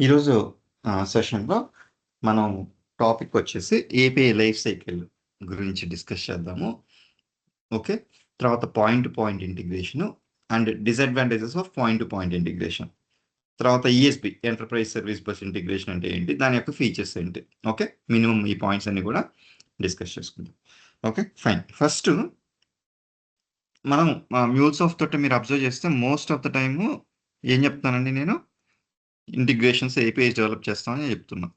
ఈరోజు సెషన్‌లో మనం టాపిక్ వచ్చేసి ఏపీఐ లైఫ్ సైకిల్ గురించి డిస్కస్ చేద్దాము. ఓకే. తర్వాత point to point integration and disadvantages of point to point integration. తర్వాత ESB enterprise service bus integration అంటే ఏంటి? దాని యొక్క ఫీచర్స్ ఏంటి? ఓకే. మినిమమ్ ఈ పాయింట్స్ అన్ని కూడా డిస్కస్ చేసుకుందాం. ఓకే. ఫైన్. ఫస్ట్ మనం మ్యూల్సాఫ్ట్ తోటి మీరు అబ్జర్వ్ చేస్తే మోస్ట్ ఆఫ్ ద టైము ఏం చెప్తానండి నేను? ఇంటిగ్రేషన్స్ ఏపీఐస్ డెవలప్ చేస్తామని చెప్తున్నా.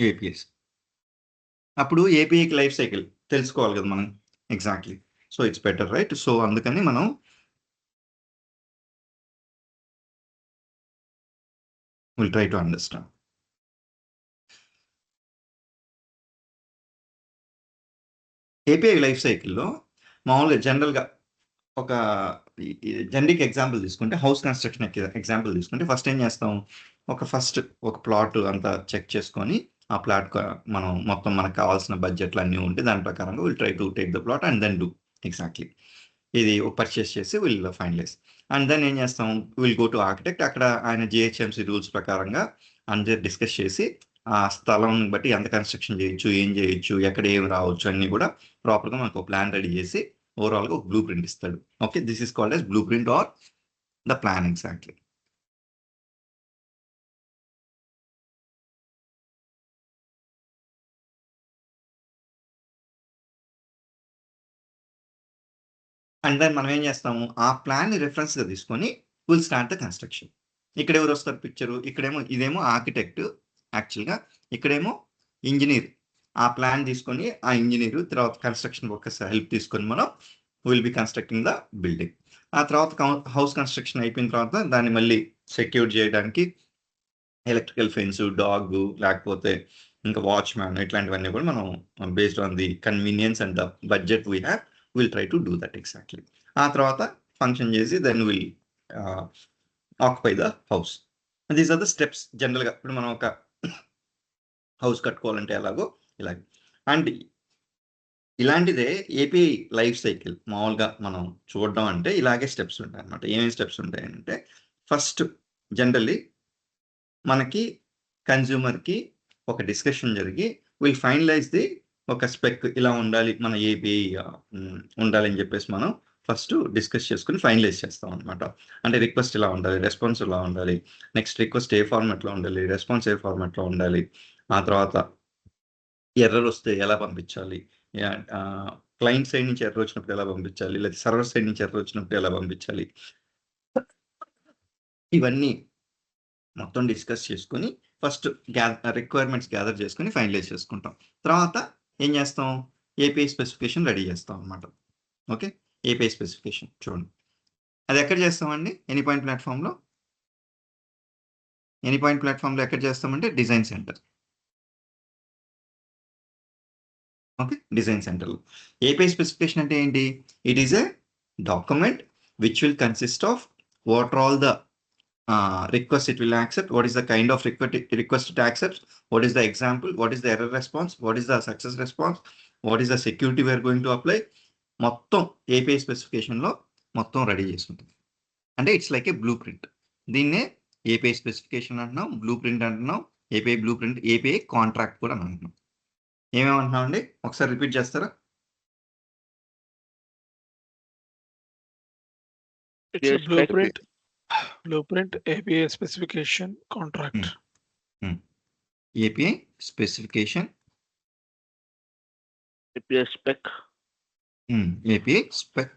ఏపీఎస్. అప్పుడు ఏపీఐకి లైఫ్ సైకిల్ తెలుసుకోవాలి కదా మనం. Exactly. So it's better right. So అందుకని మనం will try to understand. API life సైకిల్లో మామూలుగా జనరల్గా ఒక జనరిక్ ఎగ్జాంపుల్ తీసుకుంటే హౌస్ కన్స్ట్రక్షన్ ఎగ్జాంపుల్ తీసుకుంటే ఫస్ట్ ఏం చేస్తాం, ఒక ప్లాట్ అంతా చెక్ చేసుకొని ఆ ప్లాట్ మనం మొత్తం మనకు కావాల్సిన బడ్జెట్లు అన్నీ ఉంటే దాని ప్రకారంగా will try to take the plot and then do exactly ఇది పర్చేస్ చేసి విల్ ఫైనలైజ్. అండ్ దెన్ ఏం చేస్తాం, విల్ గో టు ఆర్కిటెక్ట్. అక్కడ ఆయన జిహెచ్ఎంసీ రూల్స్ ప్రకారంగా అందరు డిస్కస్ చేసి ఆ స్థలం బట్టి ఎంత కన్స్ట్రక్షన్ చేయొచ్చు, ఏం చేయొచ్చు, ఎక్కడ ఏం రావచ్చు అన్నీ కూడా ప్రాపర్గా మనకు ఒక ప్లాన్ రెడీ చేసి ఓవరాల్గా ఒక బ్లూ ప్రింట్ ఇస్తాడు. Okay, this is called as blueprint or the plan exactly. And then మనం ఏం చేస్తాము, ఆ ప్లాన్ని రిఫరెన్స్గా తీసుకొని విల్ స్టార్ట్ ద కన్స్ట్రక్షన్. ఇక్కడ ఎవరు వస్తారు పిక్చరు, ఇదేమో ఆర్కిటెక్ట్ యాక్చువల్గా, ఇక్కడేమో ఇంజనీర్. ఆ ప్లాన్ తీసుకొని ఆ ఇంజనీర్ తర్వాత కన్స్ట్రక్షన్ వర్కర్స్ హెల్ప్ తీసుకొని మనం will be constructing the building. ఆ తర్వాత హౌస్ కన్స్ట్రక్షన్ అయిపోయిన తర్వాత దాన్ని మళ్ళీ సెక్యూర్ చేయడానికి ఎలక్ట్రికల్ ఫెన్స్, డాగ్, లేకపోతే ఇంకా వాచ్మ్యాన్, ఇట్లాంటివన్నీ కూడా మనం based on the convenience and the budget we have will try to do that exactly. ఆ తర్వాత ఫంక్షన్ చేసి then will occupy the house. These are the steps జనరల్గా. ఇప్పుడు మనం ఒక హౌస్ కట్టుకోవాలంటే ఎలాగో ఇలాగే. అండ్ ఇలాంటిదే ఏపీ లైఫ్ సైకిల్ మామూలుగా మనం చూడడం అంటే ఇలాగే స్టెప్స్ ఉంటాయి అనమాట. ఏమేమి స్టెప్స్ ఉంటాయంటే, ఫస్ట్ జనరల్లీ మనకి కన్జ్యూమర్కి ఒక డిస్కషన్ జరిగి విల్ ఫైనలైజ్ ది ఒక స్పెక్ ఇలా ఉండాలి మన ఏపీ ఉండాలని చెప్పేసి మనం ఫస్ట్ డిస్కస్ చేసుకుని ఫైనలైజ్ చేస్తాం అనమాట. అంటే రిక్వెస్ట్ ఇలా ఉండాలి, రెస్పాన్స్ ఇలా ఉండాలి, నెక్స్ట్ రిక్వెస్ట్ ఏ ఫార్మాట్లో ఉండాలి, రెస్పాన్స్ ఏ ఫార్మాట్లో ఉండాలి, ఆ తర్వాత ఎర్రర్ వస్తే ఎలా పంపించాలి, క్లయింట్ సైడ్ నుంచి ఎర్రర్ వచ్చినప్పుడు ఎలా పంపించాలి, లేదా సర్వర్ సైడ్ నుంచి ఎర్రర్ వచ్చినప్పుడు ఎలా పంపించాలి, ఇవన్నీ మొత్తం డిస్కస్ చేసుకుని ఫస్ట్ రిక్వైర్మెంట్స్ గ్యాదర్ చేసుకుని ఫైనలైజ్ చేసుకుంటాం. తర్వాత ఏం చేస్తాం, ఏపీఐ స్పెసిఫికేషన్ రెడీ చేస్తాం అనమాట. ఓకే, ఏపీఐ స్పెసిఫికేషన్ చూడండి, అది ఎక్కడ చేస్తామండి, ఎనీ పాయింట్ ప్లాట్ఫామ్లో ఎక్కడ చేస్తామంటే డిజైన్ సెంటర్. ఓకే, డిజైన్ సెంటర్లో ఏపీఐ స్పెసిఫికేషన్ అంటే ఏంటి, it is a document which will consist of what are all the request it will accept, what is the kind of request it accepts, what is the example, what is the error response, what is the success response, what is the security we are going to apply, మొత్తం API స్పెసిఫికేషన్లో మొత్తం ready చేసుకుంటుంది. అంటే it's like A blue print. దీన్నే API specification అంటున్నాం, blue print అంటున్నాం, API blue print, API contract కూడా అంటున్నాం. ఏమేమంటున్నాం అండి, ఒకసారి రిపీట్ చేస్తారా? It's a blueprint, API specification, contract. API specification, API spec, API spec,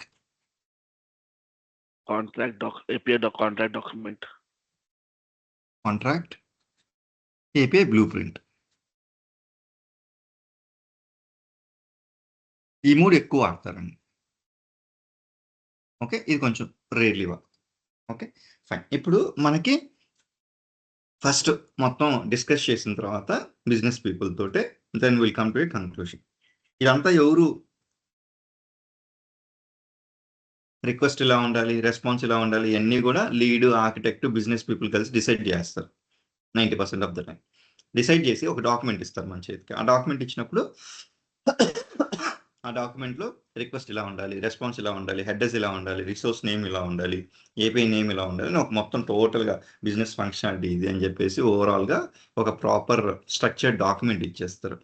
API contract document, contract, API blueprint. ఈ మూడు ఎక్కువ వాడతారండి. ఓకే, ఇది కొంచెం రేర్లీ వాడతాం. Okay fine. ఇప్పుడు మనకి ఫస్ట్ మొత్తం డిస్కస్ చేసిన తర్వాత బిజినెస్ పీపుల్ తోటే then will come to a conclusion. ఇదంతా ఎవరు రిక్వెస్ట్ ఇలా ఉండాలి, రెస్పాన్స్ ఇలా ఉండాలి, ఇవన్నీ కూడా లీడ్, ఆర్కిటెక్ట్, బిజినెస్ పీపుల్ కలిసి డిసైడ్ చేస్తారు 90% ఆఫ్ ద టైం. డిసైడ్ చేసి ఒక డాక్యుమెంట్ ఇస్తారు మన చేతికి. ఆ డాక్యుమెంట్ ఇచ్చినప్పుడు ఆ డాక్యుమెంట్లో రిక్వెస్ట్ ఇలా ఉండాలి, రెస్పాన్స్ ఇలా ఉండాలి, హెడర్స్ ఇలా ఉండాలి, రిసోర్స్ నేమ్ ఇలా ఉండాలి, ఏపీఐ నేమ్ ఇలా ఉండాలి అని ఒక మొత్తం టోటల్గా బిజినెస్ ఫంక్షనాలిటీ ఇది అని చెప్పేసి ఓవరాల్గా ఒక ప్రాపర్ స్ట్రక్చర్డ్ డాక్యుమెంట్ ఇచ్చేస్తారు.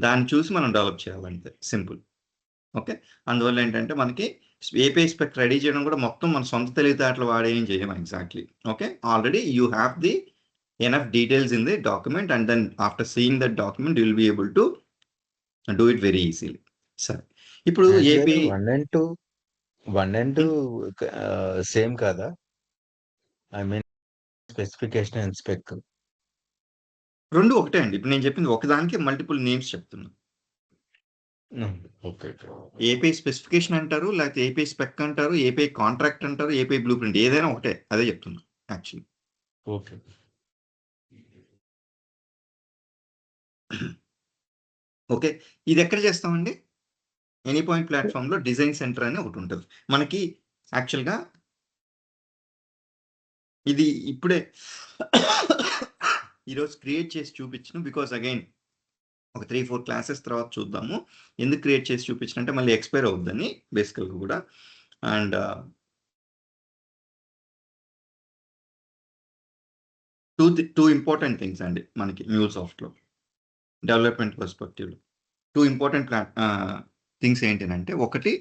దాన్ని చూసి మనం డెవలప్ చేయాలంటే సింపుల్. ఓకే, అందువల్ల ఏంటంటే మనకి ఏపీఐ స్పెక్ రెడీ చేయడం కూడా మొత్తం మన సొంత తెలివితేటలు వాడే ఏం చేయము exactly. Okay, already you have the enough details in the document, and then after seeing that document you will be able to do it very easily. సరే, ఇప్పుడు ఏపీ 1 and 2 సేమ్ కదా? I mean specification and spec రెండు ఒకటే అండి. ఇప్పుడు నేను చెప్పింది ఒకదానికి మల్టిపుల్ నేమ్స్ చెప్తున్నా. ఓకే. ఏపీఐ స్పెసిఫికేషన్ అంటారు, లేకపోతే ఏపీఐ స్పెక్ అంటారు, ఏపీఐ కాంట్రాక్ట్ అంటారు, ఏపీఐ బ్లూ ప్రింట్, ఏదైనా ఒకటే, అదే చెప్తున్నా యాక్చువల్లీ. ఓకే. ఓకే, ఇది ఎక్కడ చేస్తామండి? ఎనీ పాయింట్ ప్లాట్ఫామ్లో డిజైన్ సెంటర్ అని ఒకటి ఉంటుంది మనకి. యాక్చువల్గా ఇది ఇప్పుడే ఈరోజు క్రియేట్ చేసి చూపించను, బికాస్ అగైన్ ఒక 3-4 క్లాసెస్ తర్వాత చూద్దాము ఎందుకు క్రియేట్ చేసి చూపించిన అంటే మళ్ళీ ఎక్స్పైర్ అవుద్దని బేసికల్గా కూడా. అండ్ టూ ఇంపార్టెంట్ థింగ్స్ అండి మనకి మ్యూల్సాఫ్ట్లో డెవలప్మెంట్ పర్స్పెక్టివ్లో. టూ ఇంపార్టెంట్ థింగ్స్ ఏంటంటే, ఒకటి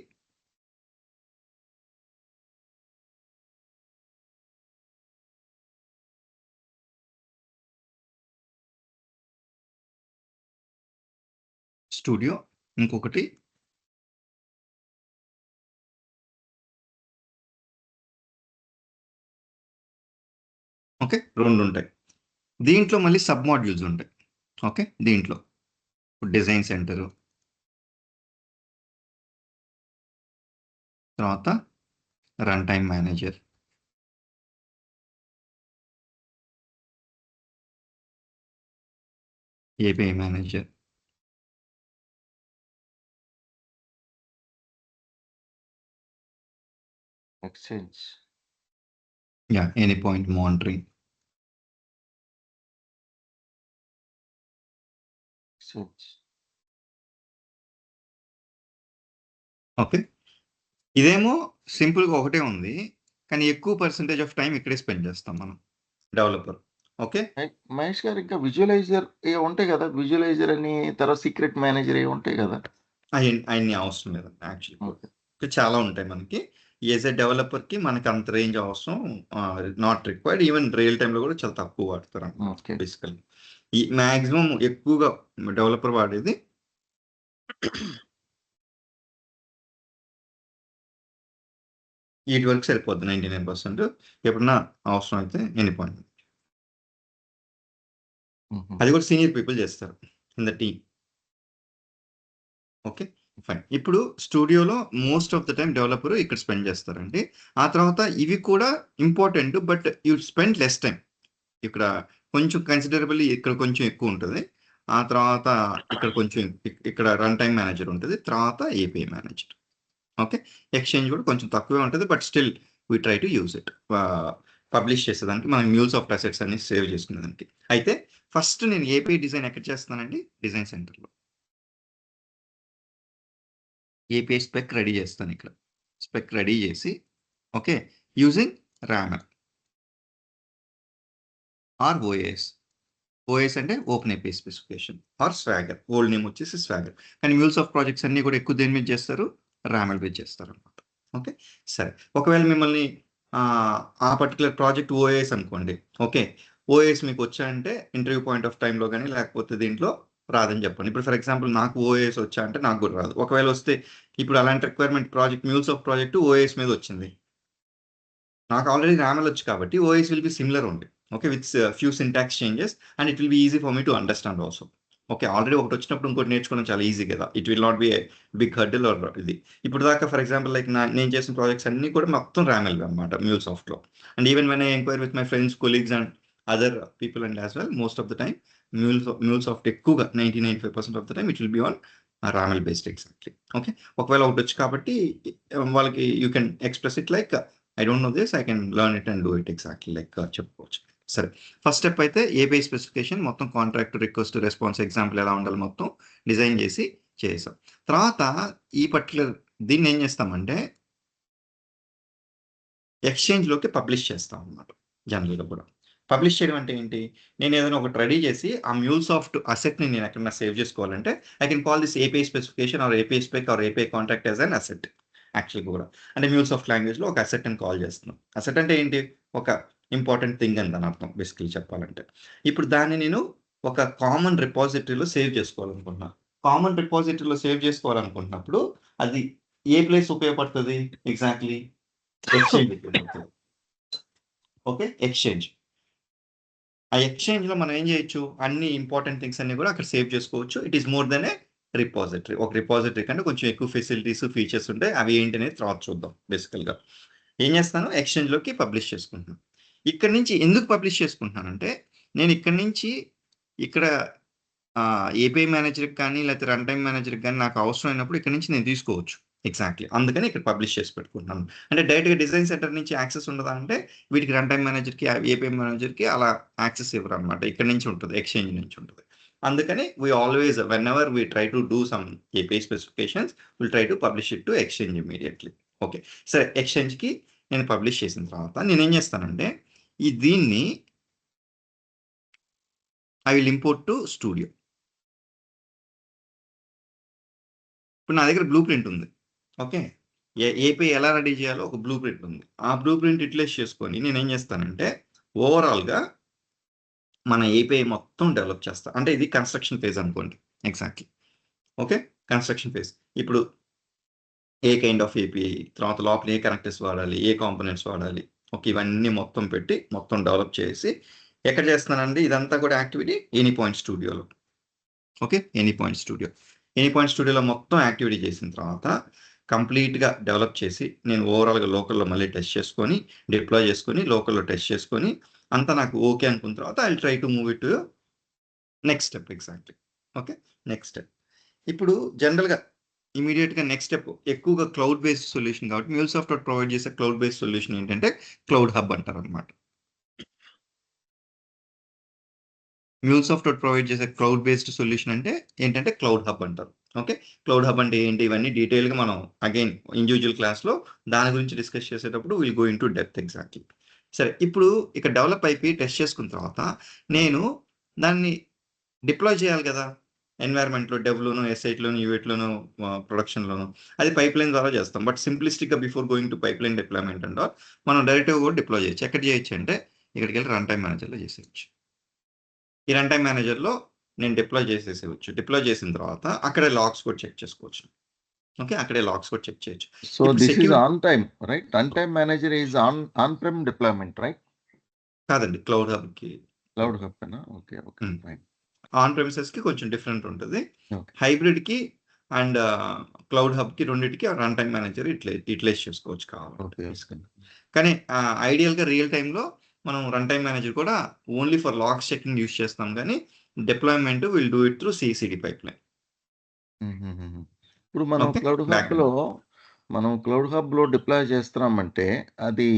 స్టూడియో, ఇంకొకటి ఓకే, రెండు ఉంటాయి. దీంట్లో మళ్ళీ సబ్ మాడ్యూల్స్ ఉంటాయి. ఓకే, దీంట్లో డిజైన్ సెంటరు, తర్వాత run time manager, API manager, exchange, any point monitoring, okay. ఇదేమో సింపుల్గా ఒకటే ఉంది, కానీ ఎక్కువ పర్సంటేజ్ ఆఫ్ టైం ఇక్కడే స్పెండ్ చేస్తాం మనం డెవలపర్. ఓకే, మహేష్ గారు, ఇంకా విజువలైజర్ ఏ ఉంటాయి కదా, విజువలైజర్ అని, తర్వాత సీక్రెట్ మేనేజర్ ఏ ఉంటాయి కదా. అవన్నీ అవసరం లేదండి యాక్చువల్లీ. చాలా ఉంటాయి మనకి. ఏజ్ ఏ డెవలపర్కి మనకి అంత రేంజ్ అవసరం నాట్ రిక్వైర్డ్. ఈవెన్ రియల్ టైంలో కూడా చాలా తక్కువ వాడతారు అన్నమాట బేసికల్లీ. ఈ మ్యాక్సిమం ఎక్కువగా డెవలపర్ వాడేది వీటి వరకు సరిపోద్ది 99%. ఎప్పుడన్నా అవసరం అయితే ఎనీ పాయింట్, అది కూడా సీనియర్ పీపుల్ చేస్తారు in the team. Okay fine. ఇప్పుడు స్టూడియోలో most of the time developer ఇక్కడ స్పెండ్ చేస్తారండి. ఆ తర్వాత ఇవి కూడా important, but you spend less time. ఇక్కడ కొంచెం కన్సిడరబుల్లీ ఇక్కడ కొంచెం ఎక్కువ ఉంటుంది. ఆ తర్వాత ఇక్కడ కొంచెం ఇక్కడ రన్ టైమ్ మేనేజర్ ఉంటుంది, తర్వాత ఏపీఐ మేనేజర్. ఓకే, ఎక్స్చేంజ్ కూడా కొంచెం తక్కువే ఉంటుంది, but still we try to use it. Publish చేసేదానికి మనం మ్యూల్సాఫ్ట్ అసెట్స్ అన్ని సేవ్ చేసుకునేదానికి. అయితే ఫస్ట్ నేను ఏపీఐ డిజైన్ ఎక్కడ చేస్తానండి? డిజైన్ సెంటర్లో ఏపీఐ స్పెక్ రెడీ చేస్తాను. ఇక్కడ స్పెక్ రెడీ చేసి okay, using RAML or OAS అంటే open API specification or Swagger. Old name వచ్చేసి స్వాగర్, కానీ మ్యూల్సాఫ్ట్ ప్రాజెక్ట్స్ అన్ని కూడా ఎక్కువ దేని మీద చేస్తారు? రామర్ మీద చేస్తారు అనమాట. ఓకే సరే, ఒకవేళ మిమ్మల్ని ఆ పర్టికులర్ ప్రాజెక్ట్ ఓఎస్ అనుకోండి. ఓకే, ఓఎస్ మీకు వచ్చాయంటే ఇంటర్వ్యూ పాయింట్ ఆఫ్ టైంలో కానీ లేకపోతే దీంట్లో రాదని చెప్పండి. ఇప్పుడు ఫర్ ఎగ్జాంపుల్ నాకు ఓఎస్ వచ్చా అంటే నాకు కూడా రాదు. ఒకవేళ వస్తే ఇప్పుడు అలాంటి requirement project MuleSoft project OS మీద వచ్చింది, నాకు ఆల్రెడీ రామల్ వచ్చు కాబట్టి OS will be similar only. Okay, with few syntax changes and it will be easy for me to understand also. Okay, already ఒకటి వచ్చినప్పుడు ఇంకోటి నేర్చుకోవడం చాలా ఈజీ కదా. It will not be a big hurdle or ఇది. ఇప్పుడు దాకా for example like నేను చేసిన ప్రాజెక్ట్స్ అన్ని కూడా మొత్తం రామెల్ అనమాట మ్యూల్సాఫ్ట్లో. And even when I enquire with my friends, colleagues and other people and as well, most of the time MuleSoft ఎక్కువగా 90-95% of the time it will be on RAML based exactly. Okay, ఒకవేళ ఒకటి వచ్చి కాబట్టి వాళ్ళకి you can express it like I don't know this, I can learn it and do it exactly like చెప్పుకోవచ్చు. సరే, first step అయితే API specification మొత్తం, contract, request, response, example ఎలా ఉండాలి మొత్తం డిజైన్ చేసి చేసాం. తర్వాత ఈ పర్టిక్యులర్ దీన్ని ఏం చేస్తామంటే ఎక్స్చేంజ్లోకి పబ్లిష్ చేస్తాం అన్నమాట. జనరల్గా కూడా పబ్లిష్ చేయడం అంటే ఏంటి, నేను ఏదైనా ఒకటి రెడీ చేసి ఆ మ్యూల్సాఫ్ట్ అసెట్ని నేను ఎక్కడన్నా సేవ్ చేసుకోవాలంటే I can call this API specification or API spec or API contract as an asset. యాక్చువల్గా కూడా అంటే మ్యూల్సాఫ్ట్ లాంగ్వేజ్లో ఒక అసెట్ అని కాల్ చేస్తున్నాం. అసెట్ అంటే ఏంటి, ఒక ఇంపార్టెంట్ థింగ్ అని దాని అర్థం బేసికలీ చెప్పాలంటే. ఇప్పుడు దాన్ని నేను ఒక కామన్ రిపాజిటరీలో సేవ్ చేసుకోవాలనుకుంటున్నాను. కామన్ రిపాజిటరీలో సేవ్ చేసుకోవాలనుకుంటున్నప్పుడు అది ఏ ప్లేస్ ఉపయోగపడుతుంది, ఎగ్జాక్ట్లీ ఎక్స్చేంజ్ ఉపయోగపడుతుంది. Okay, exchange. ఆ ఎక్స్చేంజ్లో మనం ఏం చేయొచ్చు, అన్ని ఇంపార్టెంట్ థింగ్స్ అన్ని కూడా అక్కడ సేవ్ చేసుకోవచ్చు. It is more than A repository. ఒక రిపాజిటరీ కంటే కొంచెం ఎక్కువ ఫెసిలిటీస్ ఫీచర్స్ ఉంటాయి. అవి ఏంటి అనేది తర్వాత చూద్దాం. బేసికల్గా ఏం చేస్తాను, ఎక్స్చేంజ్లోకి పబ్లిష్ చేసుకుంటున్నాను. ఇక్కడ నుంచి ఎందుకు పబ్లిష్ చేసుకుంటున్నానంటే నేను ఇక్కడ నుంచి ఇక్కడ ఏపీఐ మేనేజర్కి కానీ లేకపోతే రన్ టైమ్ మేనేజర్కి కానీ నాకు అవసరం అయినప్పుడు ఇక్కడ నుంచి నేను తీసుకోవచ్చు. ఎగ్జాక్ట్లీ అందుకని ఇక్కడ పబ్లిష్ చేసి పెట్టుకుంటున్నాను. అంటే డైరెక్ట్గా డిజైన్ సెంటర్ నుంచి యాక్సెస్ ఉండదా అంటే వీటికి రన్ టైమ్ మేనేజర్కి ఏపీఐ మేనేజర్కి అలా యాక్సెస్ ఇవ్వరు అనమాట. ఇక్కడ నుంచి ఉంటుంది, ఎక్స్చేంజ్ నుంచి ఉంటుంది. అందుకని we always when ever we try to do some API specifications will try to publish it to exchange immediately. Okay, సరే ఎక్స్చేంజ్కి నేను పబ్లిష్ చేసిన తర్వాత నేను ఏం చేస్తానంటే దీన్ని I will import to studio. ఇప్పుడు నా దగ్గర బ్లూ ప్రింట్ ఉంది. ఓకే, ఏపీఐ ఎలా రెడీ చేయాలో ఒక బ్లూ ప్రింట్ ఉంది. ఆ బ్లూ ప్రింట్ యూటిలైజ్ చేసుకొని నేను ఏం చేస్తానంటే ఓవరాల్గా మన ఏపీఐ మొత్తం డెవలప్ చేస్తా. అంటే ఇది కన్స్ట్రక్షన్ ఫేజ్ అనుకోండి. Exactly okay, construction phase. ఇప్పుడు ఏ కైండ్ ఆఫ్ ఏపీఐ, తర్వాత లోపల ఏ కనెక్టర్స్ వాడాలి, ఏ కాంపోనెంట్స్ వాడాలి, ఓకే ఇవన్నీ మొత్తం పెట్టి మొత్తం డెవలప్ చేసి ఎక్కడ చేస్తున్నానండి ఇదంతా కూడా యాక్టివిటీ ఎనీ పాయింట్ స్టూడియోలో. ఓకే, ఎనీ పాయింట్ స్టూడియోలో మొత్తం యాక్టివిటీ చేసిన తర్వాత కంప్లీట్గా డెవలప్ చేసి నేను ఓవరాల్గా లోకల్లో మళ్ళీ టెస్ట్ చేసుకొని డిప్లాయ్ చేసుకొని లోకల్లో టెస్ట్ చేసుకొని అంతా నాకు ఓకే అనుకున్న తర్వాత I try to move it to next step. Exactly okay, next step. ఇప్పుడు జనరల్గా ఇమీడియట్గా నెక్స్ట్ స్టెప్ ఎక్కువగా క్లౌడ్ బేస్డ్ సొల్యూషన్ కాబట్టి మ్యూల్సాఫ్ట్ ప్రొవైడ్ చేసే క్లౌడ్ బేస్డ్ సొల్యూషన్ ఏంటంటే క్లౌడ్ హబ్ అంటారు అనమాట. మ్యూల్సాఫ్ట్ ప్రొవైడ్ చేసే క్లౌడ్ బేస్డ్ సొల్యూషన్ అంటే ఏంటంటే క్లౌడ్ హబ్ అంటారు. ఓకే, క్లౌడ్ హబ్ అంటే ఏంటి, ఇవన్నీ డీటెయిల్గా మనం అగైన్ ఇండివిజువల్ క్లాస్లో దాని గురించి డిస్కస్ చేసేటప్పుడు will go in to depth. Exactly. సరే, ఇప్పుడు ఇక్కడ డెవలప్ అయిపోయి టెస్ట్ చేసుకున్న తర్వాత నేను దాన్ని డిప్లాయ్ చేయాలి కదా ఎన్వైర్న్మెంట్లో, డెవ్లోను, ఎస్ఐట్లోను, యూఎట్లోను, ప్రొడక్షన్లోను. అది పైప్ లైన్ ద్వారా చేస్తాం. బట్ సింప్లిస్టిక్గా before going to pipeline deployment and మనం డైరెక్ట్గా కూడా డిప్లాయ్ చేయొచ్చు. ఎక్కడ చేయొచ్చు అంటే ఇక్కడికి వెళ్ళి రన్ టైమ్ మేనేజర్లో చేసేయచ్చు. ఈ రన్ టైమ్ మేనేజర్లో నేను డిప్లాయ్ చేసేసేవచ్చు. డిప్లాయ్ చేసిన తర్వాత అక్కడే లాగ్స్ కూడా చెక్ చేసుకోవచ్చు. ఓకే, అక్కడే లాగ్స్ కూడా చెక్ చేయొచ్చు. So this is on time, right? Runtime manager is on-prem deployment, right? కాదండి, క్లౌడ్ హబ్కి Cloud hub, na? Okay, Hmm. fine. On ప్రెమిసెస్కి కొంచెం డిఫరెంట్ ఉంటుంది. Okay. హైబ్రిడ్కి అండ్ క్లౌడ్ హబ్కి రెండింటికి రన్ టైమ్ మేనేజర్ యూటిలైజ్ చేసుకోవచ్చు కావాలి. Okay. కానీ ఐడియల్గా రియల్ టైంలో మనం రన్ టైమ్ మేనేజర్ కూడా only for logs checking use చేస్తాం, కానీ deployment will do it through CCD pipeline. ఇప్పుడు మనం Okay, క్లౌడ్ హబ్లో డిప్లాయ్ చేస్తున్నామంటే అది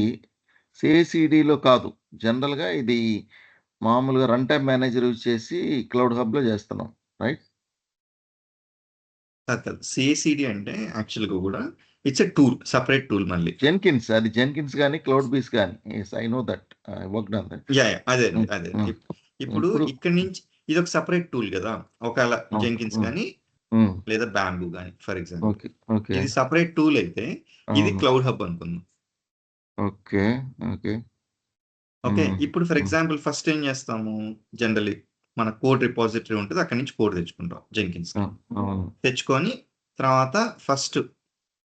సిఐసిడిలో కాదు, జనరల్గా ఇది మామూలుగా రన్ టైమ్ మేనేజర్ యూజ్ చేసి క్లౌడ్ హబ్లో చేస్తున్నాం, రైట్? కాదు, సిసిడి అంటే యాక్చువల్గా కూడా it's a tool, separate tool మళ్ళీ. జెన్కిన్స్ కానీ క్లౌడ్ బీస్ కానీ, I know that, I worked on that. అదే. Hmm. ఇప్పుడు ఇక్కడ నుంచి ఇది ఒక సపరేట్ టూల్ కదా, ఒకవేళ Oh, జెన్కిన్స్ oh. కానీ లేదా బ్యాంబూ కానీ ఫర్ ఎగ్జాంపుల్, ఓకే ఇది సపరేట్ టూల్ అయితే ఇది క్లౌడ్ హబ్ అనుకుందాం. ఓకే ఓకే, ఇప్పుడు ఫర్ ఎగ్జాంపుల్ ఫస్ట్ ఏం చేస్తాము, జనరలీ మన కోడ్ రిపాజిటరీ ఉంటుంది, అక్కడి నుంచి కోడ్ తెచ్చుకుంటాం జెన్కిన్స్. తెచ్చుకొని తర్వాత ఫస్ట్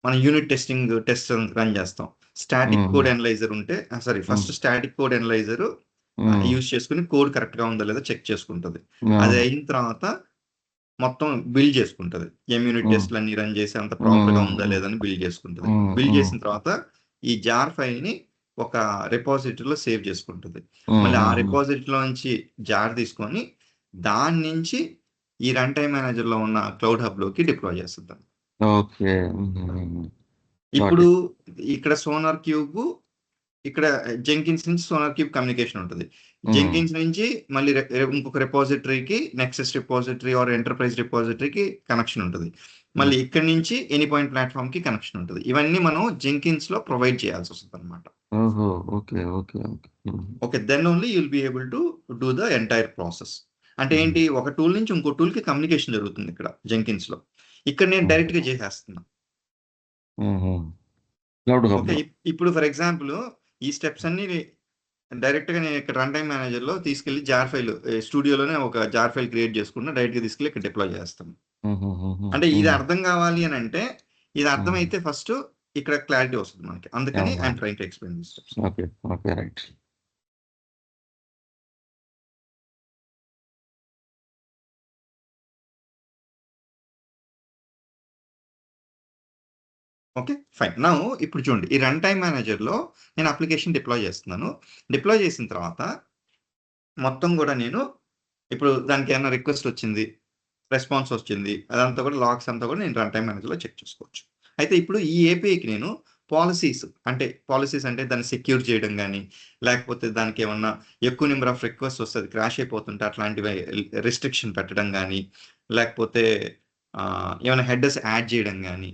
మన యూనిట్ టెస్ట్ రన్ చేస్తాం. స్టాటిక్ కోడ్ ఎనలైజర్ ఉంటే first static code analyser use చేసుకుని కోడ్ కరెక్ట్గా ఉందా లేదా చెక్ చేసుకుంటుంది. అది అయిన తర్వాత మొత్తం బిల్డ్ చేసుకుంటుంది. యూనిట్ టెస్ట్లు అన్ని రన్ చేసి అంత ప్రాపర్గా ఉందా లేదా అని బిల్డ్ చేసుకుంటుంది. బిల్డ్ చేసిన తర్వాత ఈ జార్ ఫైల్ని ఒక రిపాజిటరీలో సేవ్ చేసుకుంటుంది. మళ్ళీ ఆ రిపాజిటరీలో నుంచి జార్ తీసుకొని దాని నుంచి ఈ రన్ టైమ్ మేనేజర్లో ఉన్న క్లౌడ్ హబ్లోకి డిప్లాయ్ చేస్తుంది. ఓకే. ఇప్పుడు ఇక్కడ సోనార్ క్యూబ్ ఇక్కడ జెంకిన్స్ నుంచి సోనార్ క్యూబ్ కమ్యూనికేషన్ ఉంటుంది. హ్మ్. జెంకిన్స్ నుంచి మళ్ళీ ఇంకొక రిపాజిటరీకి నెక్సస్ రిపాజిటరీ ఆర్ ఎంటర్ప్రైజ్ రిపాజిటరీకి కనెక్షన్ ఉంటుంది. మళ్ళీ ఇక్కడి నుంచి ఎనీ పాయింట్ ప్లాట్ఫామ్ కి కనెక్షన్ ఉంటుంది. ఇవన్నీ మనం జెంకిన్స్ లో ప్రొవైడ్ చేయాల్సి వస్తుంది అనమాట. ఓహో! Okay. Okay. Okay. Okay, then only you'll be able to do the entire process. అంటే ఏంటి, ఒక టూల్ నుంచి ఇంకో టూల్ కి కమ్యూనికేషన్ జరుగుతుంది ఇక్కడ జెంకిన్స్ లో. ఇక్కడ నేను డైరెక్ట్ గా చేసేస్తున్నా. క్లౌడ్ ఓకే, హబ్‌లో. ఇప్పుడు ఫర్ ఎగ్జాంపుల్ ఈ స్టెప్స్ అన్ని డైరెక్ట్ గా నేను ఇక్కడ రన్ టైమ్ మేనేజర్ లో తీసుకెళ్లి జార్ ఫైల్ స్టూడియోలోనే ఒక జార్ ఫైల్ క్రియేట్ చేసుకున్నా, డైరెక్ట్ గా తీసుకెళ్లి ఇక్కడ డిప్లాయ్ చేస్తాను. అంటే ఇది అర్థం కావాలి అని అంటే, ఇది అర్థమైతే ఫస్ట్ ఇక్కడ క్లారిటీ వస్తుంది మనకి. అందుకని I'm trying to explain this steps. Okay. Okay. Right. Okay, fine. Now ఇప్పుడు చూడండి, ఈ రన్ టైమ్ మేనేజర్ లో నేను అప్లికేషన్ డిప్లాయ్ చేస్తున్నాను. డిప్లాయ్ చేసిన తర్వాత మొత్తం కూడా నేను ఇప్పుడు దానికి ఏమైనా రిక్వెస్ట్ వచ్చింది, రెస్పాన్స్ వచ్చింది, అదంతా కూడా లాగ్స్ అంతా కూడా నేను రన్ టైమ్ మేనేజర్ లో చెక్ చేసుకోవచ్చు. అయితే ఇప్పుడు ఈ ఏపీఐకి నేను పాలసీస్ అంటే దాన్ని సెక్యూర్ చేయడం కానీ, లేకపోతే దానికి ఏమన్నా ఎక్కువ నెంబర్ ఆఫ్ రిక్వెస్ట్ వస్తుంది, క్రాష్ అయిపోతుంటే అట్లాంటివి రిస్ట్రిక్షన్ పెట్టడం కానీ, లేకపోతే ఏమైనా హెడర్స్ యాడ్ చేయడం కానీ,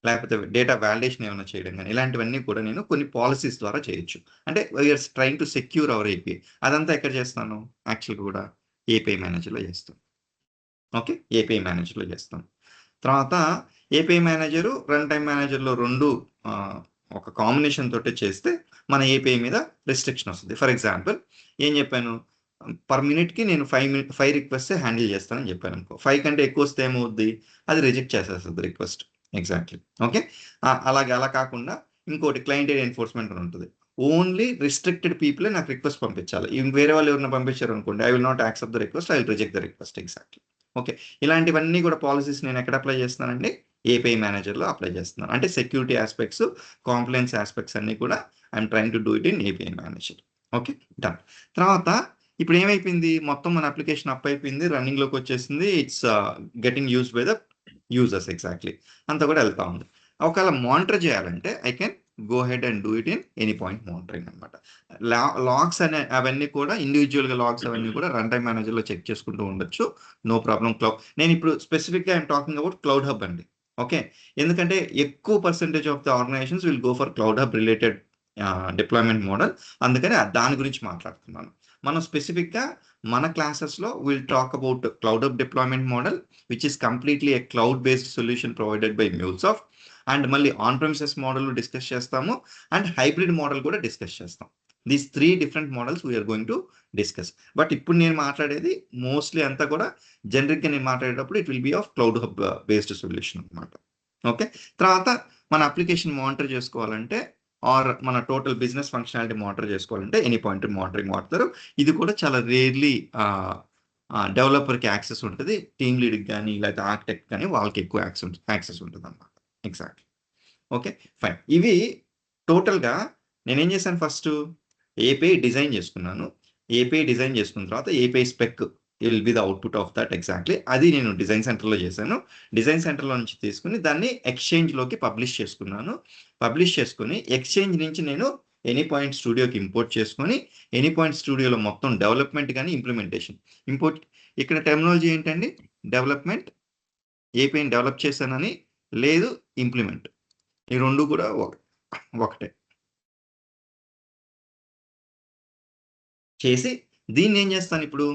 లేకపోతే డేటా వాలిడేషన్ ఏమైనా చేయడం కానీ, ఇలాంటివన్నీ కూడా నేను కొన్ని పాలసీస్ ద్వారా చేయొచ్చు. అంటే we're trying to secure our API. అదంతా ఎక్కడ చేస్తాను, యాక్చువల్గా కూడా ఏపీఐ మేనేజర్లో చేస్తాను. ఓకే, ఏపీఐ మేనేజర్లో చేస్తాను. తర్వాత ఏపీఐ మేనేజరు రన్ టైమ్ మేనేజర్లో రెండు ఒక కాంబినేషన్ తోటి చేస్తే మన ఏపీఐ మీద రిస్ట్రిక్షన్ వస్తుంది. ఫర్ ఎగ్జాంపుల్ ఏం చెప్పాను, పర్ మినిట్కి నేను 5 రిక్వెస్ట్ హ్యాండిల్ చేస్తానని చెప్పాను అనుకో. 5 కంటే ఎక్కువ వస్తే ఏమవుద్ది, అది రిజెక్ట్ చేసేస్తుంది రిక్వెస్ట్. ఎగ్జాక్ట్లీ. ఓకే, అలాగే అలా కాకుండా ఇంకోటి క్లయింట్ ఎన్ఫోర్స్మెంట్ అని ఉంటుంది. ఓన్లీ రిస్ట్రిక్టెడ్ పీపులే నాకు రిక్వెస్ట్ పంపించాలి. వేరే వాళ్ళు ఎవరైనా పంపించారు అనుకోండి, I will not accept the request, I will reject the request. Exactly. Okay, ఇలాంటివన్నీ కూడా పాలసీస్ నేను ఎక్కడ అప్లై చేస్తున్నానండి, ఏపీఐ మేనేజర్లో అప్లై చేస్తున్నాను. అంటే సెక్యూరిటీ ఆస్పెక్ట్స్, కాంప్లైన్స్ ఆస్పెక్ట్స్ అన్ని కూడా I'm trying to do it in API manager. Okay, done. తర్వాత ఇప్పుడు ఏమైపోయింది, మొత్తం మన అప్లికేషన్ అప్ అయిపోయింది, రన్నింగ్ లోకి వచ్చేసింది. It's getting used by the users. Exactly, అంతా కూడా వెళ్తా ఉంది. ఒకవేళ మానిటర్ చేయాలంటే I can go head and do it in any point monitoring అనమాట. లాగ్స్ అవన్నీ కూడా ఇండివిజువల్గా లాగ్స్ అవన్నీ కూడా రన్ టైమ్ మేనేజర్లో చెక్ చేసుకుంటూ ఉండొచ్చు, నో ప్రాబ్లం. నేను ఇప్పుడు స్పెసిఫిక్గా I'm talking about cloud hub అండి. ఓకే, ఎందుకంటే ఎక్కువ percentage of the organisations will go for cloud hub related deployment model. అందుకని దాని గురించి మాట్లాడుతున్నాను. మనం స్పెసిఫిక్గా మన క్లాసెస్లో will talk about cloud hub deployment model, which is completely a cloud based solution provided by MuleSoft. And మళ్ళీ ఆన్ ప్రెమిసెస్ మోడల్ డిస్కస్ చేస్తాము, అండ్ హైబ్రిడ్ మోడల్ కూడా డిస్కస్ చేస్తాం. These 3 different models we're going to discuss. But ఇప్పుడు నేను మాట్లాడేది mostly అంతా కూడా జనరిక్గా నేను మాట్లాడేటప్పుడు it will B of cloud hub based solution అనమాట. ఓకే, తర్వాత మన అప్లికేషన్ మానిటర్ చేసుకోవాలంటే ఆర్ మన టోటల్ బిజినెస్ ఫంక్షనాలిటీ మానిటర్ చేసుకోవాలంటే ఎనీ పాయింట్ మానిటరింగ్ వాడతారు. ఇది కూడా చాలా రేర్లీ డెవలపర్కి యాక్సెస్ ఉంటుంది, టీమ్ లీడ్కి కానీ లేకపోతే ఆర్కిటెక్ట్ కానీ వాళ్ళకి ఎక్కువ యాక్సెస్ ఉంటుంది అన్నమాట. ఎగ్జాక్ట్లీ. Okay, fine. ఇవి టోటల్గా నేనేం చేశాను, ఫస్ట్ ఏపీఐ డిజైన్ చేసుకున్నాను. ఏపీఐ డిజైన్ చేసుకున్న తర్వాత API spec will be the output of that. Exactly, అది నేను డిజైన్ సెంటర్లో చేశాను. డిజైన్ సెంటర్లో నుంచి తీసుకుని దాన్ని ఎక్స్చేంజ్లోకి పబ్లిష్ చేసుకున్నాను. పబ్లిష్ చేసుకుని ఎక్స్చేంజ్ నుంచి నేను ఎనీ పాయింట్ స్టూడియోకి ఇంపోర్ట్ చేసుకొని, ఎనీ పాయింట్ స్టూడియోలో మొత్తం డెవలప్మెంట్ కానీ ఇంప్లిమెంటేషన్. ఇక్కడ టెర్మినాలజీ ఏంటండి, డెవలప్మెంట్, ఏపీఐని డెవలప్ చేశానని, లేదు ఇంప్లిమెంట్, ఈ రెండు కూడా ఒకటే చేసి దీన్ని ఏం చేస్తాను ఇప్పుడు.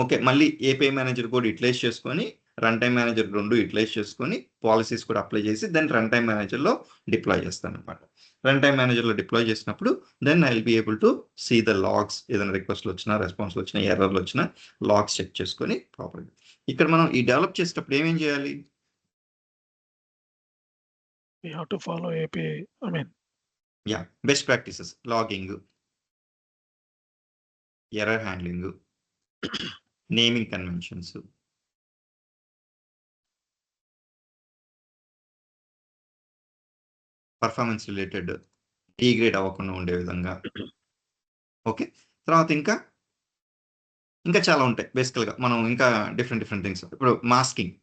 ఓకే, మళ్ళీ ఏపీఐ మేనేజర్ కూడా యూటిలైజ్ చేసుకొని, రన్ టైమ్ మేనేజర్ రెండు యూటిలైజ్ చేసుకొని, పాలసీస్ కూడా అప్లై చేసి దెన్ రన్ టైమ్ మేనేజర్లో డిప్లాయ్ చేస్తాను అనమాట. రన్ టైమ్ మేనేజర్లో డిప్లాయ్ చేసినప్పుడు then I will be able to see the logs. ఏదైనా రిక్వెస్ట్లు వచ్చినా, రెస్పాన్స్లు వచ్చినా, ఎర్రర్లు వచ్చినా లాగ్స్ చెక్ చేసుకొని ప్రాపర్గా. ఇక్కడ మనం ఈ డెవలప్ చేసేటప్పుడు ఏమేం చేయాలి, We have to follow API. I mean, best practices, logging, error handling, naming conventions, performance related degrade అవ్వకుండా ఉండే విధంగా. ఓకే, తర్వాత ఇంకా చాలా ఉంటాయి బేసికల్గా. మనం ఇంకా డిఫరెంట్ థింగ్స్. ఇప్పుడు మాస్కింగ్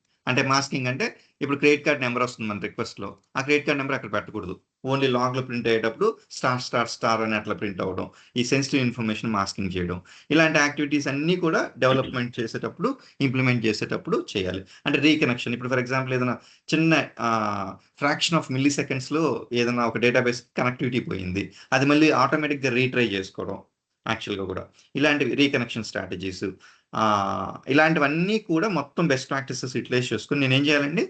అంటే ఇప్పుడు క్రెడిట్ కార్డ్ నెంబర్ వస్తుంది మన రిక్వెస్ట్లో, ఆ క్రెడిట్ కార్డ్ నెంబర్ అక్కడ పెట్టకూడదు, ఓన్లీ లాగ్లో ప్రింట్ అయ్యేటప్పుడు స్టార్ అని అట్లా ప్రింట్ అవ్వడం, ఈ సెన్సిటివ్ ఇన్ఫర్మేషన్ మాస్కింగ్ చేయడం, ఇలాంటి యాక్టివిటీస్ అన్నీ కూడా డెవలప్మెంట్ చేసేటప్పుడు ఇంప్లిమెంట్ చేసేటప్పుడు చేయాలి. అంటే రీకనెక్షన్, ఇప్పుడు ఫర్ ఎగ్జాంపుల్ ఏదైనా చిన్న ఫ్రాక్షన్ ఆఫ్ మిల్లీ సెకండ్స్లో ఏదైనా ఒక డేటాబేస్ కనెక్టివిటీ పోయింది, అది మళ్ళీ ఆటోమేటిక్గా రీట్రై చేసుకోవడం యాక్చువల్గా కూడా, ఇలాంటివి రీకనెక్షన్ స్ట్రాటజీస్, ఇలాంటివన్నీ కూడా మొత్తం బెస్ట్ ప్రాక్టీసెస్ యూటిలైజ్ చేసుకుని నేను ఏం చేయాలండి,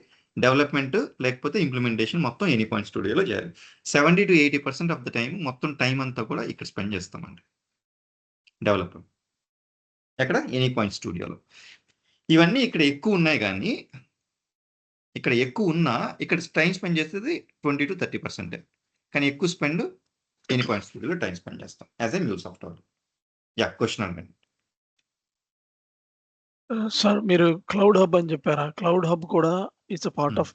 డెవలప్మెంట్ లేకపోతే ఇంప్లిమెంటేషన్ మొత్తం ఎనీపాయింట్ స్టూడియోలో చేయాలి. 70 to 80% ఆఫ్ ద టైం, మొత్తం టైం అంతా కూడా ఇక్కడ స్పెండ్ చేస్తామండి డెవలప్మెంట్, ఎక్కడ ఎనీపాయింట్ స్టూడియోలో. ఇవన్నీ ఇక్కడ ఎక్కువ ఉన్నాయి, కానీ ఇక్కడ ఎక్కువ ఉన్నా ఇక్కడ టైం స్పెండ్ చేసేది 20 to 30%, కానీ ఎక్కువ స్పెండ్ ఎనీపాయింట్ స్టూడియోలో టైం స్పెండ్ చేస్తాం యాజ్ ఏ MuleSoft వాళ్ళు. యా, క్వశ్చన్ అడగండి. సార్ మీరు క్లౌడ్ హబ్ అని చెప్పారా? క్లౌడ్ హబ్ కూడా it's a part of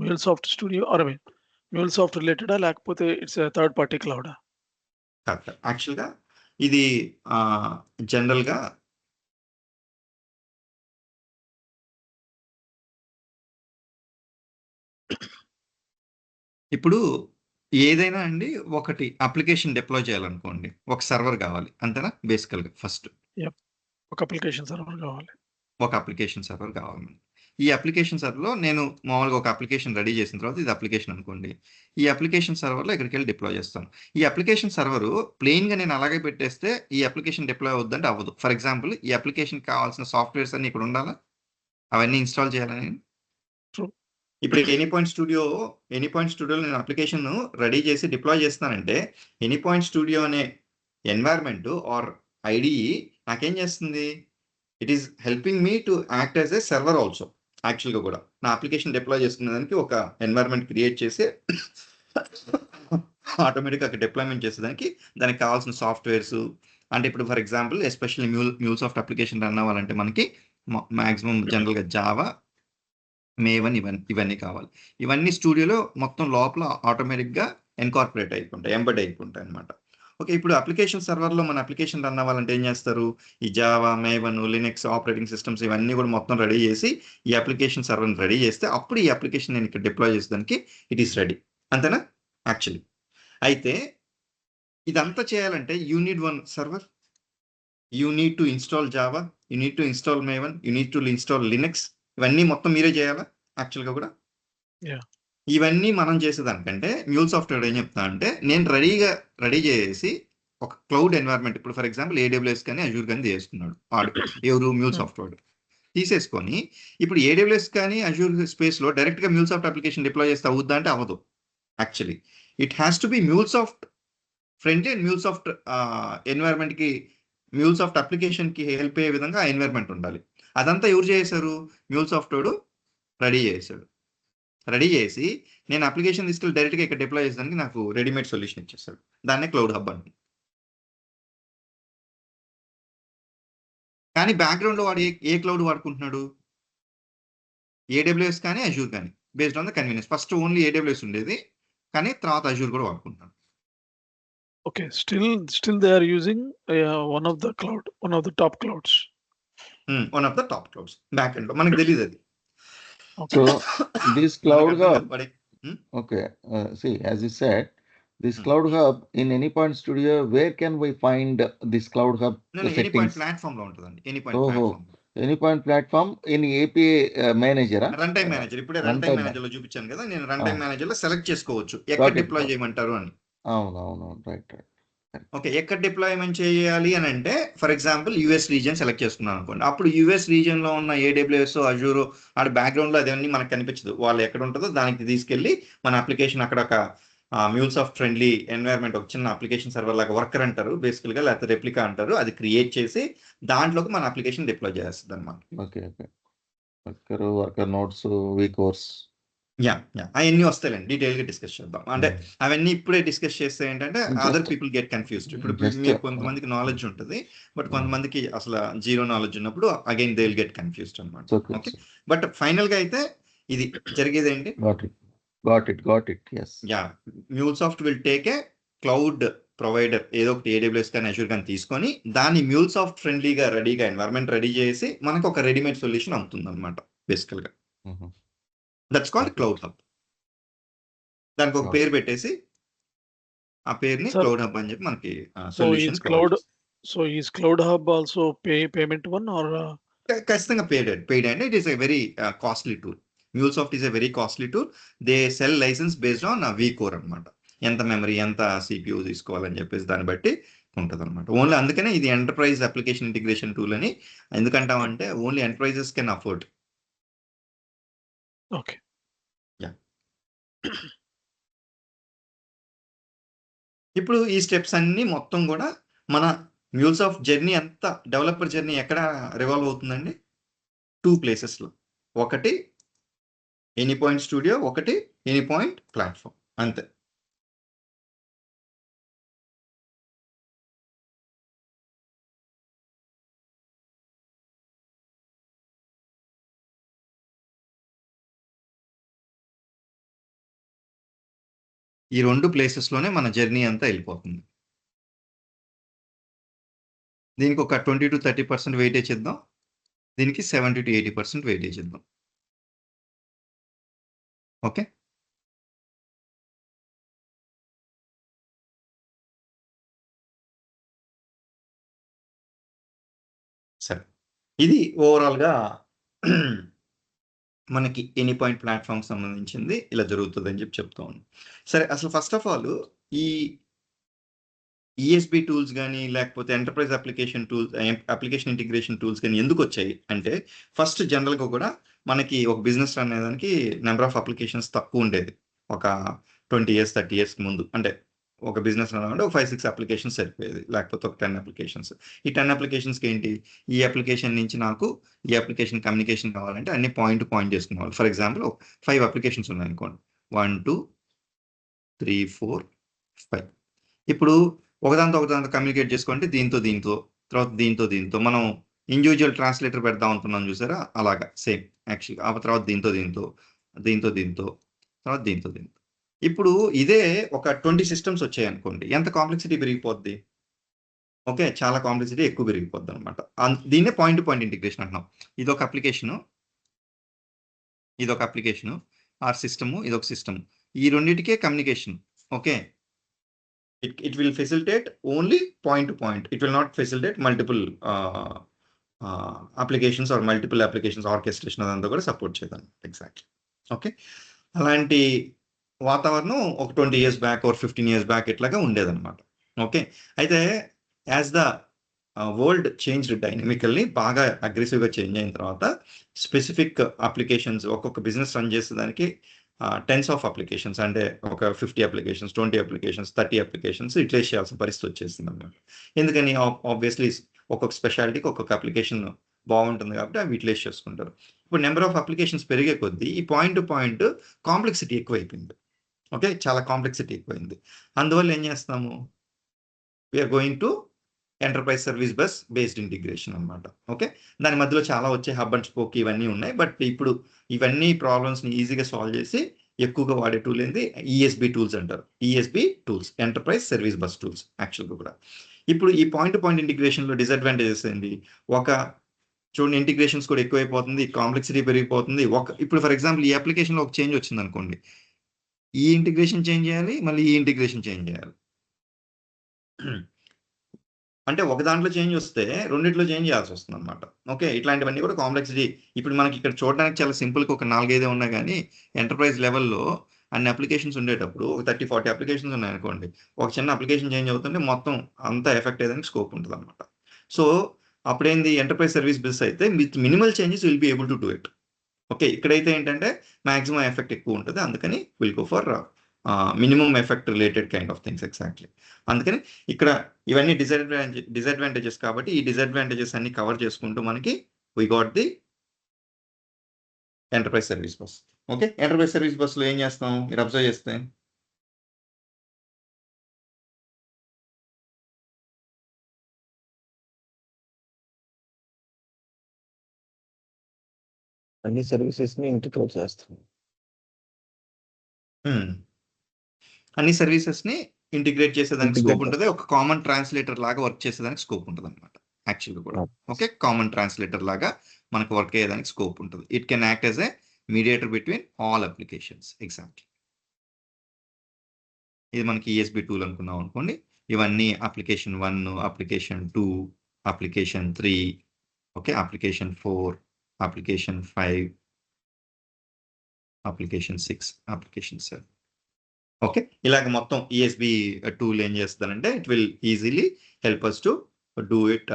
MuleSoft Studio, or I mean MuleSoft రిలేటెడా, లేకపోతే ఇట్స్ థర్డ్ పార్టీ క్లౌడా? కాదు, యాక్చువల్గా ఇది జనరల్గా ఇప్పుడు ఏదైనా అండి, ఒకటి అప్లికేషన్ డిప్లాయ్ చేయాలనుకోండి, ఒక సర్వర్ కావాలి అంతేనా, బేసికల్గా ఫస్ట్ ఒక అప్లికేషన్ సర్వర్ కావాలి. ఒక అప్లికేషన్ సర్వర్ కావాలి. ఈ అప్లికేషన్ సర్వర్లో నేను మామూలుగా ఒక అప్లికేషన్ రెడీ చేసిన తర్వాత, ఇది అప్లికేషన్ అనుకోండి, ఈ అప్లికేషన్ సర్వర్లో ఇక్కడికి వెళ్ళి డిప్లాయ్ చేస్తాను. ఈ అప్లికేషన్ సర్వర్ ప్లెయిన్గా నేను అలాగే పెట్టేస్తే ఈ అప్లికేషన్ డిప్లాయ్ అవుద్దంటే అవ్వదు. ఫర్ ఎగ్జాంపుల్, ఈ అప్లికేషన్కి కావాల్సిన సాఫ్ట్వేర్స్ అన్ని ఇక్కడ ఉండాలా, అవన్నీ ఇన్స్టాల్ చేయాలని నేను. ఇప్పుడు ఎనీపాయింట్ స్టూడియోలో నేను అప్లికేషన్ రెడీ చేసి డిప్లాయ్ చేస్తానంటే, ఎనీపాయింట్ స్టూడియో అనే ఎన్వైర్న్మెంట్ ఆర్ ఐడిఈ నాకేం చేస్తుంది, it is helping me to act as a server also. యాక్చువల్గా కూడా నా అప్లికేషన్ డిప్లాయ్ చేసుకునే దానికి ఒక ఎన్వైర్న్మెంట్ క్రియేట్ చేసి ఆటోమేటిక్గా అక్కడ డిప్లాయ్మెంట్ చేసేదానికి దానికి కావాల్సిన సాఫ్ట్వేర్స్, అంటే ఇప్పుడు for example especially MuleSoft application run అవ్వాలంటే మనకి మ్యాక్సిమం జనరల్గా జావా, మేవన్ ఇవన్నీ కావాలి. ఇవన్నీ స్టూడియోలో మొత్తం లోపల ఆటోమేటిక్గా ఎన్కార్పొరేట్ అయిపోతాయి, ఎంబెడ్ అయిపోతాయి అనమాట. ఓకే, ఇప్పుడు అప్లికేషన్ సర్వర్లో మన అప్లికేషన్ రన్ అవ్వాలంటే ఏం చేస్తారు, ఈ జావా, మేవన్, లినక్స్ ఆపరేటింగ్ సిస్టమ్స్ ఇవన్నీ కూడా మొత్తం రెడీ చేసి ఈ అప్లికేషన్ సర్వర్ని రెడీ చేస్తే అప్పుడు ఈ అప్లికేషన్ నేను ఇక్కడ డిప్లాయ్ చేసేదానికి ఇట్ ఈస్ రెడీ, అంతేనా యాక్చువల్లీ. అయితే ఇదంతా చేయాలంటే you need one server, you need to install Java, you need to install Maven, you need to install Linux, ఇవన్నీ మొత్తం మీరే చేయాలా యాక్చువల్గా కూడా. ఇవన్నీ మనం చేసేదానికంటే MuleSoft ఏం చెప్తా అంటే, నేను రెడీ చేసి ఒక క్లౌడ్ ఎన్వైర్న్మెంట్, ఇప్పుడు ఫర్ ఎగ్జాంపుల్ AWS కానీ అజూర్ కానీ చేసుకున్నాడు వాడు, ఎవరు MuleSoft వాడు తీసేసుకొని, ఇప్పుడు AWS కానీ అజూర్ స్పేస్లో డైరెక్ట్గా MuleSoft అప్లికేషన్ డిప్లాయ్ చేస్తే అవుద్దా అంటే అవ్వదు. Actually it has to be MuleSoft friendly and MuleSoft ఎన్వైర్న్మెంట్కి, MuleSoft అప్లికేషన్కి హెల్ప్ అయ్యే విధంగా ఆ ఎన్వైర్న్మెంట్ ఉండాలి. అదంతా ఎవరు చేశారు, MuleSoft వాడు రెడీ చేశాడు. రెడీ చేసి నేను అప్లికేషన్ తీసుకెళ్ళి డైరెక్ట్గా ఇక్కడ డిప్లాయ్ చేసేదానికి నాకు రెడీమేడ్ సొల్యూషన్ ఇచ్చేస్తాడు. దాన్నే క్లౌడ్ హబ్ అండి. కానీ బ్యాక్గ్రౌండ్లో వాడు ఏ క్లౌడ్ వాడుకుంటున్నాడు, AWS కానీ అజూర్ కానీ, based on the convenience. First only AWS ఉండేది, కానీ తర్వాత అజూర్ కూడా వాడుకుంటున్నాడు. Okay, still they are using one of the top clouds. One of the top clouds back ఎండ్లో మనకు తెలియదు అది. So this cloud hub, okay, see, as you said, this cloud hub in Anypoint Studio, where can we find this cloud hub Anypoint platform లో ఉంటుందండి. Anypoint platform in API manager, run time manager. ఇప్పుడే run time manager లో చూపించాను కదా, నేను run time manager లో select చేసుకోవచ్చు ఎక్కడ డిప్లాయ్ చేయమంటారు అని. అవును, రైట్. ఓకే, ఎక్కడ డిప్లాయ్మెంట్ చేయాలి అని అంటే, for example US region select చేసుకున్నాను అనుకోండి, అప్పుడు US రీజియన్లో ఉన్న AWS, అజూర్, ఆడ బ్యాక్గ్రౌండ్లో అదన్నీ మనకు కనిపించదు, వాళ్ళు ఎక్కడ ఉంటుందో దానికి తీసుకెళ్ళి మన అప్లికేషన్ అక్కడ ఒక MuleSoft ఫ్రెండ్లీ ఎన్వైర్న్మెంట్, ఒక చిన్న అప్లికేషన్ సర్వర్ లాగా, వర్కర్ అంటారు బేసికల్గా, లేకపోతే రెప్లికా అంటారు, అది క్రియేట్ చేసి దాంట్లోకి మన అప్లికేషన్ డిప్లాయ్ చేస్తుంది అనమాట. ఓకే, వర్కర్ నోట్స్, వీకోర్స్, అవన్నీ వస్తాయండి, డీటెయిల్గా డిస్కస్ చేద్దాం. అంటే అవన్నీ ఇప్పుడే డిస్కస్ చేస్తే ఏంటంటే అదర్ పీపుల్ గెట్ కన్ఫ్యూజ్డ్. ఇప్పుడు మీరు కొంతమందికి నాలెడ్జ్ ఉంటుంది, బట్ కొంతమందికి అసలు జీరో నాలెడ్జ్ ఉన్నప్పుడు again they will get confused అనమాట. ఓకే, బట్ ఫైనల్గా అయితే ఇది జరిగేది ఏంటి, got it, yes. MuleSoft will take a cloud provider, ఏదో ఒకటి AWS కానీ అజూర్ కానీ తీసుకొని దాన్ని MuleSoft ఫ్రెండ్లీగా రెడీగా ఎన్వైర్న్మెంట్ రెడీ చేసి మనకు ఒక రెడీమేడ్ సొల్యూషన్ అవుతుంది అనమాట బేసికల్గా. That's called Cloud Hub. దానికి ఒక Okay. పేరు పెట్టేసి ఆ పేరుని Sir, క్లౌడ్ హబ్ అని చెప్పి మనకి so solution is Cloud Hub also payment one or ఖచ్చితంగా పెయిడ్ అండి. It is a very costly tool. MuleSoft is a very costly tool. They sell licence based on vCore అనమాట. ఎంత memory, ఎంత CPU తీసుకోవాలని చెప్పేసి దాన్ని బట్టి ఉంటుంది అనమాట. ఓన్లీ అందుకనే ఇది ఎంటర్ప్రైజ్ అప్లికేషన్ ఇంటిగ్రేషన్ టూల్ అని ఎందుకంటామంటే only enterprises can afford. okay? Yeah. ఇప్పుడు ఈ స్టెప్స్ అన్ని మొత్తం కూడా మన MuleSoft జర్నీ అంతా, డెవలపర్ జర్నీ ఎక్కడ రివాల్వ్ అవుతుందండి? 2 ప్లేసెస్లో. ఒకటి ఎనీపాయింట్ స్టూడియో, ఒకటి ఎనీపాయింట్ ప్లాట్ఫామ్, అంతే. ఈ 2 ప్లేసెస్లోనే మన జర్నీ అంతా వెళ్ళిపోతుంది. దీనికి ఒక 20-30% వెయిటేజ్ ఇద్దాం. దీనికి 70-80% వెయిటేజ్ ఇద్దాం. ఓకే. సరే, ఇది ఓవరాల్గా మనకి ఎనీపాయింట్ ప్లాట్ఫామ్ సంబంధించింది ఇలా జరుగుతుంది అని చెప్పి చెప్తా ఉన్నాం. సరే, అసలు ఫస్ట్ ఆఫ్ ఆల్ ఈ ESB టూల్స్ కానీ లేకపోతే ఎంటర్ప్రైజ్ అప్లికేషన్ ఇంటిగ్రేషన్ టూల్స్ కానీ ఎందుకు వచ్చాయి అంటే, ఫస్ట్ జనరల్గా కూడా మనకి ఒక బిజినెస్ రన్ అయ్యేదానికి నెంబర్ ఆఫ్ అప్లికేషన్స్ తక్కువ ఉండేది. ఒక 20 years 30 years ముందు. అంటే ఒక బిజినెస్ రన్ అంటే ఒక 5-6 అప్లికేషన్స్ సరిపోయేది, లేకపోతే ఒక 10 అప్లికేషన్స్. ఈ 10 అప్లికేషన్స్కి ఏంటి, ఈ అప్లికేషన్ నుంచి నాకు ఈ అప్లికేషన్ కమ్యూనికేషన్ కావాలంటే అన్ని పాయింట్ టు పాయింట్ చేసుకునేవాళ్ళు. ఫర్ ఎగ్జాంపుల్ 5 అప్లికేషన్స్ ఉన్నాయి అనుకోండి, 1 2 3 4 5. ఇప్పుడు ఒకదాంతో కమ్యూనికేట్ చేసుకుంటే దీంతో తర్వాత దీంతో మనం ఇండివిజువల్ ట్రాన్స్లేటర్ పెడదాం అనుకున్నాం చూసారా, అలాగా సేమ్ యాక్చువల్గా. ఆ తర్వాత దీంతో తర్వాత దీంతో. ఇప్పుడు ఇదే ఒక 20 సిస్టమ్స్ వచ్చాయి అనుకోండి, ఎంత కాంప్లెక్సిటీ పెరిగిపోద్ది? ఓకే, చాలా కాంప్లెక్సిటీ ఎక్కువ పెరిగిపోద్ది అనమాట. దీన్నే పాయింట్ టు పాయింట్ ఇంటిగ్రేషన్ అంటున్నాం. ఇదొక అప్లికేషను ఆర్ సిస్టము, ఇదొక సిస్టమ్. ఈ రెండింటికే communication. Okay, it will facilitate only point to point. It will not facilitate multiple applications or multiple applications orchestration అదంతా కూడా సపోర్ట్ చేయదాం. ఎగ్జాక్ట్లీ. ఓకే, అలాంటి వాతావరణం ఒక 20 years back or 15 years back ఇట్లాగా ఉండేదన్నమాట. ఓకే, అయితే as the world changed dynamically, బాగా అగ్రెసివ్గా చేంజ్ అయిన తర్వాత స్పెసిఫిక్ అప్లికేషన్స్, ఒక్కొక్క బిజినెస్ రన్ చేసేదానికి టెన్స్ ఆఫ్ అప్లికేషన్స్, అంటే ఒక 50 అప్లికేషన్స్, 20 అప్లికేషన్స్, 30 అప్లికేషన్స్ రిప్లేస్ చేయాల్సిన పరిస్థితి వచ్చేసింది అన్నమాట. ఎందుకని? ఆబ్వియస్లీ ఒక్కొక్క స్పెషాలిటీకి ఒక్కొక్క అప్లికేషన్ బాగుంటుంది కాబట్టి అవి యూటిలైజ్ చేసుకుంటారు. ఇప్పుడు నెంబర్ ఆఫ్ అప్లికేషన్స్ పెరిగే కొద్దీ ఈ పాయింట్ టు పాయింట్ కాంప్లెక్సిటీ ఎక్కువైపోయింది. ఓకే, చాలా కాంప్లెక్సిటీ ఎక్కువైంది. అందువల్ల ఏం చేస్తాము, we're going to enterprise service bus based integration అనమాట. ఓకే, దాని మధ్యలో చాలా వచ్చే హబ్ అండ్ స్పోక్ ఇవన్నీ ఉన్నాయి. బట్ ఇప్పుడు ఇవన్నీ ప్రాబ్లమ్స్ని ఈజీగా సాల్వ్ చేసి ఎక్కువగా వాడే టూల్ ఏంది, ESB టూల్స్ అంటారు. ESB tools, enterprise service bus tools యాక్చువల్గా కూడా. ఇప్పుడు ఈ పాయింట్ టు పాయింట్ ఇంటిగ్రేషన్లో డిసడ్వాంటేజెస్ ఏంటి? చూడండి, ఇంటిగ్రేషన్స్ కూడా ఎక్కువైపోతుంది, కాంప్లెక్సిటీ పెరిగిపోతుంది. ఇప్పుడు ఫర్ ఎగ్జాంపుల్ ఈ అప్లికేషన్లో ఒక చేంజ్ వచ్చింది అనుకోండి, ఈ ఇంటిగ్రేషన్ చేంజ్ చేయాలి, మళ్ళీ ఈ ఇంటిగ్రేషన్ చేంజ్ చేయాలి. అంటే ఒక దాంట్లో చేంజ్ వస్తే రెండిట్లో చేంజ్ చేయాల్సి వస్తుంది అనమాట. ఓకే, ఇట్లాంటివన్నీ కూడా కాంప్లెక్సిటీ. ఇప్పుడు మనకి ఇక్కడ చూడడానికి చాలా సింపుల్గా ఒక 4-5 ఉన్నా కానీ ఎంటర్ప్రైజ్ లెవెల్లో అన్ని అప్లికేషన్స్ ఉండేటప్పుడు ఒక 30-40 అప్లికేషన్స్ ఉన్నాయనుకోండి, ఒక చిన్న అప్లికేషన్ చేంజ్ అవుతుంటే మొత్తం అంతా ఎఫెక్ట్ అయ్యేదానికి స్కోప్ ఉంటుంది అనమాట. సో అప్పుడేంది, ఎంటర్ప్రైజ్ సర్వీస్ బిస్ అయితే with minimal changes will be able to do it. Okay, ఇక్కడైతే ఏంటంటే మాక్సిమం ఎఫెక్ట్ ఎక్కువ ఉంటుంది, అందుకని will go for minimum effect related kind of things. Exactly. అందుకని ఇక్కడ ఇవన్నీ డిసడ్వాంటేజెస్ కాబట్టి ఈ డిసడ్వాంటేజెస్ అన్ని కవర్ చేసుకుంటూ మనకి we got the enterprise service bus. Okay, enterprise service బస్లో ఏం చేస్తాం, మీరు అబ్జర్వ్ చేస్తే అన్ని సర్వీసెస్ని ఇంటిగ్రేట్ చేస్తాం. అన్ని సర్వీసెస్ని ఇంటిగ్రేట్ చేసేదానికి స్కోప్ ఉంటుంది. ఒక కామన్ ట్రాన్స్లేటర్ లాగా వర్క్ చేసేదానికి స్కోప్ ఉంటుంది అనమాట యాక్చువల్గా కూడా. ఓకే, కామన్ ట్రాన్స్లేటర్ లాగా మనకు వర్క్ అయ్యేదానికి స్కోప్ ఉంటుంది. It can act as a mediator between all applications. Exactly. ఇది మనకి ఈఎస్బి టూల్ అనుకున్నాం అనుకోండి. ఇవన్నీ application 1, application 2, application 3, okay, application 4, application 5, application 6, application 7. Okay, ఇలాగ మొత్తం ఈఎస్బి టూల్ ఏం చేస్తుందంటే it will easily help us to do it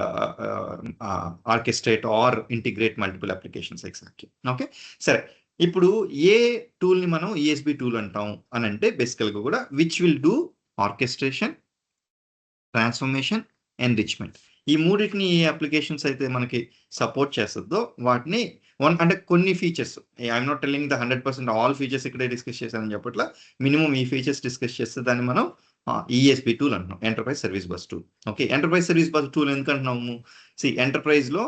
orchestrate or integrate multiple applications exactly. Okay, సరే. ఇప్పుడు ఏ టూల్ని మనం ఈఎస్బి టూల్ అంటాం అని అంటే బేసికల్గా కూడా which will do orchestration, transformation, enrichment. ఈ మూడింటిని ఏ అప్లికేషన్స్ అయితే మనకి సపోర్ట్ చేస్తుందో వాటిని అంటే కొన్ని features, I'm not telling the 100% all features ఇక్కడే డిస్కస్ చేశానని చెప్పట్లా, మినిమం ఈ ఫీచర్స్ డిస్కస్ చేస్తే దాన్ని మనం ఈఎస్బి టూల్ అంటున్నాం, enterprise service bus tool. Okay, enterprise service bus tool ఎందుకు అంటున్నాము? ఎంటర్ప్రైజ్లో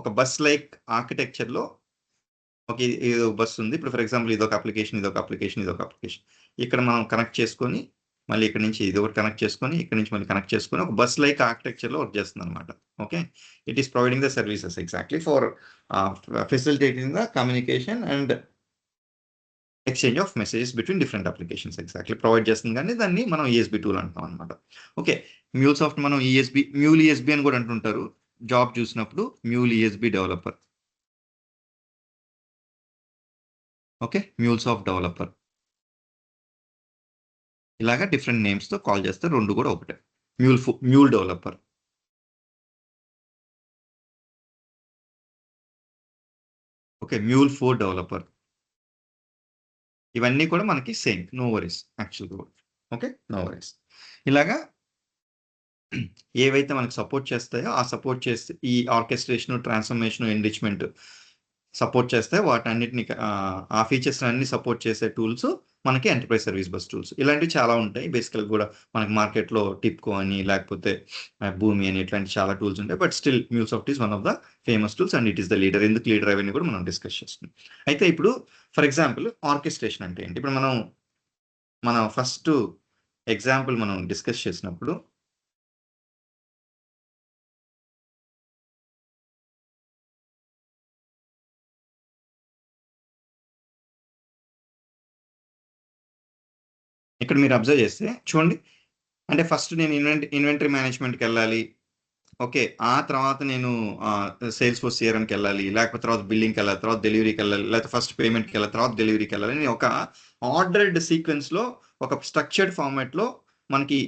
ఒక బస్ లైక్ ఆర్కిటెక్చర్లో ఓకే, ఇది బస్ ఉంది. ఇప్పుడు ఫర్ ఎగ్జాంపుల్ ఇదొక అప్లికేషన్, ఇదొక అప్లికేషన్, ఇదొక అప్లికేషన్. ఇక్కడ మనం కనెక్ట్ చేసుకొని మళ్ళీ ఇక్కడ నుంచి ఇది ఒకటి కనెక్ట్ చేసుకొని ఇక్కడ నుంచి మళ్ళీ కనెక్ట్ చేసుకొని ఒక బస్ లైక్ ఆర్కిటెక్చర్లో వర్క్ చేస్తుంది అనమాట. Okay, it is providing the services exactly for facilitating the communication and exchange of messages between different applications exactly provide చేస్తుంది. కానీ దాన్ని మనం ఈఎస్బి టూల్ అంటాం అనమాట. ఓకే, మ్యూల్ సాఫ్ట్ మనం మ్యూల్ ఈఎస్బి అని కూడా అంటుంటారు జాబ్ చూసినప్పుడు, mule ESB developer. Okay, mule soft developer, ఇలాగా డిఫరెంట్ నేమ్స్తో కాల్ చేస్తే రెండు కూడా ఒకటే. Mule developer, okay, mule 4 developer, ఇవన్నీ కూడా మనకి సేమ్, నో వరీస్ యాక్చువల్గా. Okay, no worries. ఇలాగా ఏవైతే మనకు సపోర్ట్ చేస్తాయో ఆ సపోర్ట్ చేస్తే ఈ ఆర్కెస్ట్రేషన్, ట్రాన్స్ఫర్మేషన్, ఎన్రిచ్మెంట్ సపోర్ట్ చేస్తాయి వాటన్నిటిని, ఆ ఫీచర్స్ అన్ని సపోర్ట్ చేసే టూల్స్ మనకి ఎంటర్ప్రైజ్ సర్వీస్ బస్ టూల్స్. ఇలాంటివి చాలా ఉంటాయి బేసికల్గా కూడా మనకి మార్కెట్లో టిప్కో అని లేకపోతే భూమి అని ఇట్లాంటి చాలా టూల్స్ ఉంటాయి. But still MuleSoft is one of the famous tools and it is the leader. ఎందుకు లీడర్ అవన్నీ కూడా మనం డిస్కస్ చేస్తున్నాం. అయితే ఇప్పుడు ఫర్ ఎగ్జాంపుల్ ఆర్కెస్ట్రేషన్ అంటే ఏంటి? ఇప్పుడు మన ఫస్ట్ ఎగ్జాంపుల్ మనం డిస్కస్ చేసినప్పుడు ఇక్కడ మీరు అబ్జర్వ్ చేస్తే చూడండి, అంటే ఫస్ట్ నేను ఇన్వెంటరీ మేనేజ్మెంట్కి వెళ్ళాలి. ఓకే, ఆ తర్వాత నేను సేల్స్ ఫోర్స్ సిఆర్ఎంకి వెళ్ళాలి, లేకపోతే తర్వాత బిల్లింగ్కి వెళ్ళాలి, తర్వాత డెలివరీకి వెళ్ళాలి, లేకపోతే ఫస్ట్ పేమెంట్కి వెళ్ళాలి, తర్వాత డెలివరీకి వెళ్ళాలి. నేను ఒక ఆర్డర్డ్ సీక్వెన్స్లో ఒక స్ట్రక్చర్డ్ ఫార్మాట్లో మనకి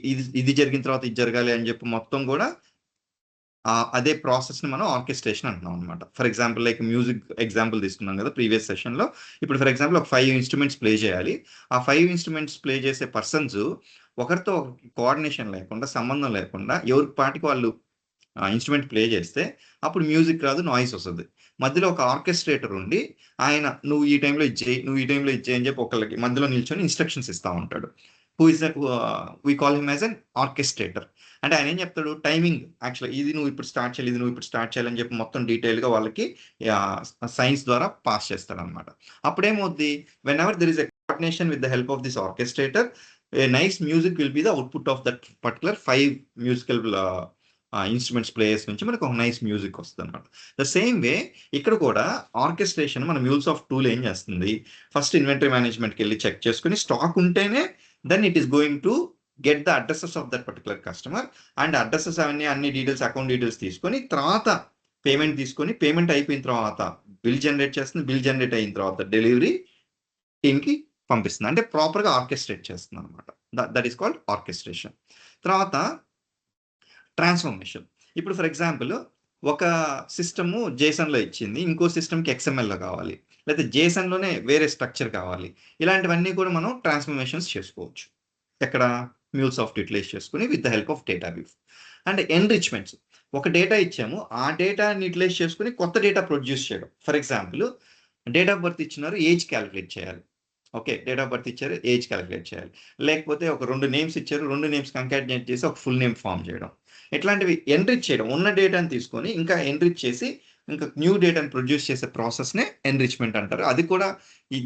ఇది జరిగిన తర్వాత ఇది జరగాలి అని చెప్పి మొత్తం కూడా అదే ప్రాసెస్ని మనం ఆర్కెస్ట్రేషన్ అంటున్నాం అనమాట. For example like music example తీసుకున్నాం కదా ప్రీవియస్ సెషన్లో. ఇప్పుడు ఫర్ ఎగ్జాంపుల్ ఒక 5 ఇన్స్ట్రుమెంట్స్ ప్లే చేయాలి. ఆ 5 ఇన్స్ట్రుమెంట్స్ ప్లే చేసే పర్సన్స్ ఒకరితో కోఆర్డినేషన్ లేకుండా, సంబంధం లేకుండా ఎవరి పాటికి వాళ్ళు ఇన్స్ట్రుమెంట్ ప్లే చేస్తే అప్పుడు మ్యూజిక్ రాదు, నాయిస్ వస్తుంది. మధ్యలో ఒక ఆర్కెస్ట్రేటర్ ఉండి ఆయన నువ్వు ఈ టైంలో ఇది చేయి, నువ్వు ఈ టైంలో ఇది చేయి అని చెప్పి ఒకళ్ళకి మధ్యలో నిల్చొని ఇన్స్ట్రక్షన్స్ ఇస్తూ ఉంటాడు. Who is we call him as an orchestrator. అంటే ఆయన ఏం చెప్తాడు, టైమింగ్ యాక్చువల్గా ఇది నువ్వు ఇప్పుడు స్టార్ట్ చేయాలి, ఇది నువ్వు ఇప్పుడు స్టార్ట్ చేయాలని చెప్పి మొత్తం డీటెయిల్గా వాళ్ళకి సైన్స్ ద్వారా పాస్ చేస్తాడు అనమాట. అప్పుడేమవుద్ది, whenever there is a coordination with the help of this orchestrator, a nice music will be the output of that particular 5 musical instruments players నుంచి మనకు ఒక నైస్ మ్యూజిక్ వస్తుంది అనమాట. ద సేమ్ వే ఇక్కడ కూడా ఆర్కెస్ట్రేషన్ మన మ్యూల్సాఫ్ట్ tool ఏం చేస్తుంది, ఫస్ట్ ఇన్వెంటరీ మేనేజ్మెంట్కి వెళ్ళి చెక్ చేసుకుని స్టాక్ ఉంటేనే then it is going to get the addresses of that particular customer and addresses అన్ని డీటెయిల్స్, అకౌంట్ డీటెయిల్స్ తీసుకొని తర్వాత పేమెంట్ తీసుకొని, పేమెంట్ అయిపోయిన తర్వాత బిల్ జనరేట్ చేస్తుంది, బిల్ జనరేట్ అయిన తర్వాత డెలివరీ టీమ్కి పంపిస్తుంది. అంటే ప్రాపర్గా ఆర్కెస్ట్రేట్ చేస్తుంది అనమాట. That is called orchestration. తర్వాత ట్రాన్స్ఫర్మేషన్. ఇప్పుడు ఫర్ ఎగ్జాంపుల్ ఒక సిస్టము జేసన్లో ఇచ్చింది, ఇంకో సిస్టమ్కి ఎక్స్ఎంఎల్లో కావాలి, లేకపోతే జేసన్లోనే వేరే స్ట్రక్చర్ కావాలి. ఇలాంటివన్నీ కూడా మనం ట్రాన్స్ఫర్మేషన్స్ చేసుకోవచ్చు. ఎక్కడ మ్యూల్సాఫ్ట్ యూటిలైజ్ చేసుకుని with the help of data view. And enrichments, ఒక డేటా ఇచ్చాము, ఆ డేటాని యూటిలైజ్ చేసుకుని కొత్త డేటా ప్రొడ్యూస్ చేయడం. For example date of birth ఇచ్చినారు, ఏజ్ క్యాలిక్యులేట్ చేయాలి. ఓకే, డేట్ ఆఫ్ బర్త్ ఇచ్చారు, ఏజ్ క్యాలిక్యులేట్ చేయాలి. లేకపోతే ఒక 2 నేమ్స్ ఇచ్చారు, 2 నేమ్స్ కంకాటినేట్ చేసి ఒక ఫుల్ నేమ్ ఫామ్ చేయడం. ఇట్లాంటివి ఎన్రిచ్ చేయడం, ఉన్న డేటాని తీసుకొని ఇంకా ఎన్రిచ్ చేసి ఇంకా న్యూ డేటాని ప్రొడ్యూస్ చేసే ప్రాసెస్నే ఎన్రిచ్మెంట్ అంటారు. అది కూడా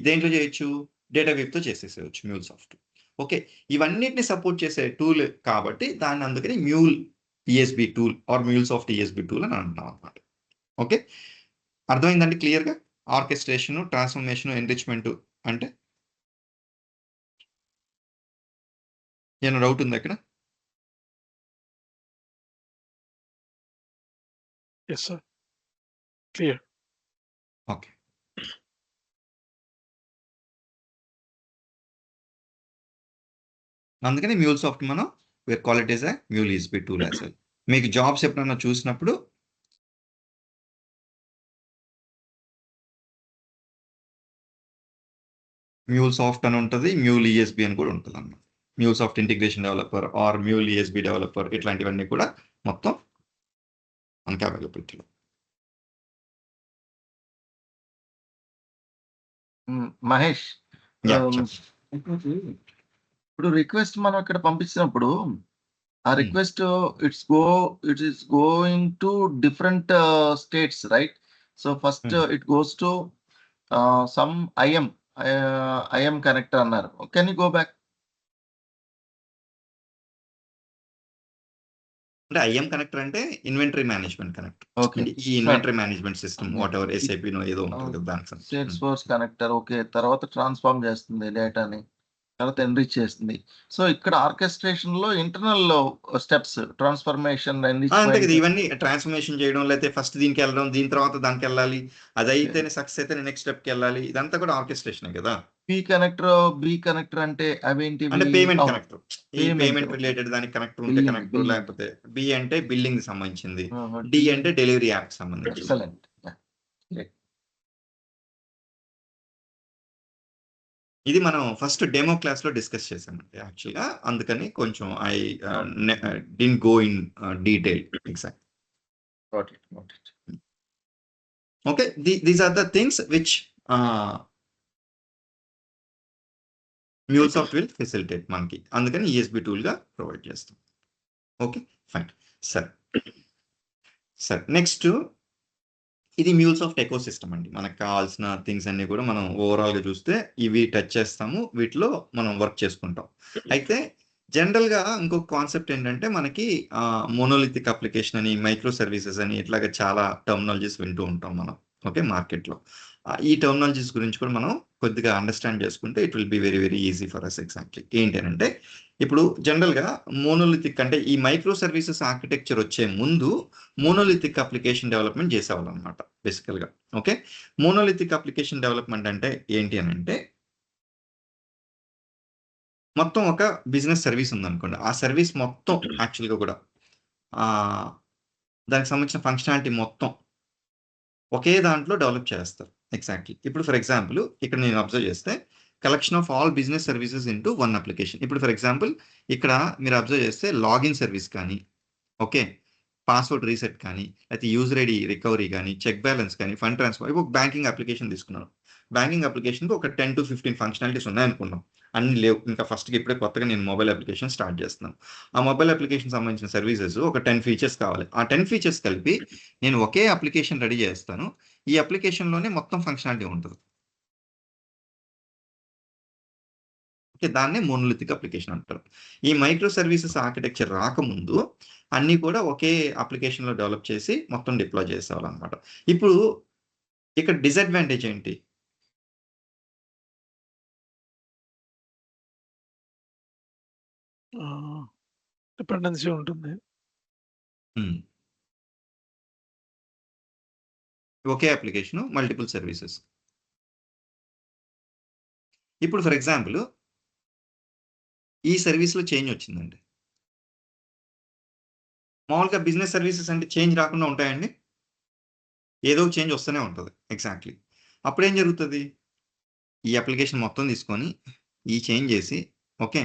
దేంట్లో చేయొచ్చు, డేటా వేవ్తో చేసేసేయచ్చు మ్యూల్సాఫ్ట్. ఓకే, ఇవన్నిటిని సపోర్ట్ చేసే టూల్ కాబట్టి దాన్ని అందుకని Mule ESB tool or MuleSoft ESB tool అని అంటున్నాం అనమాట. ఓకే, అర్థమైందండి క్లియర్గా? ఆర్కెస్ట్రేషన్, ట్రాన్స్ఫర్మేషన్, ఎన్రిచ్మెంట్ అంటే ఏమైనా డౌట్ ఉందా ఇక్కడ? Yes, sir. Clear. ఓకే. అందుకని MuleSoft మనం we call it as a Mule ESB tool as well. మీకు జాబ్స్ ఎప్పుడైనా చూసినప్పుడు MuleSoft అని ఉంటుంది, Mule ESB అని కూడా ఉంటుంది అన్నమాట. MuleSoft integration developer are Mule ESB developer ఇట్లాంటివన్నీ కూడా మొత్తం మనకి అవైలబిలిటీలో. మహేష్, Yeah, um, చెప్పండి. ఇప్పుడు రిక్వెస్ట్ మనం ఇక్కడ పంపించినప్పుడు ఆ request it is going to different states, right? So first it goes to some IM connector అన్నారు. Can you go back? అంటే ఐఎం కనెక్టర్ అంటే ఇన్వెంటరీ మేనేజ్మెంట్ కనెక్టర్. ఓకే, ఈ inventory management system whatever SAP no ఏదో ఉంటుంది కదా దానికి Salesforce connector. Okay, తర్వాత transform చేస్తుంది డేటాని, తర్వాత ఎన్రిచ్ చేస్తుంది. సో ఇక్కడ ఆర్కెస్ట్రేషన్ లో ఇంటర్నల్ స్టెప్స్ ట్రాన్స్ఫర్మేషన్ అంతే కదా. ఇవన్నీ ట్రాన్స్ఫర్మేషన్ చేయడం, లేకపోతే ఫస్ట్ దీనికి వెళ్ళడం, దీని తర్వాత దానికి వెళ్ళాలి, అది అయితేనే సక్సెస్ అయితే నెక్స్ట్ స్టెప్కి వెళ్ళాలి, ఇదంతా కూడా ఆర్కెస్ట్రేషన్ కదా. బి కనెక్టర్ అంటే అవేంటి? అంటే పేమెంట్ కనెక్టర్, ఈ పేమెంట్ రిలేటెడ్ దానికి కనెక్టర్ ఉంటే కనెక్టర్, లేకపోతే బి అంటే బిల్లింగ్ సంబంధించింది, డి అంటే డెలివరీ యాప్ సంబంధించింది. ఎక్సలెంట్. ఇది మనం ఫస్ట్ డెమో క్లాస్ లో డిస్కస్ చేసామండి యాక్చువల్గా, అందుకని కొంచెం I did go in detail exact. Okay, these are the things which MuleSoft will facilitate మనకి, అందుకని ESB టూల్ గా ప్రొవైడ్ చేస్తాం. Okay fine. సరే నెక్స్ట్ ఇది MuleSoft ఎకో సిస్టమ్ అండి. మనకు కావాల్సిన థింగ్స్ అన్ని కూడా మనం ఓవరాల్ గా చూస్తే ఇవి టచ్ చేస్తాము, వీటిలో మనం వర్క్ చేసుకుంటాం. అయితే జనరల్ గా ఇంకొక కాన్సెప్ట్ ఏంటంటే మనకి మోనోలిథిక్ అప్లికేషన్ అని, మైక్రో సర్వీసెస్ అని ఇట్లాగా చాలా టర్మినాలజీస్ వింటూ ఉంటాం మనం. ఓకే, మార్కెట్లో ఈ టర్మినాలజీస్ గురించి కూడా మనం కొద్దిగా అండర్స్టాండ్ చేసుకుంటే it will be very very easy for us. Exactly ఏంటంటే ఇప్పుడు జనరల్ గా మోనోలిథిక్ అంటే ఈ మైక్రో సర్వీసెస్ ఆర్కిటెక్చర్ వచ్చే ముందు మోనోలిథిక్ అప్లికేషన్ డెవలప్మెంట్ చేసేవాళ్ళు అనమాట బేసికల్ గా. ఓకే, మోనోలిథిక్ అప్లికేషన్ డెవలప్మెంట్ అంటే ఏంటి అని అంటే మొత్తం ఒక బిజినెస్ సర్వీస్ ఉందనుకోండి, ఆ సర్వీస్ మొత్తం యాక్చువల్గా కూడా దానికి సంబంధించిన ఫంక్షనాలిటీ మొత్తం ఒకే దాంట్లో డెవలప్ చేస్తారు. ఎగ్జాక్ట్లీ ఇప్పుడు ఫర్ ఎగ్జాంపుల్ ఇక్కడ నేను అబ్జర్వ్ చేస్తే collection of all business services into one application. ఇప్పుడు ఫర్ ఎగ్జాంపుల్ ఇక్కడ మీరు అబ్జర్వ్ చేస్తే లాగిన్ సర్వీస్ కానీ, ఓకే, పాస్వర్డ్ రీసెట్ కానీ, అయితే యూజర్ ఐడి రికవరీ కానీ, చెక్ బ్యాలెన్స్ కానీ, ఫండ్ ట్రాన్స్ఫర్, ఇప్పుడు బ్యాంకింగ్ అప్లికేషన్ తీసుకున్నాను. బ్యాంకింగ్ అప్లికేషన్కి ఒక 10 to 15 ఫంక్షనాలిటీస్ ఉన్నాయనుకున్నాం, అన్ని లేవు ఇంకా. ఫస్ట్కి ఇప్పుడే కొత్తగా నేను మొబైల్ అప్లికేషన్ స్టార్ట్ చేస్తున్నాను. ఆ మొబైల్ అప్లికేషన్ సంబంధించిన సర్వీసెస్ ఒక 10 ఫీచర్స్ కావాలి. ఆ 10 ఫీచర్స్ కలిపి నేను ఒకే అప్లికేషన్ రెడీ చేస్తాను. ఈ అప్లికేషన్లోనే మొత్తం ఫంక్షనాలిటీ ఉంటుంది. ఓకే, దాన్నే మోనోలిథిక్ అప్లికేషన్ అంటారు. ఈ మైక్రో సర్వీసెస్ ఆర్కిటెక్చర్ రాకముందు అన్నీ కూడా ఒకే అప్లికేషన్లో డెవలప్ చేసి మొత్తం డిప్లాయ్ చేసేవాళ్ళనమాట. ఇప్పుడు ఇక్కడ డిసడ్వాంటేజ్ ఏంటి? డిపెండెన్సీ ఉంటుంది. ఒకే అప్లికేషన్ మల్టిపుల్ సర్వీసెస్. ఇప్పుడు ఫర్ ఎగ్జాంపుల్ ఈ సర్వీస్లో చేంజ్ వచ్చిందండి. మామూలుగా బిజినెస్ సర్వీసెస్ అంటే చేంజ్ రాకుండా ఉంటాయండి, ఏదో చేంజ్ వస్తూనే ఉంటుంది. ఎగ్జాక్ట్లీ అప్పుడు ఏం జరుగుతుంది? ఈ అప్లికేషన్ మొత్తం తీసుకొని ఈ చేంజ్ చేసి, ఓకే,